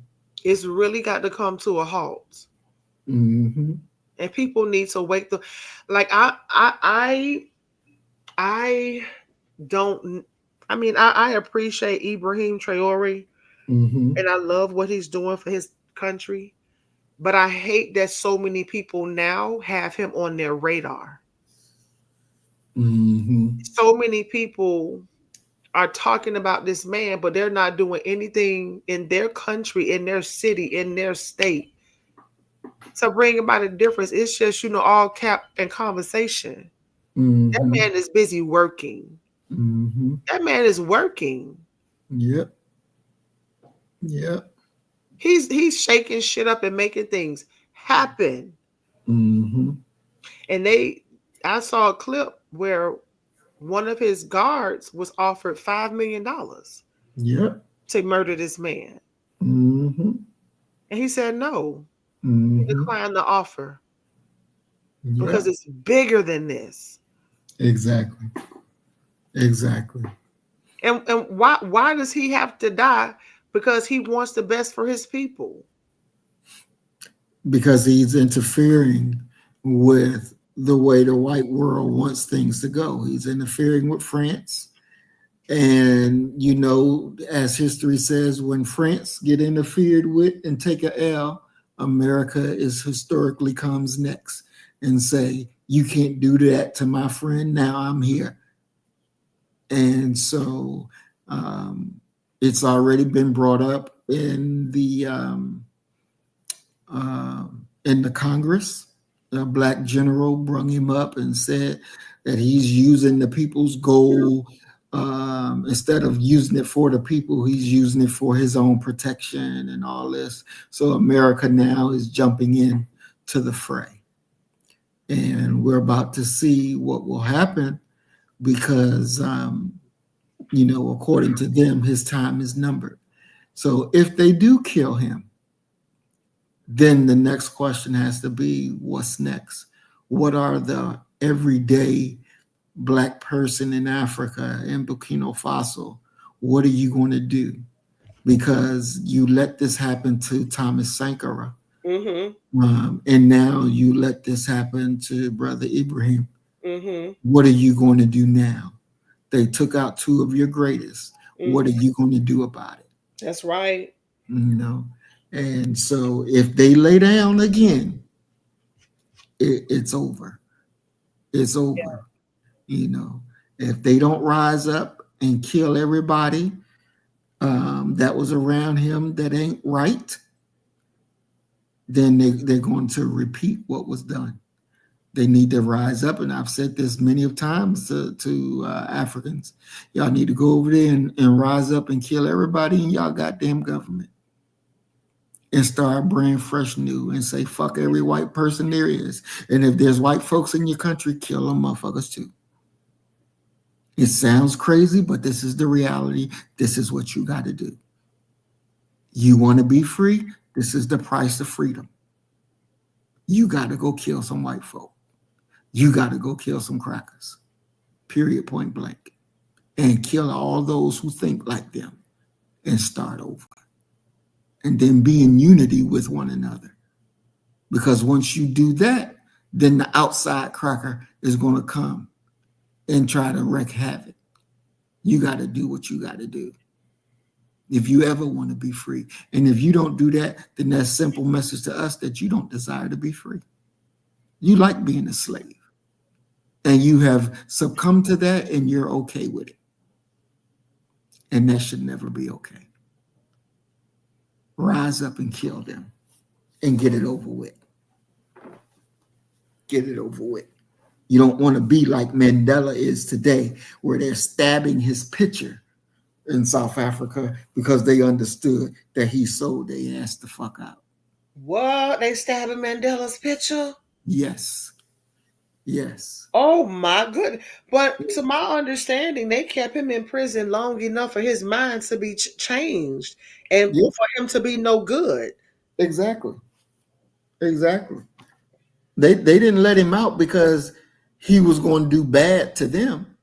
Speaker 2: It's really got to come to a halt.
Speaker 1: Mm-hmm.
Speaker 2: And people need to wake the like I don't I mean I appreciate Ibrahim Traore
Speaker 1: Mm-hmm.
Speaker 2: and I love what he's doing for his country, but I hate that so many people now have him on their radar.
Speaker 1: Mm-hmm.
Speaker 2: So many people are talking about this man, but they're not doing anything in their country, in their city, in their state to bring about a difference. It's just, all cap and conversation.
Speaker 1: Mm-hmm.
Speaker 2: That man is busy working.
Speaker 1: Mm-hmm.
Speaker 2: That man is working.
Speaker 1: Yep. Yep.
Speaker 2: He's shaking shit up and making things happen.
Speaker 1: Mm-hmm.
Speaker 2: And I saw a clip where one of his guards was offered $5 million
Speaker 1: Yep.
Speaker 2: to murder this man.
Speaker 1: Mm-hmm.
Speaker 2: And he said no.
Speaker 1: Mm-hmm.
Speaker 2: He declined the offer because
Speaker 1: Yep.
Speaker 2: it's bigger than this.
Speaker 1: Exactly. Exactly.
Speaker 2: And why does he have to die? Because he wants the best for his people.
Speaker 1: Because he's interfering with the way the white world wants things to go. He's interfering with France. And, as history says, when France get interfered with and take a L, America is historically comes next and say, you can't do that to my friend. Now I'm here. And so it's already been brought up in the Congress. A black general brung him up and said that he's using the people's gold. Instead of using it for the people, he's using it for his own protection and all this. So America now is jumping in to the fray. And we're about to see what will happen because, according to them, his time is numbered. So if they do kill him, then the next question has to be, what's next? What are the everyday Black person in Africa, in Burkina Faso? What are you going to do? Because you let this happen to Thomas Sankara.
Speaker 2: Mm-hmm.
Speaker 1: And now you let this happen to Brother Ibrahim.
Speaker 2: Mm-hmm.
Speaker 1: What are you going to do now? They took out two of your greatest.
Speaker 2: Mm-hmm.
Speaker 1: What are you going to do about it?
Speaker 2: That's right.
Speaker 1: And so if they lay down again, it's over. It's over. Yeah. If they don't rise up and kill everybody that was around him that ain't right, then they're going to repeat what was done. They need to rise up. And I've said this many of times to Africans. Y'all need to go over there and rise up and kill everybody in y'all goddamn government. And start brand fresh new and say, fuck every white person there is. And if there's white folks in your country, kill them motherfuckers too. It sounds crazy, but this is the reality. This is what you got to do. You want to be free? This is the price of freedom. You got to go kill some white folk. You got to go kill some crackers. Period, point blank. And kill all those who think like them and start over. And then be in unity with one another. Because once you do that, then the outside cracker is going to come and try to wreak havoc. You got to do what you got to do. if you ever want to be free. And if you don't do that, then that's a simple message to us that you don't desire to be free. You like being a slave. And you have succumbed to that and you're okay with it. And that should never be okay. Rise up and kill them and get it over with. Get it over with. You don't want to be like Mandela is today, where they're stabbing his picture in South Africa because they understood that he sold their ass the fuck out.
Speaker 2: What? They stabbing Mandela's picture?
Speaker 1: Yes. Yes.
Speaker 2: Oh my goodness. But to my understanding, they kept him in prison long enough for his mind to be changed and
Speaker 1: Yes.
Speaker 2: for him to be no good.
Speaker 1: Exactly. Exactly. They didn't let him out because he was going to do bad to them.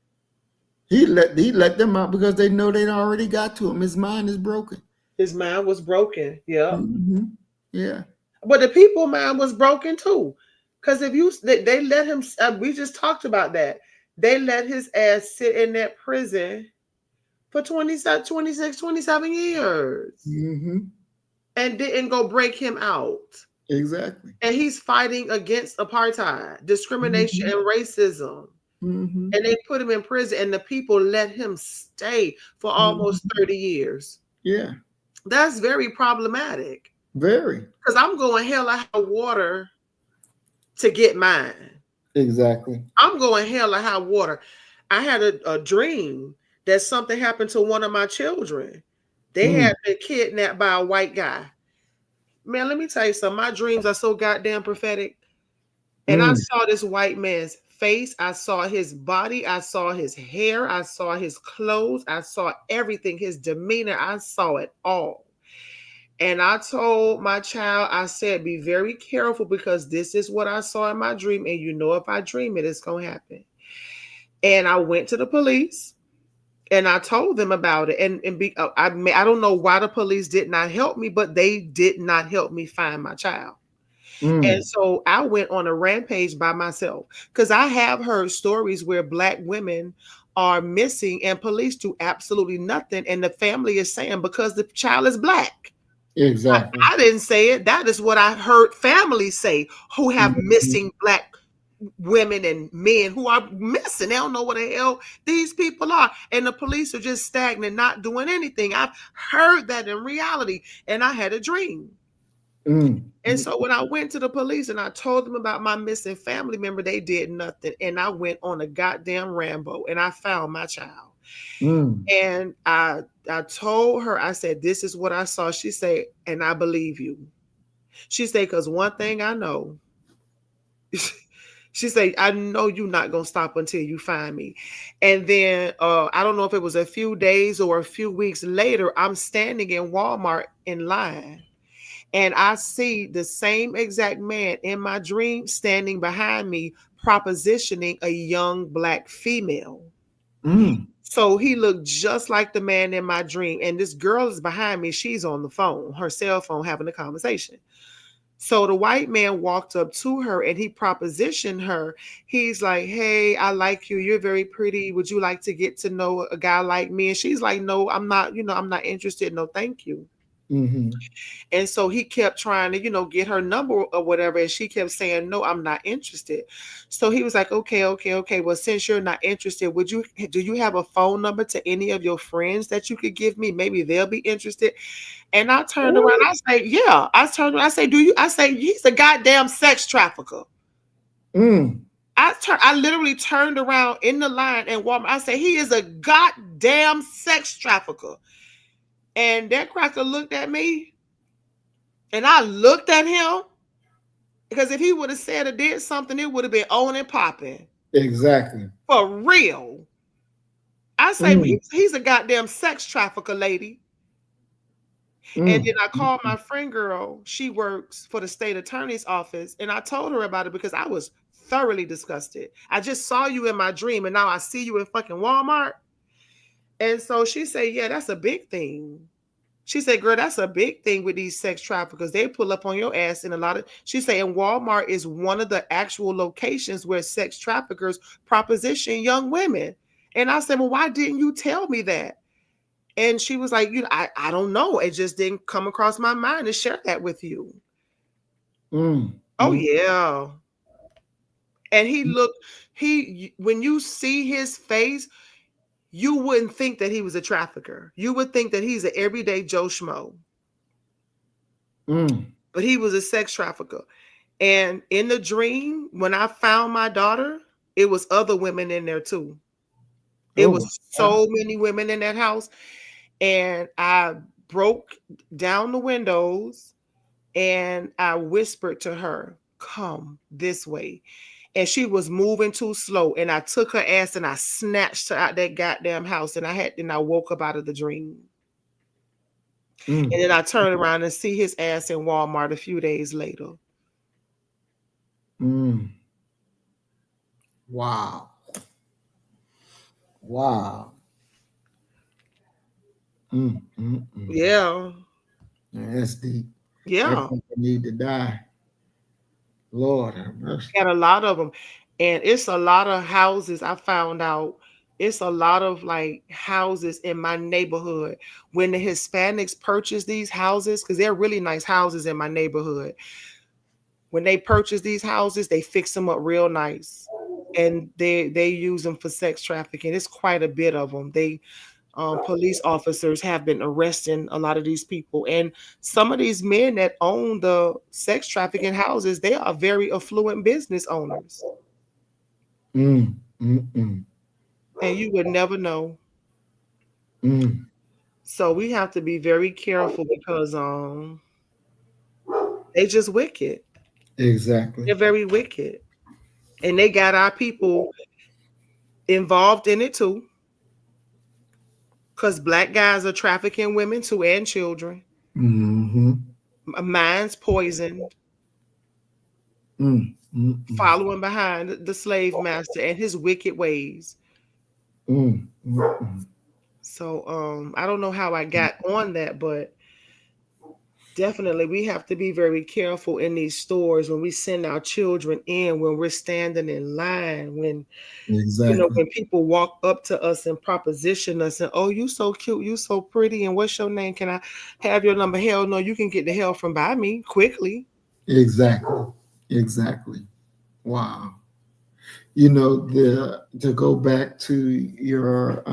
Speaker 1: He let them out because they know they'd already got to him. His mind is broken.
Speaker 2: His mind was broken. Yeah.
Speaker 1: Mm-hmm. Yeah.
Speaker 2: But the people mind was broken too. Because if you they let him, we just talked about that. They let his ass sit in that prison for 26, 27 years.
Speaker 1: Mm-hmm.
Speaker 2: And didn't go break him out.
Speaker 1: Exactly.
Speaker 2: And he's fighting against apartheid, discrimination, and racism.
Speaker 1: Mm-hmm.
Speaker 2: And they put him in prison, and the people let him stay for almost 30 years.
Speaker 1: Yeah.
Speaker 2: That's very problematic.
Speaker 1: Very.
Speaker 2: Because I'm going hell or high water to get mine.
Speaker 1: Exactly.
Speaker 2: I'm going hell or high water. I had a dream that something happened to one of my children. They had been kidnapped by a white guy. Man, let me tell you something. My dreams are so goddamn prophetic. And I saw this white man's face. I saw his body. I saw his hair. I saw his clothes. I saw everything, his demeanor. I saw it all. And I told my child, I said, be very careful because this is what I saw in my dream. And you know, if I dream it, it's going to happen. And I went to the police and I told them about it. I don't know why the police did not help me, but they did not help me find my child. And so I went on a rampage by myself because I have heard stories where Black women are missing and police do absolutely nothing. And the family is saying because the child is Black.
Speaker 1: Exactly.
Speaker 2: I didn't say it. That is what I heard families say who have missing Black women and men who are missing. They don't know what the hell these people are. And the police are just stagnant, not doing anything. I've heard that in reality. And I had a dream. And so when I went to the police and I told them about my missing family member, they did nothing. And I went on a goddamn Rambo and I found my child. And I told her, I said, this is what I saw. She said, and I believe you. She said, because one thing I know, she said, I know you're not going to stop until you find me. And then I don't know if it was a few days or a few weeks later, I'm standing in Walmart in line. And I see the same exact man in my dream standing behind me, propositioning a young Black female. So he looked just like the man in my dream. And this girl is behind me. She's on the phone, her cell phone, having a conversation. So the white man walked up to her and he propositioned her. He's like, hey, I like you. You're very pretty. Would you like to get to know a guy like me? And she's like, no, I'm not, I'm not interested. No, thank you. And so he kept trying to, get her number or whatever. And she kept saying, no, I'm not interested. So he was like, okay. Well, since you're not interested, do you have a phone number to any of your friends that you could give me? Maybe they'll be interested. And I turned around. I say, yeah. I say, he's a goddamn sex trafficker. I literally turned around in the line and Walmart. I said, he is a goddamn sex trafficker. And that cracker looked at me and I looked at him because if he would have said or did something, it would have been on and popping.
Speaker 1: Exactly.
Speaker 2: For real. I say he's a goddamn sex trafficker, lady. And then I called my friend girl. She works for the state attorney's office. And I told her about it because I was thoroughly disgusted. I just saw you in my dream and now I see you in fucking Walmart. And so she said, yeah, that's a big thing. She said, girl, that's a big thing with these sex traffickers. They pull up on your ass in a lot of, she said, and Walmart is one of the actual locations where sex traffickers proposition young women. And I said, well, why didn't you tell me that? And she was like, I don't know. It just didn't come across my mind to share that with you.
Speaker 1: Mm.
Speaker 2: Oh,
Speaker 1: Mm.
Speaker 2: yeah. And when you see his face, you wouldn't think that he was a trafficker. You would think that he's an everyday Joe Schmo.
Speaker 1: Mm.
Speaker 2: But he was a sex trafficker. And in the dream, when I found my daughter, it was other women in there too. It
Speaker 1: Oh,
Speaker 2: was
Speaker 1: wow.
Speaker 2: so many women in that house. And I broke down the windows and I whispered to her, "Come this way." And she was moving too slow. And I took her ass and I snatched her out that goddamn house. And I woke up out of the dream.
Speaker 1: Mm.
Speaker 2: And then I turned around and see his ass in Walmart a few days later.
Speaker 1: Mm. Wow. Wow. Mm. Mm. Mm.
Speaker 2: Yeah.
Speaker 1: That's deep. That
Speaker 2: Yeah.
Speaker 1: people need to die. Lord have mercy.
Speaker 2: Got a lot of them. And it's a lot of houses. I found out it's a lot of like houses in my neighborhood. When the Hispanics purchase these houses, because they're really nice houses in my neighborhood. When they purchase these houses, they fix them up real nice. And they use them for sex trafficking. It's quite a bit of them. Police officers have been arresting a lot of these people. And some of these men that own the sex trafficking houses, they are very affluent business owners.
Speaker 1: Mm. Mm. Mm.
Speaker 2: And you would never know.
Speaker 1: Mm.
Speaker 2: So we have to be very careful because they just wicked.
Speaker 1: Exactly.
Speaker 2: They're very wicked. And they got our people involved in it too. Because black guys are trafficking women too and children.
Speaker 1: Mm-hmm.
Speaker 2: Minds poisoned,
Speaker 1: Mm. Mm. Mm.
Speaker 2: following behind the slave master and his wicked ways.
Speaker 1: Mm. Mm. Mm.
Speaker 2: So I don't know how I got on that, but definitely we have to be very careful in these stores when we send our children in, when we're standing in line, when
Speaker 1: Exactly.
Speaker 2: when people walk up to us and proposition us and, "Oh, you so cute, you so pretty, and what's your name? Can I have your number?" Hell no, you can get the hell from by me quickly.
Speaker 1: Exactly. Exactly. Wow. You know, to go back to your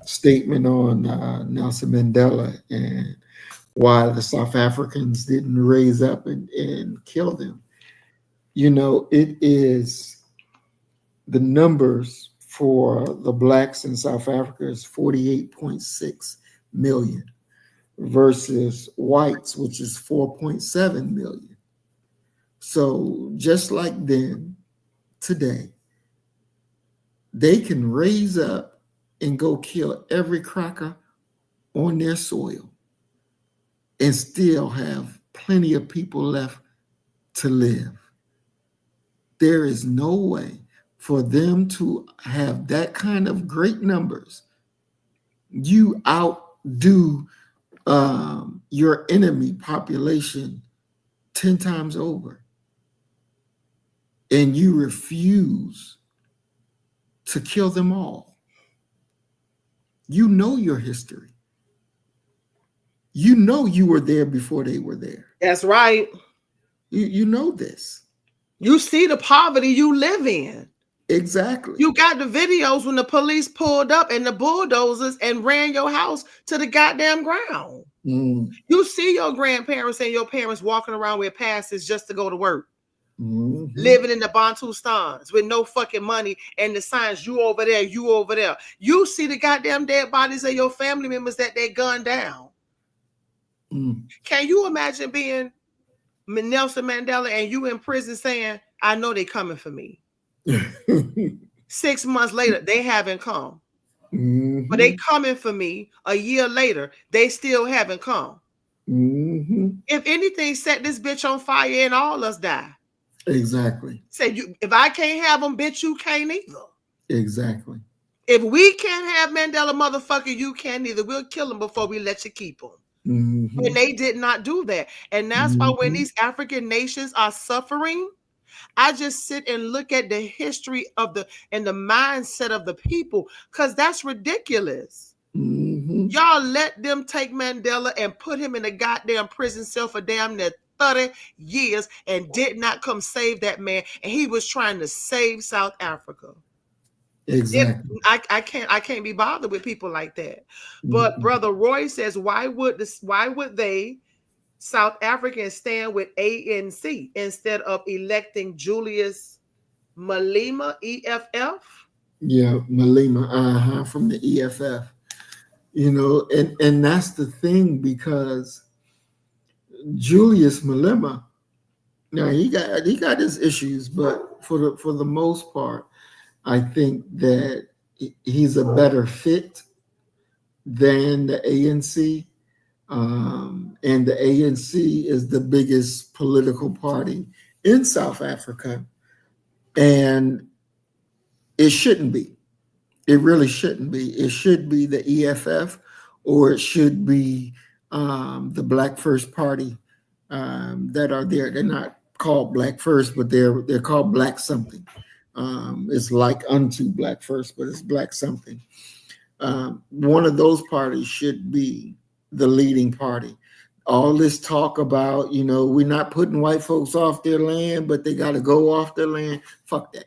Speaker 1: statement on Nelson Mandela and why the South Africans didn't raise up and kill them. You know, it is the numbers for the blacks in South Africa is 48.6 million versus whites, which is 4.7 million. So just like then, today, they can raise up and go kill every cracker on their soil and still have plenty of people left to live. There is no way for them to have that kind of great numbers. You outdo your enemy population 10 times over, and you refuse to kill them all. You know your history. You know you were there before they were there.
Speaker 2: That's right.
Speaker 1: You know this.
Speaker 2: You see the poverty you live in.
Speaker 1: Exactly.
Speaker 2: You got the videos when the police pulled up and the bulldozers and ran your house to the goddamn ground.
Speaker 1: Mm.
Speaker 2: You see your grandparents and your parents walking around with passes just to go to work.
Speaker 1: Mm-hmm.
Speaker 2: Living in the Bantustans with no fucking money and the signs, you over there, you over there. You see the goddamn dead bodies of your family members that they gunned down.
Speaker 1: Mm.
Speaker 2: Can you imagine being Nelson Mandela and you in prison saying, "I know they coming for me." 6 months later, they haven't come.
Speaker 1: Mm-hmm.
Speaker 2: But they coming for me a year later, they still haven't come.
Speaker 1: Mm-hmm.
Speaker 2: If anything, set this bitch on fire and all us die.
Speaker 1: Exactly.
Speaker 2: Say, if I can't have them, bitch, you can't either.
Speaker 1: Exactly.
Speaker 2: If we can't have Mandela, motherfucker, you can't either. We'll kill them before we let you keep them.
Speaker 1: Mm-hmm.
Speaker 2: And they did not do that. And that's why when these African nations are suffering, I just sit and look at the history of the mindset of the people, because that's ridiculous.
Speaker 1: Mhm.
Speaker 2: Y'all let them take Mandela and put him in a goddamn prison cell for damn near 30 years and did not come save that man. And he was trying to save South Africa.
Speaker 1: Exactly.
Speaker 2: I can't be bothered with people like that. But Brother Roy says, why would they South Africans stand with ANC instead of electing Julius Malema, EFF?
Speaker 1: Yeah, Malema, from the EFF. You know, and that's the thing, because Julius Malema, now he got his issues, but for the most part, I think that he's a better fit than the ANC. And the ANC is the biggest political party in South Africa, and it shouldn't be. It really shouldn't be. It should be the EFF, or it should be the Black First Party that are there. They're not called Black First, but they're called Black something. It's like unto Black First, but it's Black something. One of those parties should be the leading party. All this talk about, we're not putting white folks off their land, but they got to go off their land. Fuck that.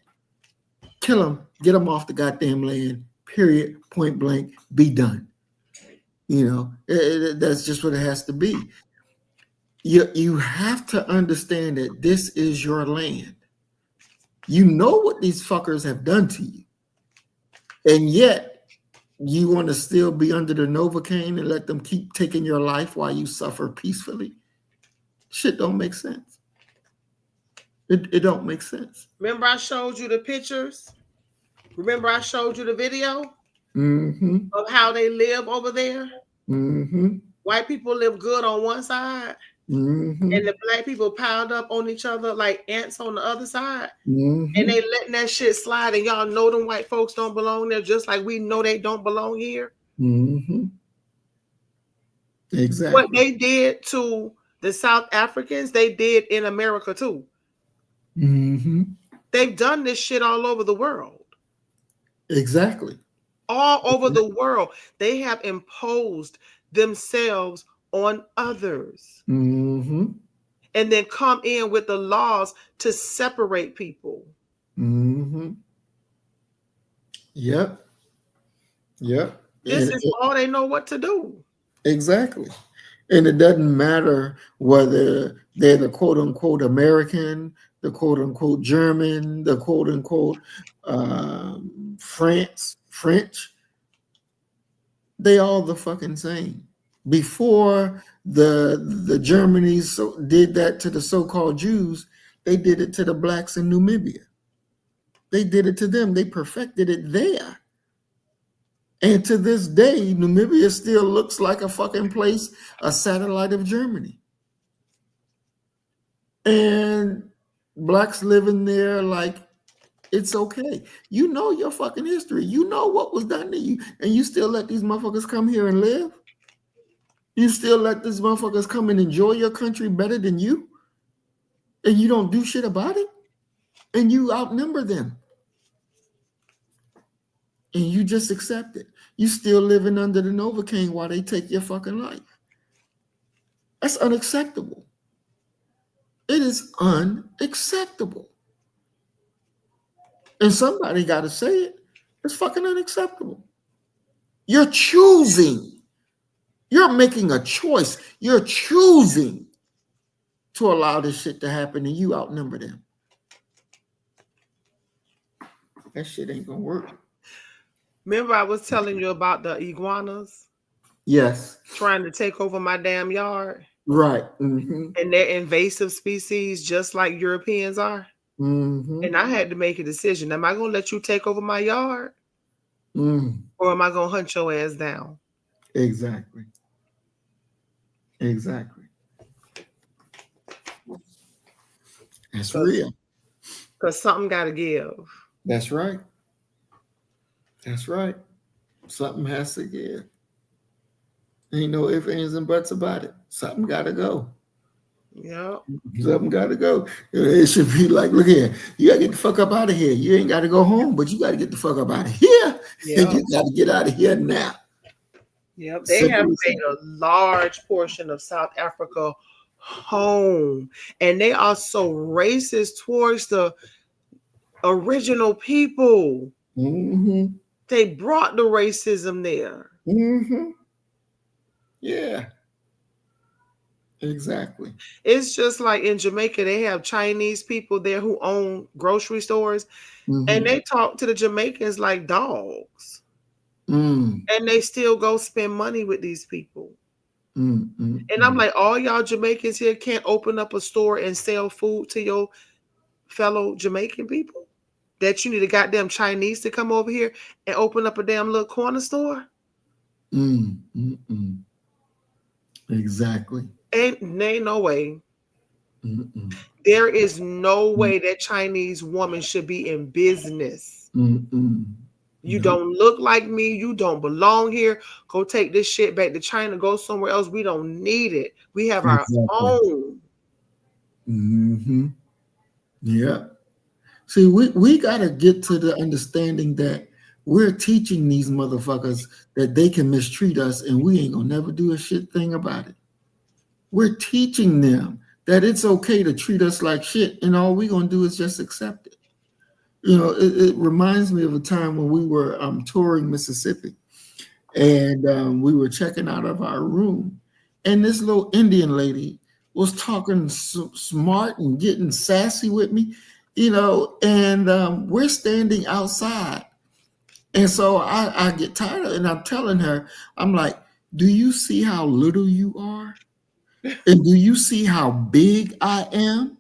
Speaker 1: Kill them, get them off the goddamn land, period, point blank, be done. That's just what it has to be. You have to understand that this is your land. You know what these fuckers have done to you. And yet, you want to still be under the Novocaine and let them keep taking your life while you suffer peacefully? Shit don't make sense. It don't make sense.
Speaker 2: Remember I showed you the pictures? Remember I showed you the video of how they live over there? White people live good on one side, and the Black people piled up on each other like ants on the other side. And they letting that shit slide, and y'all know them white folks don't belong there, just like we know they don't belong here.
Speaker 1: Exactly.
Speaker 2: What they did to the South Africans, they did in America too. They've done this shit all over the world.
Speaker 1: Exactly.
Speaker 2: All over the world. They have imposed themselves on others. And then come in with the laws to separate people.
Speaker 1: Yep.
Speaker 2: This is all they know what to do.
Speaker 1: Exactly. And it doesn't matter whether they're the quote unquote American, the quote unquote German, the quote unquote French. They all the fucking same. Before the Germans did that to the so-called Jews, they did it to the blacks in Namibia. They did it to them. They perfected it there. And to this day, Namibia still looks like a fucking place, a satellite of Germany. And blacks living there like it's okay. You know your fucking history. You know what was done to you. And you still let these motherfuckers come here and live? You still let these motherfuckers come and enjoy your country better than you? And you don't do shit about it? And you outnumber them. And you just accept it. You still living under the Novocaine while they take your fucking life. That's unacceptable. It is unacceptable. And somebody got to say it. It's fucking unacceptable. You're choosing. You're making a choice. You're choosing to allow this shit to happen, and you outnumber them. That shit ain't gonna work.
Speaker 2: Remember I was telling you about the iguanas?
Speaker 1: Yes.
Speaker 2: Trying to take over my damn yard?
Speaker 1: Right.
Speaker 2: And they're invasive species just like Europeans are. And I had to make a decision. Am I going to let you take over my yard? Or am I going to hunt your ass down?
Speaker 1: Exactly. That's real.
Speaker 2: Because something got to give.
Speaker 1: That's right. Something has to give. Ain't no ifs, ands, and buts about it. Something got to go.
Speaker 2: Yep.
Speaker 1: Something got to go. It should be like, look here, you got to get the fuck up out of here. You ain't got to go home, but you got to get the fuck up out of here. Yep. You got to get out of here now.
Speaker 2: Yep, they have
Speaker 1: Simply
Speaker 2: made a large portion of South Africa home, and they are so racist towards the original people.
Speaker 1: Mm-hmm.
Speaker 2: They brought the racism there.
Speaker 1: Mm-hmm. Yeah, exactly.
Speaker 2: It's just like in Jamaica, they have Chinese people there who own grocery stores, and
Speaker 1: Mm-hmm.
Speaker 2: they talk to the Jamaicans like dogs,
Speaker 1: Mm,
Speaker 2: and they still go spend money with these people. And I'm
Speaker 1: mm.
Speaker 2: like, all y'all Jamaicans here can't open up a store and sell food to your fellow Jamaican people? That you need a goddamn Chinese to come over here and open up a damn little corner store?
Speaker 1: Exactly.
Speaker 2: Ain't no way.
Speaker 1: Mm-mm.
Speaker 2: There is no way that Chinese woman should be in business.
Speaker 1: Mm-mm.
Speaker 2: You
Speaker 1: Nope.
Speaker 2: don't look like me. You don't belong here. Go take this shit back to China. Go somewhere else. We don't need it. We have our
Speaker 1: Exactly.
Speaker 2: own.
Speaker 1: Mm-hmm. Yeah. See, we got to get to the understanding that we're teaching these motherfuckers that they can mistreat us and we ain't gonna never do a shit thing about it. We're teaching them that it's okay to treat us like shit and all we're gonna do is just accept it. You know, it reminds me of a time when we were touring Mississippi and we were checking out of our room and this little Indian lady was talking smart and getting sassy with me, you know, and we're standing outside. And so I get tired of it and I'm telling her, I'm like, do you see how little you are? And do you see how big I am?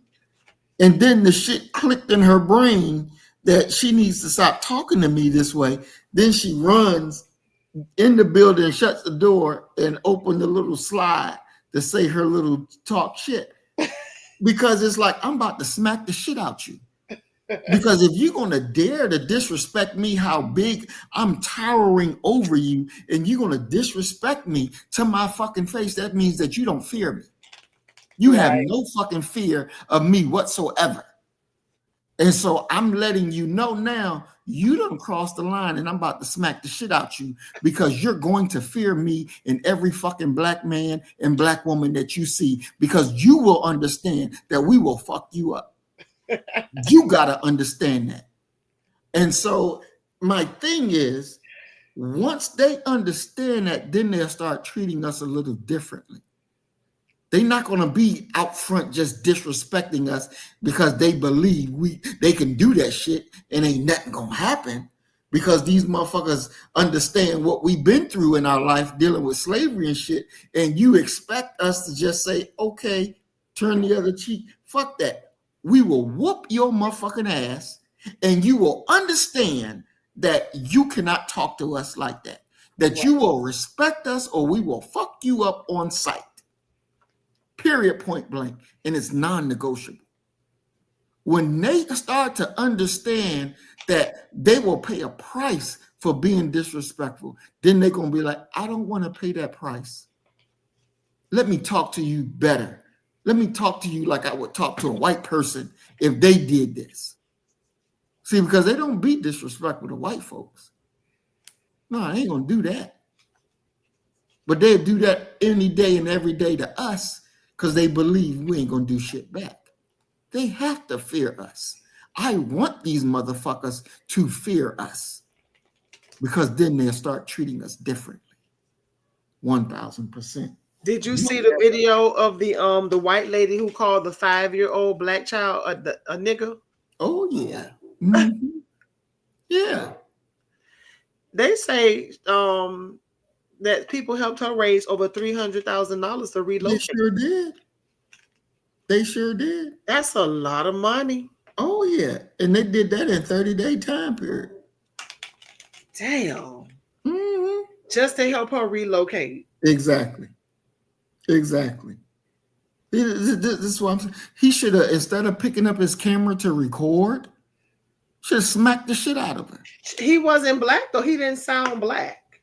Speaker 1: And then the shit clicked in her brain that she needs to stop talking to me this way. Then she runs in the building, shuts the door, and open the little slide to say her little talk shit. Because it's like, I'm about to smack the shit out you. Because if you're going to dare to disrespect me, how big I'm towering over you, and you're going to disrespect me to my fucking face, that means that you don't fear me. You have no fucking fear of me whatsoever. And so I'm letting you know now, you done crossed the line and I'm about to smack the shit out you because you're going to fear me and every fucking black man and black woman that you see because you will understand that we will fuck you up. You got to understand that. And so my thing is, once they understand that, then they'll start treating us a little differently. They're not going to be out front just disrespecting us because they believe they can do that shit and ain't nothing going to happen because these motherfuckers understand what we've been through in our life dealing with slavery and shit. And you expect us to just say, okay, turn the other cheek. Fuck that. We will whoop your motherfucking ass and you will understand that you cannot talk to us like that, that you will respect us or we will fuck you up on sight. Period, point blank. And it's non-negotiable. When they start to understand that they will pay a price for being disrespectful, then they're going to be like, I don't want to pay that price. Let me talk to you better. Let me talk to you like I would talk to a white person if they did this. See, because they don't be disrespectful to white folks. No, they ain't going to do that. But they do that any day and every day to us because they believe we ain't going to do shit back. They have to fear us. I want these motherfuckers to fear us because then they'll start treating us differently. 1,000%.
Speaker 2: Did you see the video of the white lady who called the 5-year-old black child a nigger?
Speaker 1: Oh, yeah. Mm-hmm. Yeah.
Speaker 2: They say that people helped her raise over $300,000 to relocate.
Speaker 1: They sure did. They sure did.
Speaker 2: That's a lot of money.
Speaker 1: Oh, yeah. And they did that in 30-day time period.
Speaker 2: Damn.
Speaker 1: Mm-hmm.
Speaker 2: Just to help her relocate.
Speaker 1: Exactly. Exactly. This is what I'm saying. He should have, instead of picking up his camera to record, should have smacked the shit out of her.
Speaker 2: He wasn't black, though. He didn't sound black.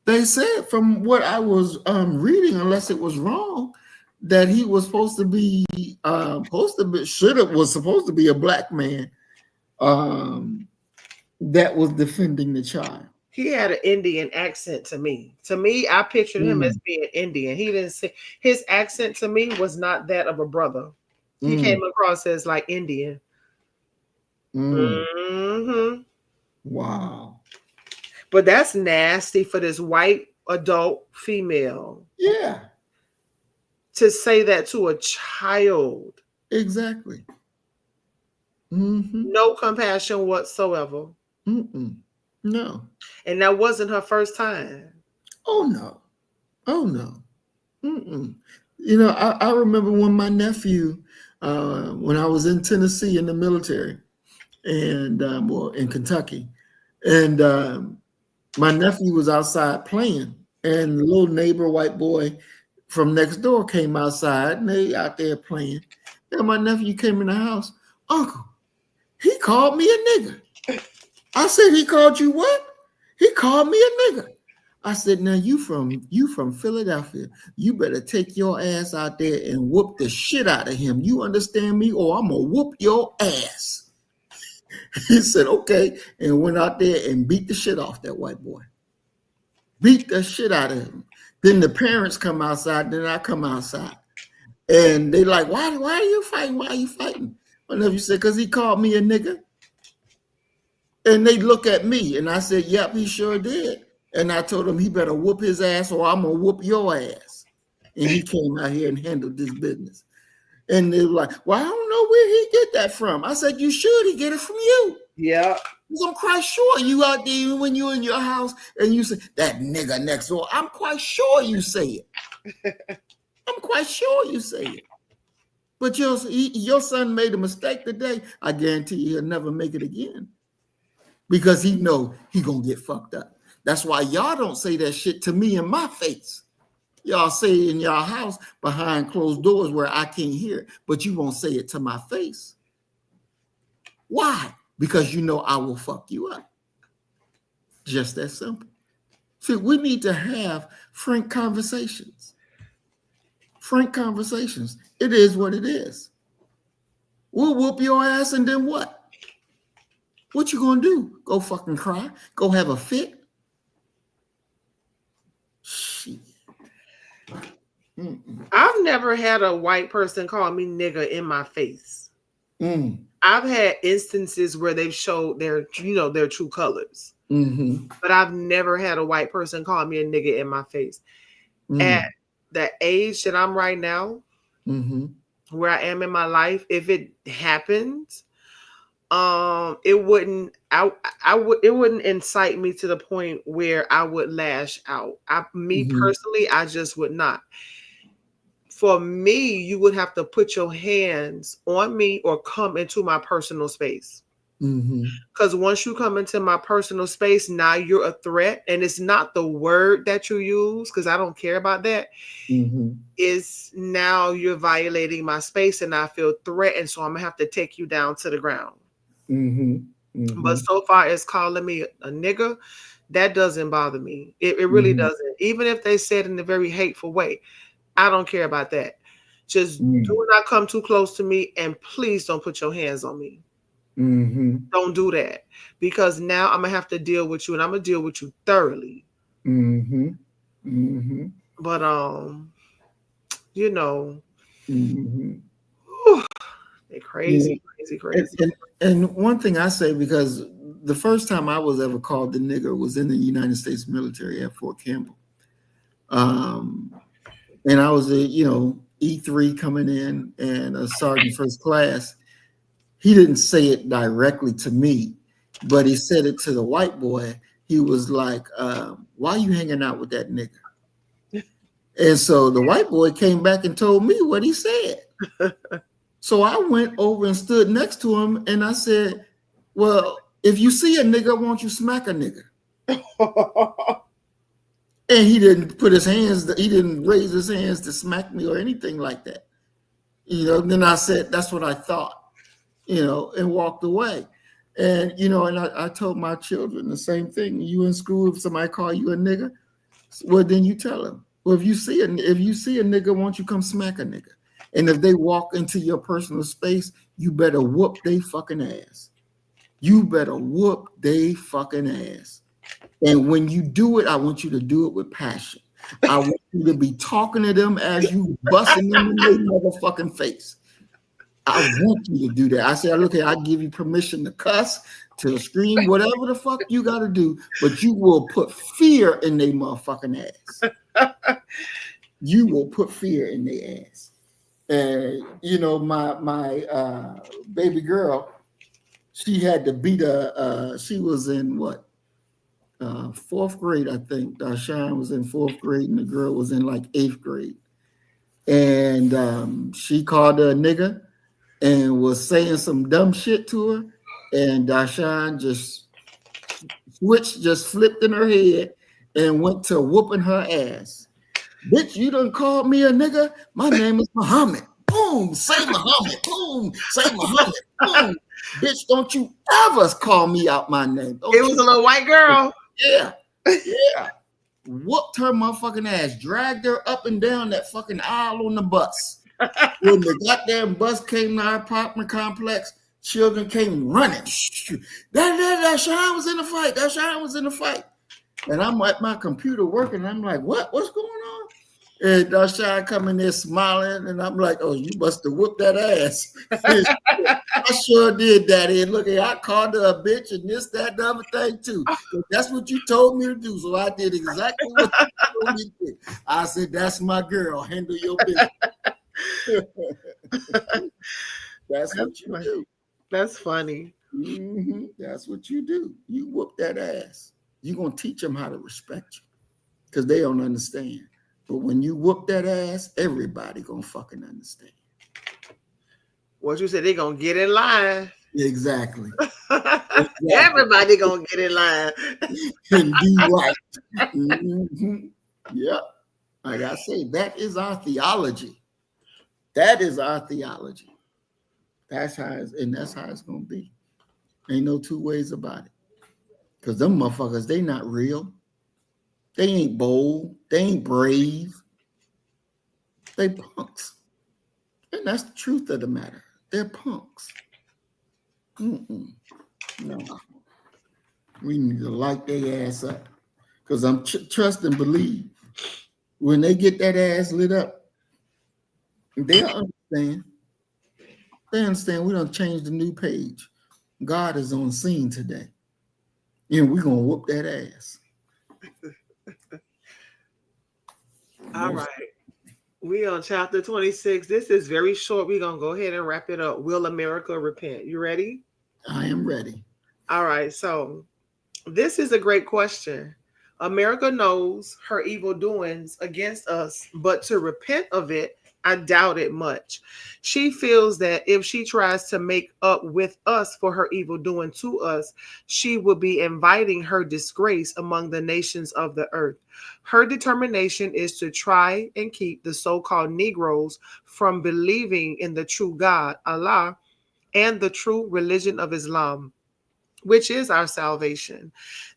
Speaker 1: They said from what I was reading, unless it was wrong, that he was supposed to be supposed to be a black man that was defending the child.
Speaker 2: He had an Indian accent to me. To me, I pictured him as being Indian. He didn't say his accent to me was not that of a brother. He came across as like Indian. Mm-hmm.
Speaker 1: Wow.
Speaker 2: But that's nasty for this white adult female.
Speaker 1: Yeah.
Speaker 2: To say that to a child.
Speaker 1: Exactly. Mm-hmm.
Speaker 2: No compassion whatsoever.
Speaker 1: No.
Speaker 2: And that wasn't her first time.
Speaker 1: Oh no. Oh no. You know, I remember when my nephew, when I was in Tennessee in the military, and well, in Kentucky, and my nephew was outside playing, and the little neighbor white boy from next door came outside, and they out there playing. And my nephew came in the house. Uncle, he called me a nigger. I said, he called you what? He called me a nigger. I said, now you from Philadelphia. You better take your ass out there and whoop the shit out of him. You understand me? Or I'm gonna whoop your ass. He said, okay, and went out there and beat the shit off that white boy. Beat the shit out of him. Then the parents come outside, then I come outside. And they like, why are you fighting? Why are you fighting? My nephew said, because he called me a nigger. And they look at me, and I said, yep, he sure did. And I told him he better whoop his ass or I'm going to whoop your ass. And he came out here and handled this business. And they were like, well, I don't know where he get that from. I said, you should. He get it from you.
Speaker 2: Yeah.
Speaker 1: Because I'm quite sure you out there when you're in your house and you say, that nigga next door. I'm quite sure you say it. I'm quite sure you say it. But your son made a mistake today. I guarantee you he'll never make it again. Because he know he gonna get fucked up. That's why y'all don't say that shit to me in my face. Y'all say it in y'all house behind closed doors where I can't hear it, but you won't say it to my face. Why? Because you know I will fuck you up. Just that simple. See, we need to have frank conversations. Frank conversations. It is what it is. We'll whoop your ass and then what? What you gonna do? Go fucking cry? Go have a fit? Shit.
Speaker 2: I've never had a white person call me nigger in my face. I've had instances where they've showed their true colors. But I've never had a white person call me a nigger in my face. At the age that I'm right now, where I am in my life, if it happens, it wouldn't incite me to the point where I would lash out. Personally, I just would not. For me, you would have to put your hands on me or come into my personal space. Because once you come into my personal space, now you're a threat. And it's not the word that you use, because I don't care about that. It's now you're violating my space and I feel threatened. So I'm going to have to take you down to the ground. But so far as calling me a nigger, that doesn't bother me. It really doesn't. Even if they said in a very hateful way, I don't care about that. Just do not come too close to me, and please don't put your hands on me. Don't do that, because now I'm gonna have to deal with you, and I'm gonna deal with you thoroughly. But they're crazy.
Speaker 1: And one thing I say, because the first time I was ever called the nigger was in the United States military at Fort Campbell. And I was a, E3 coming in and a sergeant first class. He didn't say it directly to me, but he said it to the white boy. He was like, why are you hanging out with that nigger? And so the white boy came back and told me what he said. So I went over and stood next to him and I said, well, if you see a nigger, won't you smack a nigger? And he didn't put his hands, he didn't raise his hands to smack me or anything like that. Then I said, that's what I thought, and walked away. And, and I told my children the same thing. You in school, if somebody call you a nigger, well, then you tell them. Well, if you see a nigger, won't you come smack a nigger? And if they walk into your personal space, you better whoop they fucking ass. You better whoop they fucking ass. And when you do it, I want you to do it with passion. I want you to be talking to them as you busting them in their motherfucking face. I want you to do that. I say, look here, I give you permission to cuss, to scream, whatever the fuck you got to do, but you will put fear in their motherfucking ass. You will put fear in their ass. And you know, my baby girl, she had to beat she was in what? Fourth grade, I think. Darshan was in fourth grade, and the girl was in like eighth grade. And she called her a nigger and was saying some dumb shit to her. And Darshan just flipped in her head and went to whooping her ass. Bitch, you done called me a nigger? My name is Muhammad. Boom, say Muhammad. Boom, say Muhammad. Boom. Bitch, don't you ever call me out my name.
Speaker 2: It was a little white girl.
Speaker 1: Yeah. Whooped her motherfucking ass, dragged her up and down that fucking aisle on the bus. When the goddamn bus came to our apartment complex, children came running. That Shine was in the fight. That Shine was in the fight. And I'm at my computer working. And I'm like, what's going on? And Darshan come in there smiling, and I'm like, oh, you must have whooped that ass. I sure did, Daddy. And look, I called her a bitch and this, that, and the other thing too. That's what you told me to do. So I did exactly what you told me to do. I said, that's my girl. Handle your business. That's what you do.
Speaker 2: That's funny.
Speaker 1: Mm-hmm. That's what you do. You whoop that ass. You're going to teach them how to respect you because they don't understand. But when you whoop that ass, everybody gonna fucking understand.
Speaker 2: What you said, they gonna get in line.
Speaker 1: Exactly.
Speaker 2: Everybody gonna get in line.
Speaker 1: And do right. Mm-hmm. Yep. Like I say, that is our theology. That is our theology. That's how it's gonna be. Ain't no two ways about it. Because them motherfuckers, they not real. They ain't bold. They ain't brave. They punks. And that's the truth of the matter. They're punks. No. We need to light their ass up. Because I'm trust and believe. When they get that ass lit up, they'll understand. They understand we done changed the new page. God is on scene today. And we're going to whoop that ass.
Speaker 2: All right. We on chapter 26. This is very short. We're going to go ahead and wrap it up. Will America repent? You ready?
Speaker 1: I am ready.
Speaker 2: All right. So this is a great question. America knows her evil doings against us, but to repent of it, I doubt it much. She feels that if she tries to make up with us for her evil doing to us, she will be inviting her disgrace among the nations of the earth. Her determination is to try and keep the so-called Negroes from believing in the true God, Allah, and the true religion of Islam, which is our salvation.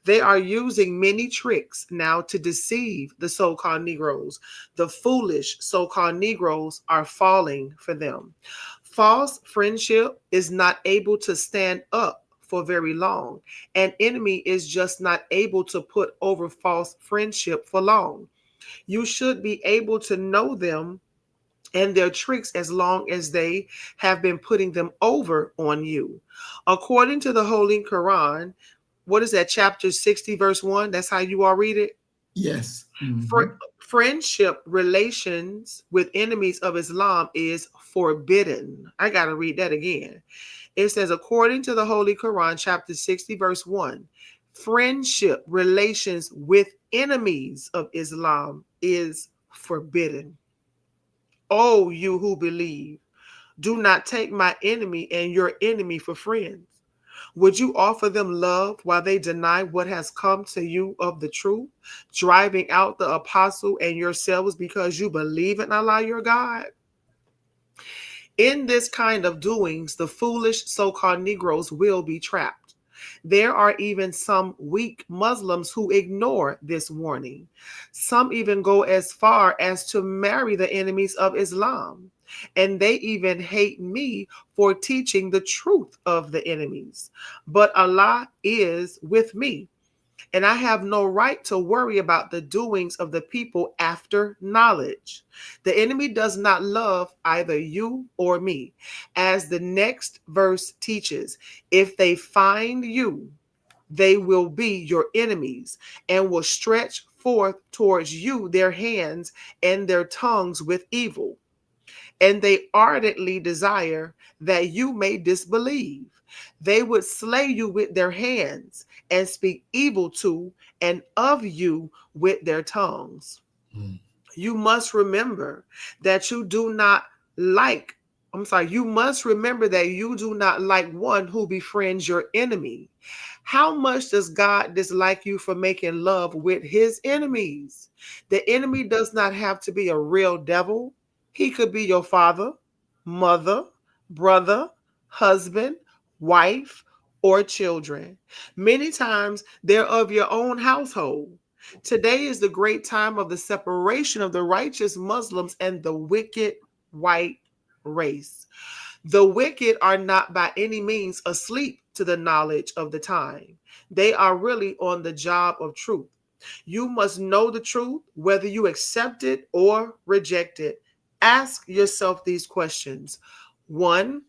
Speaker 2: They are using many tricks now to deceive the so-called Negroes. The foolish so-called Negroes are falling for them. False friendship is not able to stand up for very long. An enemy is just not able to put over false friendship for long. You should be able to know them and their tricks as long as they have been putting them over on you. According to the Holy Quran, what is that, chapter 60, verse 1? That's how you all read it?
Speaker 1: Yes. Mm-hmm.
Speaker 2: Friendship relations with enemies of Islam is forbidden. I got to read that again. It says, according to the Holy Quran, chapter 60, verse 1, friendship relations with enemies of Islam is forbidden. Oh, you who believe, do not take my enemy and your enemy for friends. Would you offer them love while they deny what has come to you of the truth, driving out the apostle and yourselves because you believe in Allah your God? In this kind of doings, the foolish so-called Negroes will be trapped. There are even some weak Muslims who ignore this warning. Some even go as far as to marry the enemies of Islam. And they even hate me for teaching the truth of the enemies. But Allah is with me. and I have no right to worry about the doings of the people after knowledge. The enemy does not love either you or me. As the next verse teaches, if they find you, they will be your enemies and will stretch forth towards you their hands and their tongues with evil. And they ardently desire that you may disbelieve. They would slay you with their hands and speak evil to and of you with their tongues.
Speaker 1: Mm.
Speaker 2: You must remember that you do not like, you must remember that you do not like one who befriends your enemy. How much does God dislike you for making love with his enemies? The enemy does not have to be a real devil. He could be your father, mother, brother, husband, wife, or children. Many times they're of your own household. Today is the great time of the separation of the righteous Muslims and the wicked white race. The wicked are not by any means asleep to the knowledge of the time. They are really on the job of truth. You must know the truth, whether you accept it or reject it. Ask yourself these questions. One,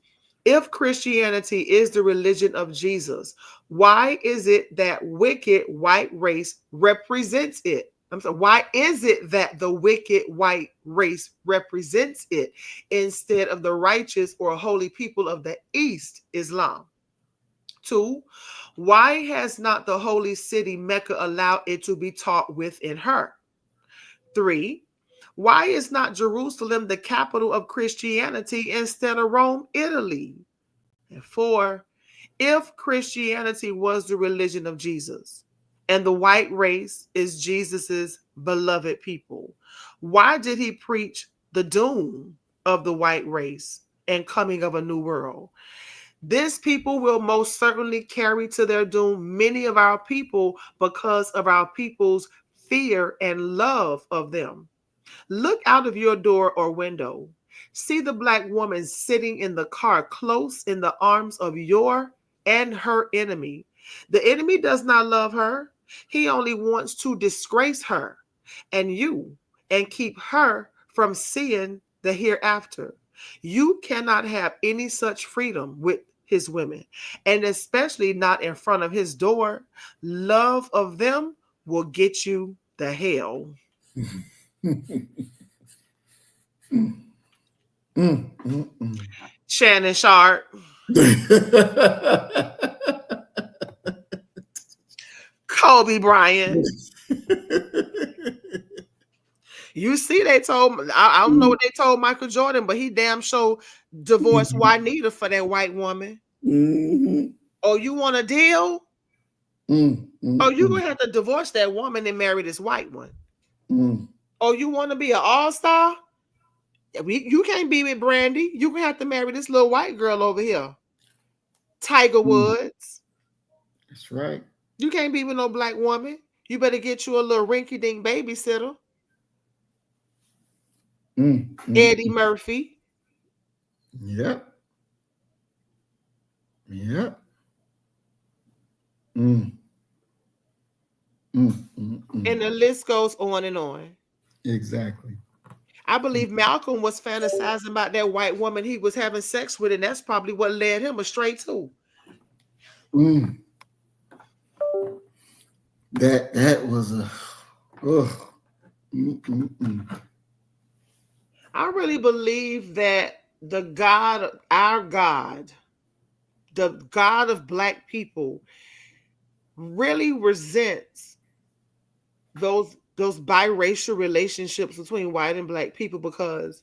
Speaker 2: if Christianity is the religion of Jesus, why is it that wicked white race represents it? Why is it that the wicked white race represents it instead of the righteous or holy people of the East, Islam? Two, why has not the holy city Mecca allowed it to be taught within her? Three, why is not Jerusalem the capital of Christianity instead of Rome, Italy? And four, if Christianity was the religion of Jesus and the white race is Jesus's beloved people, why did he preach the doom of the white race and coming of a new world? This people will most certainly carry to their doom many of our people because of our people's fear and love of them. Look out of your door or window. See the black woman sitting in the car close in the arms of your and her enemy. The enemy does not love her. He only wants to disgrace her and you and keep her from seeing the hereafter. You cannot have any such freedom with his women, and especially not in front of his door. Love of them will get you the hell. Shannon Sharp, Kobe Bryant. You see, they told, I don't know what they told Michael Jordan, but he damn sure divorced Juanita for that white woman. Oh, you want a deal? Oh, you're going to have to divorce that woman and marry this white one. Oh, you want to be an all-star? You can't be with Brandy. You're going to have to marry this little white girl over here. Tiger Woods.
Speaker 1: That's right.
Speaker 2: You can't be with no black woman. You better get you a little rinky-dink babysitter. Eddie Murphy.
Speaker 1: Yep. Yep. And
Speaker 2: the list goes on and on.
Speaker 1: Exactly.
Speaker 2: I believe Malcolm was fantasizing about that white woman he was having sex with, and that's probably what led him astray too.
Speaker 1: That was a
Speaker 2: I really believe that the God, our God, the God of black people, really resents those biracial relationships between white and black people, because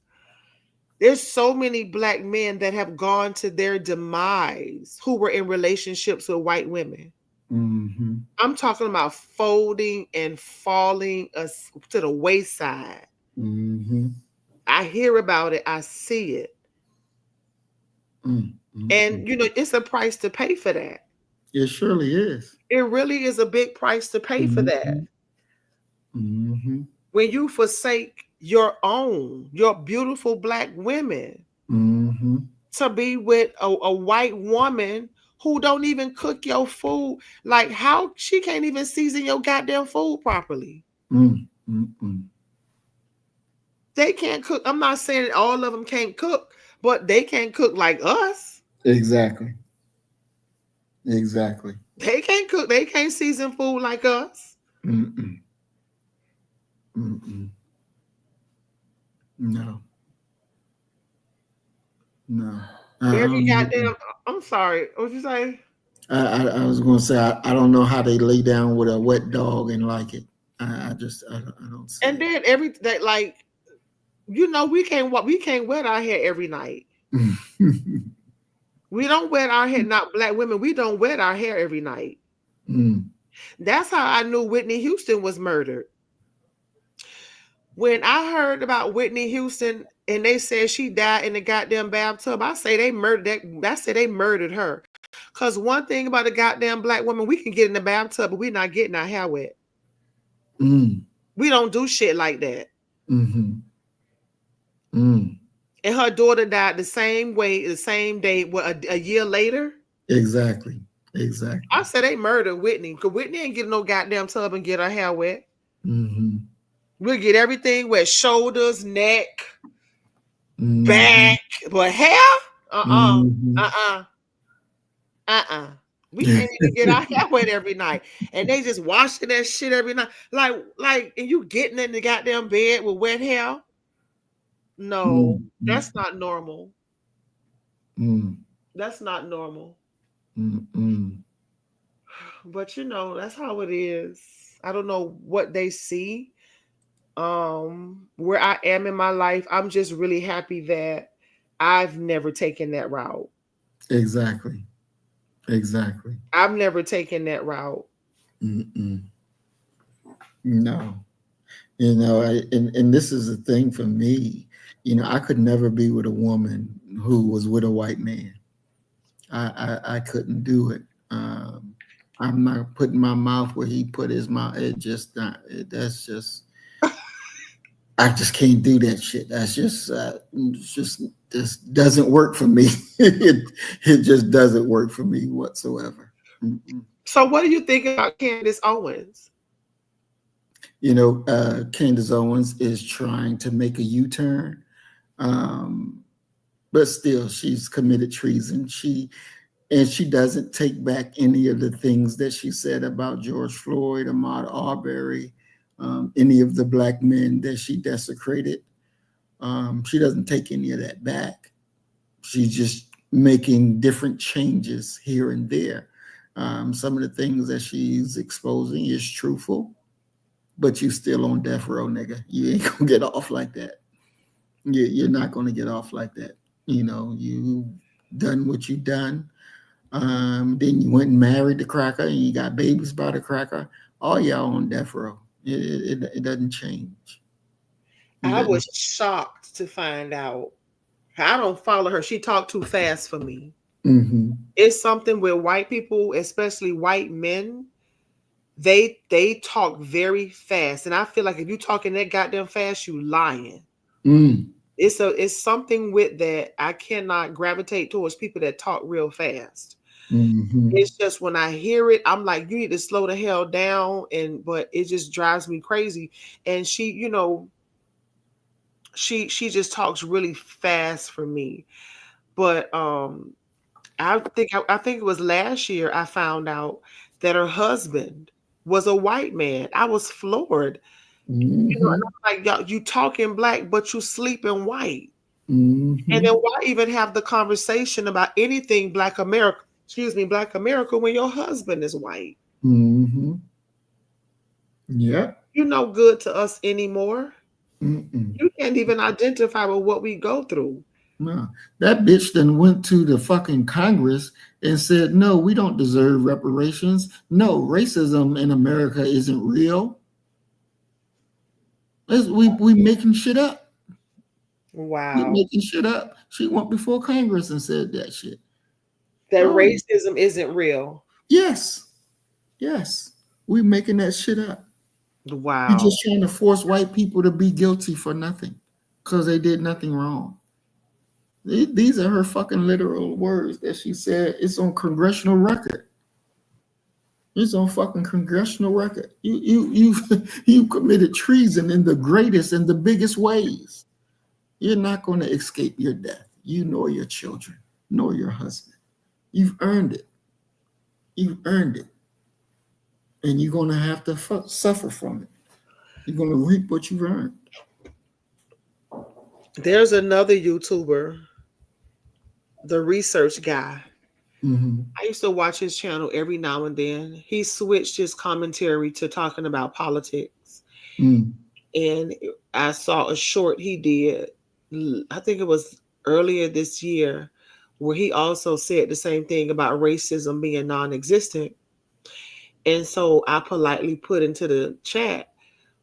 Speaker 2: there's so many black men that have gone to their demise who were in relationships with white women. I'm talking about folding and falling to the wayside. I hear about it. I see it. And, it's a price to pay for that.
Speaker 1: It surely is.
Speaker 2: It really is a big price to pay for that. When you forsake your beautiful black women to be with a white woman who don't even cook your food. Like, how she can't even season your goddamn food properly. They can't cook. I'm not saying all of them can't cook, but they can't cook like us.
Speaker 1: Exactly. Exactly.
Speaker 2: They can't cook. They can't season food like us.
Speaker 1: No. No.
Speaker 2: Every goddamn. I'm sorry. What'd you say?
Speaker 1: I was going to say I don't know how they lay down with a wet dog and like it. I don't see.
Speaker 2: And then every that, like, you know, we can't wet our hair every night. We don't wet our hair. Not black women. We don't wet our hair every night. That's how I knew Whitney Houston was murdered. When I heard about Whitney Houston and they said she died in the goddamn bathtub, I say they murdered her. Because one thing about a goddamn black woman, we can get in the bathtub, but we're not getting our hair wet. We don't do shit like that. And her daughter died the same way, the same day, a year later.
Speaker 1: Exactly.
Speaker 2: I said they murdered Whitney because Whitney ain't getting no goddamn tub and get her hair wet. We'll get everything wet, shoulders, neck, back, but hair? We can't even get our hair wet every night. And they just washing that shit every night. Like, and you getting in the goddamn bed with wet hair? No, that's not normal. That's not normal. But you know, that's how it is. I don't know what they see. Where I am in my life, I'm just really happy that I've never taken that route.
Speaker 1: Exactly.
Speaker 2: I've never taken that route.
Speaker 1: No. You know, and this is the thing for me. You know, I could never be with a woman who was with a white man. I couldn't do it. I'm not putting my mouth where he put his mouth. I just can't do that shit. That's just doesn't work for me. It just doesn't work for me whatsoever.
Speaker 2: So what do you think about Candace Owens?
Speaker 1: You know, Candace Owens is trying to make a U-turn, but still she's committed treason. She doesn't take back any of the things that she said about George Floyd, Ahmaud Arbery, any of the black men that she desecrated. She doesn't take any of that back. She's just making different changes here and there. Some of the things that she's exposing is truthful, but you still on death row, nigga. You ain't gonna get off like that. You're not gonna get off like that. You know, you done what you done. Then you went and married the cracker and you got babies by the cracker. All y'all on death row. It doesn't change.
Speaker 2: I was shocked to find out. I don't follow her. She talked too fast for me. It's something with white people, especially white men. They talk very fast. And I feel like if you talking that goddamn fast, you lying. It's something with that. I cannot gravitate towards people that talk real fast. It's just when I hear it, I'm like, you need to slow the hell down. But it just drives me crazy. And she, you know, she just talks really fast for me. But I think it was last year I found out that her husband was a white man. I was floored. You know, and I'm like, y'all, you talking black, but you sleeping white. And then why even have the conversation about anything Black America when your husband is white?
Speaker 1: Yeah.
Speaker 2: You're no good to us anymore. You can't even identify with what we go through.
Speaker 1: No, that bitch then went to the fucking Congress and said, no, we don't deserve reparations. No, racism in America isn't real. We making shit up.
Speaker 2: Wow.
Speaker 1: We making shit up. She went before Congress and said that shit.
Speaker 2: That racism isn't real.
Speaker 1: Yes. We making that shit up.
Speaker 2: Wow.
Speaker 1: You're just trying to force white people to be guilty for nothing because they did nothing wrong. These are her fucking literal words that she said. It's on congressional record. It's on fucking congressional record. You committed treason in the greatest and the biggest ways. You're not going to escape your death. You nor your children, nor your husband. You've earned it. You've earned it. And you're going to have to suffer from it. You're going to reap what you've earned.
Speaker 2: There's another YouTuber, the research guy.
Speaker 1: Mm-hmm.
Speaker 2: I used to watch his channel every now and then. He switched his commentary to talking about politics.
Speaker 1: Mm.
Speaker 2: And I saw a short he did, I think it was earlier this year, where he also said the same thing about racism being non-existent. And so I politely put into the chat,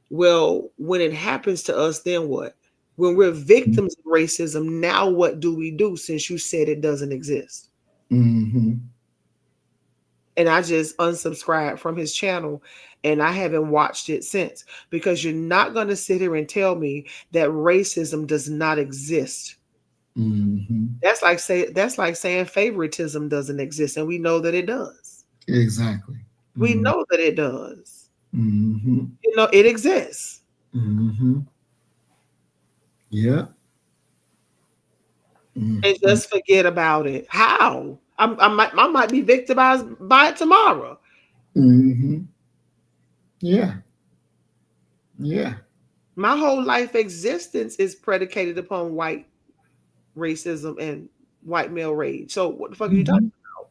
Speaker 2: well, when it happens to us, then what? When we're victims of racism, now what do we do since you said it doesn't exist?
Speaker 1: Mm-hmm.
Speaker 2: And I just unsubscribed from his channel, and I haven't watched it since, because you're not going to sit here and tell me that racism does not exist.
Speaker 1: Mm-hmm.
Speaker 2: That's like saying favoritism doesn't exist, and we know that it does.
Speaker 1: Exactly.
Speaker 2: We know that it does.
Speaker 1: Mm-hmm.
Speaker 2: You know, it exists.
Speaker 1: Mm-hmm. Yeah. Mm-hmm.
Speaker 2: And just forget about it. How? I might be victimized by it tomorrow.
Speaker 1: Mm-hmm. Yeah. Yeah.
Speaker 2: My whole life existence is predicated upon white racism and white male rage. So what the fuck are you talking about?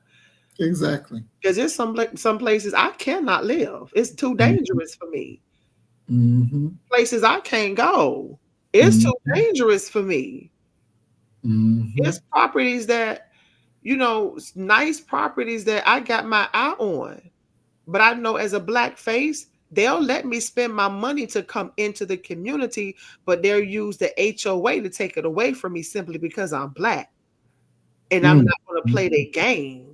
Speaker 1: Exactly.
Speaker 2: Because there's some places I cannot live. It's too dangerous for me.
Speaker 1: Mm-hmm.
Speaker 2: Places I can't go. It's too dangerous for me.
Speaker 1: Mm-hmm.
Speaker 2: It's properties that, nice properties that I got my eye on. But I know as a black face, they'll let me spend my money to come into the community, but they'll use the HOA to take it away from me simply because I'm black. And I'm not going to play their game.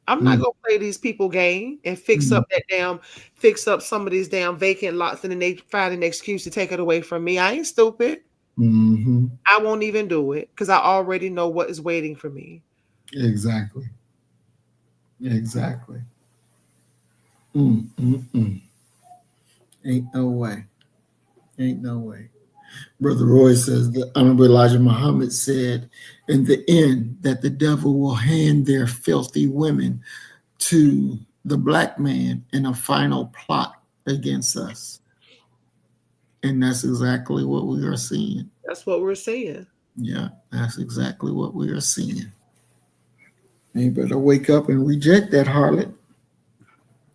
Speaker 2: I'm not going to play these people game and fix up some of these damn vacant lots, and then they find an excuse to take it away from me. I ain't stupid.
Speaker 1: Mm-hmm.
Speaker 2: I won't even do it because I already know what is waiting for me.
Speaker 1: Exactly. Exactly. Mm-mm-mm. Ain't no way. Ain't no way. Brother Roy says the Honorable Elijah Muhammad said in the end that the devil will hand their filthy women to the black man in a final plot against us. And that's exactly what we are seeing.
Speaker 2: That's what we're seeing.
Speaker 1: Yeah, that's exactly what we are seeing. You better wake up and reject that harlot.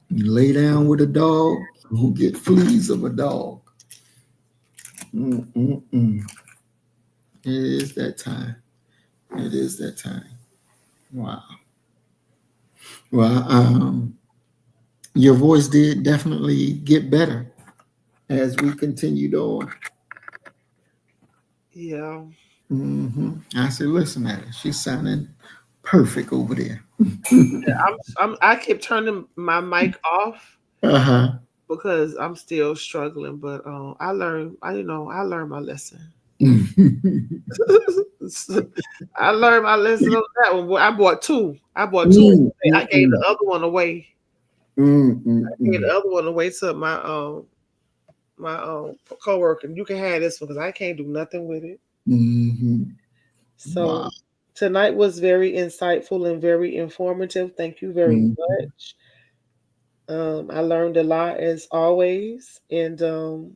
Speaker 1: You lay down with a dog, who get fleas of a dog. Mm-mm-mm. It is that time. It is that time. Wow. Well, your voice did definitely get better as we continued on.
Speaker 2: Yeah.
Speaker 1: Mm-hmm. I said, listen at her. She's sounding perfect over there.
Speaker 2: I kept turning my mic off
Speaker 1: Uh-huh.
Speaker 2: because I'm still struggling, but I learned my lesson. I learned my lesson on that one. Boy, I bought two. I gave the other one away. I gave the other one away to my coworker. You can have this one because I can't do nothing with it. So tonight was very insightful and very informative. Thank you very much. I learned a lot as always, and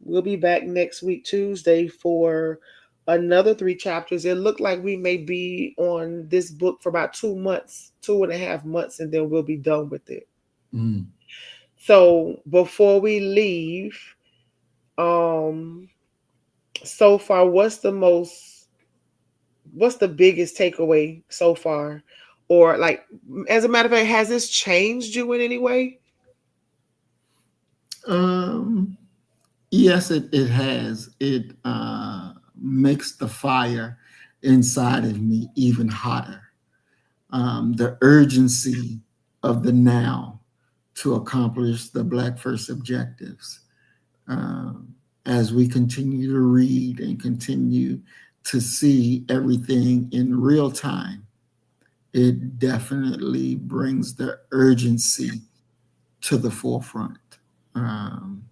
Speaker 2: we'll be back next week Tuesday for another 3 chapters. It looked like we may be on this book for about 2 months, 2.5 months, and then we'll be done with it. So before we leave, so far, what's the biggest takeaway so far? Or like, as a matter of fact, has this changed you in any way?
Speaker 1: Yes, it has. It makes the fire inside of me even hotter. The urgency of the now to accomplish the Black First objectives. As we continue to read and continue to see everything in real time, it definitely brings the urgency to the forefront. And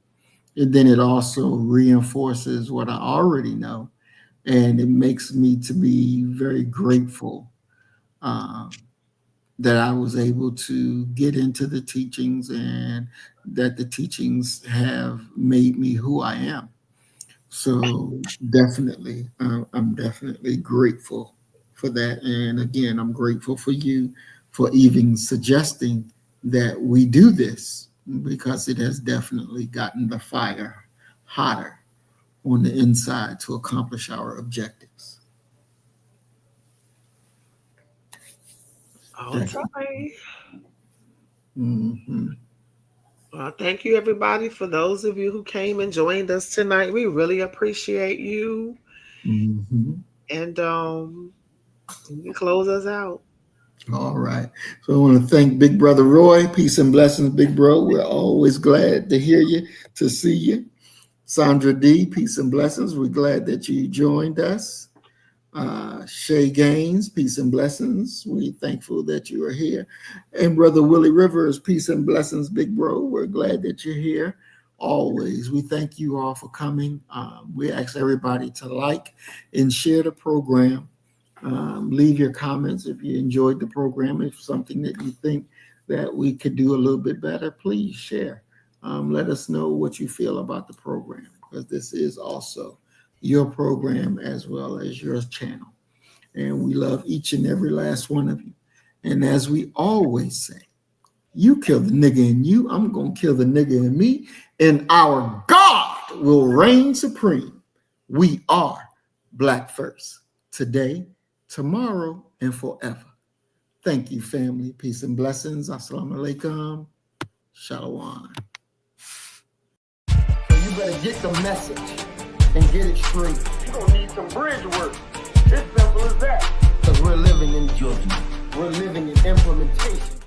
Speaker 1: then it also reinforces what I already know, and it makes me to be very grateful that I was able to get into the teachings and that the teachings have made me who I am. So definitely, I'm definitely grateful for that. And again, I'm grateful for you for even suggesting that we do this, because it has definitely gotten the fire hotter on the inside to accomplish our objectives.
Speaker 2: All right.
Speaker 1: Mm-hmm.
Speaker 2: Well, thank you, everybody, for those of you who came and joined us tonight. We really appreciate you.
Speaker 1: Mm-hmm.
Speaker 2: And you can close us out.
Speaker 1: All right. So I want to thank Big Brother Roy. Peace and blessings, Big Bro. We're always glad to hear you, to see you. Sandra D, peace and blessings. We're glad that you joined us. Shay Gaines, peace and blessings. We're thankful that you are here. And Brother Willie Rivers, peace and blessings, Big Bro. We're glad that you're here always. We thank you all for coming. We ask everybody to like and share the program. Leave your comments if you enjoyed the program. If something that you think that we could do a little bit better, please share. Let us know what you feel about the program, because this is also your program as well as your channel. And we love each and every last one of you. And as we always say, you kill the nigga in you, I'm going to kill the nigga in me, and our God will reign supreme. We are Black first, today, tomorrow, and forever. Thank you, family. Peace and blessings. Assalamu alaikum. Shalom. So you better get the message and get it straight. You're going to need some bridge work. It's simple as that. Because we're living in judgment. We're living in implementation.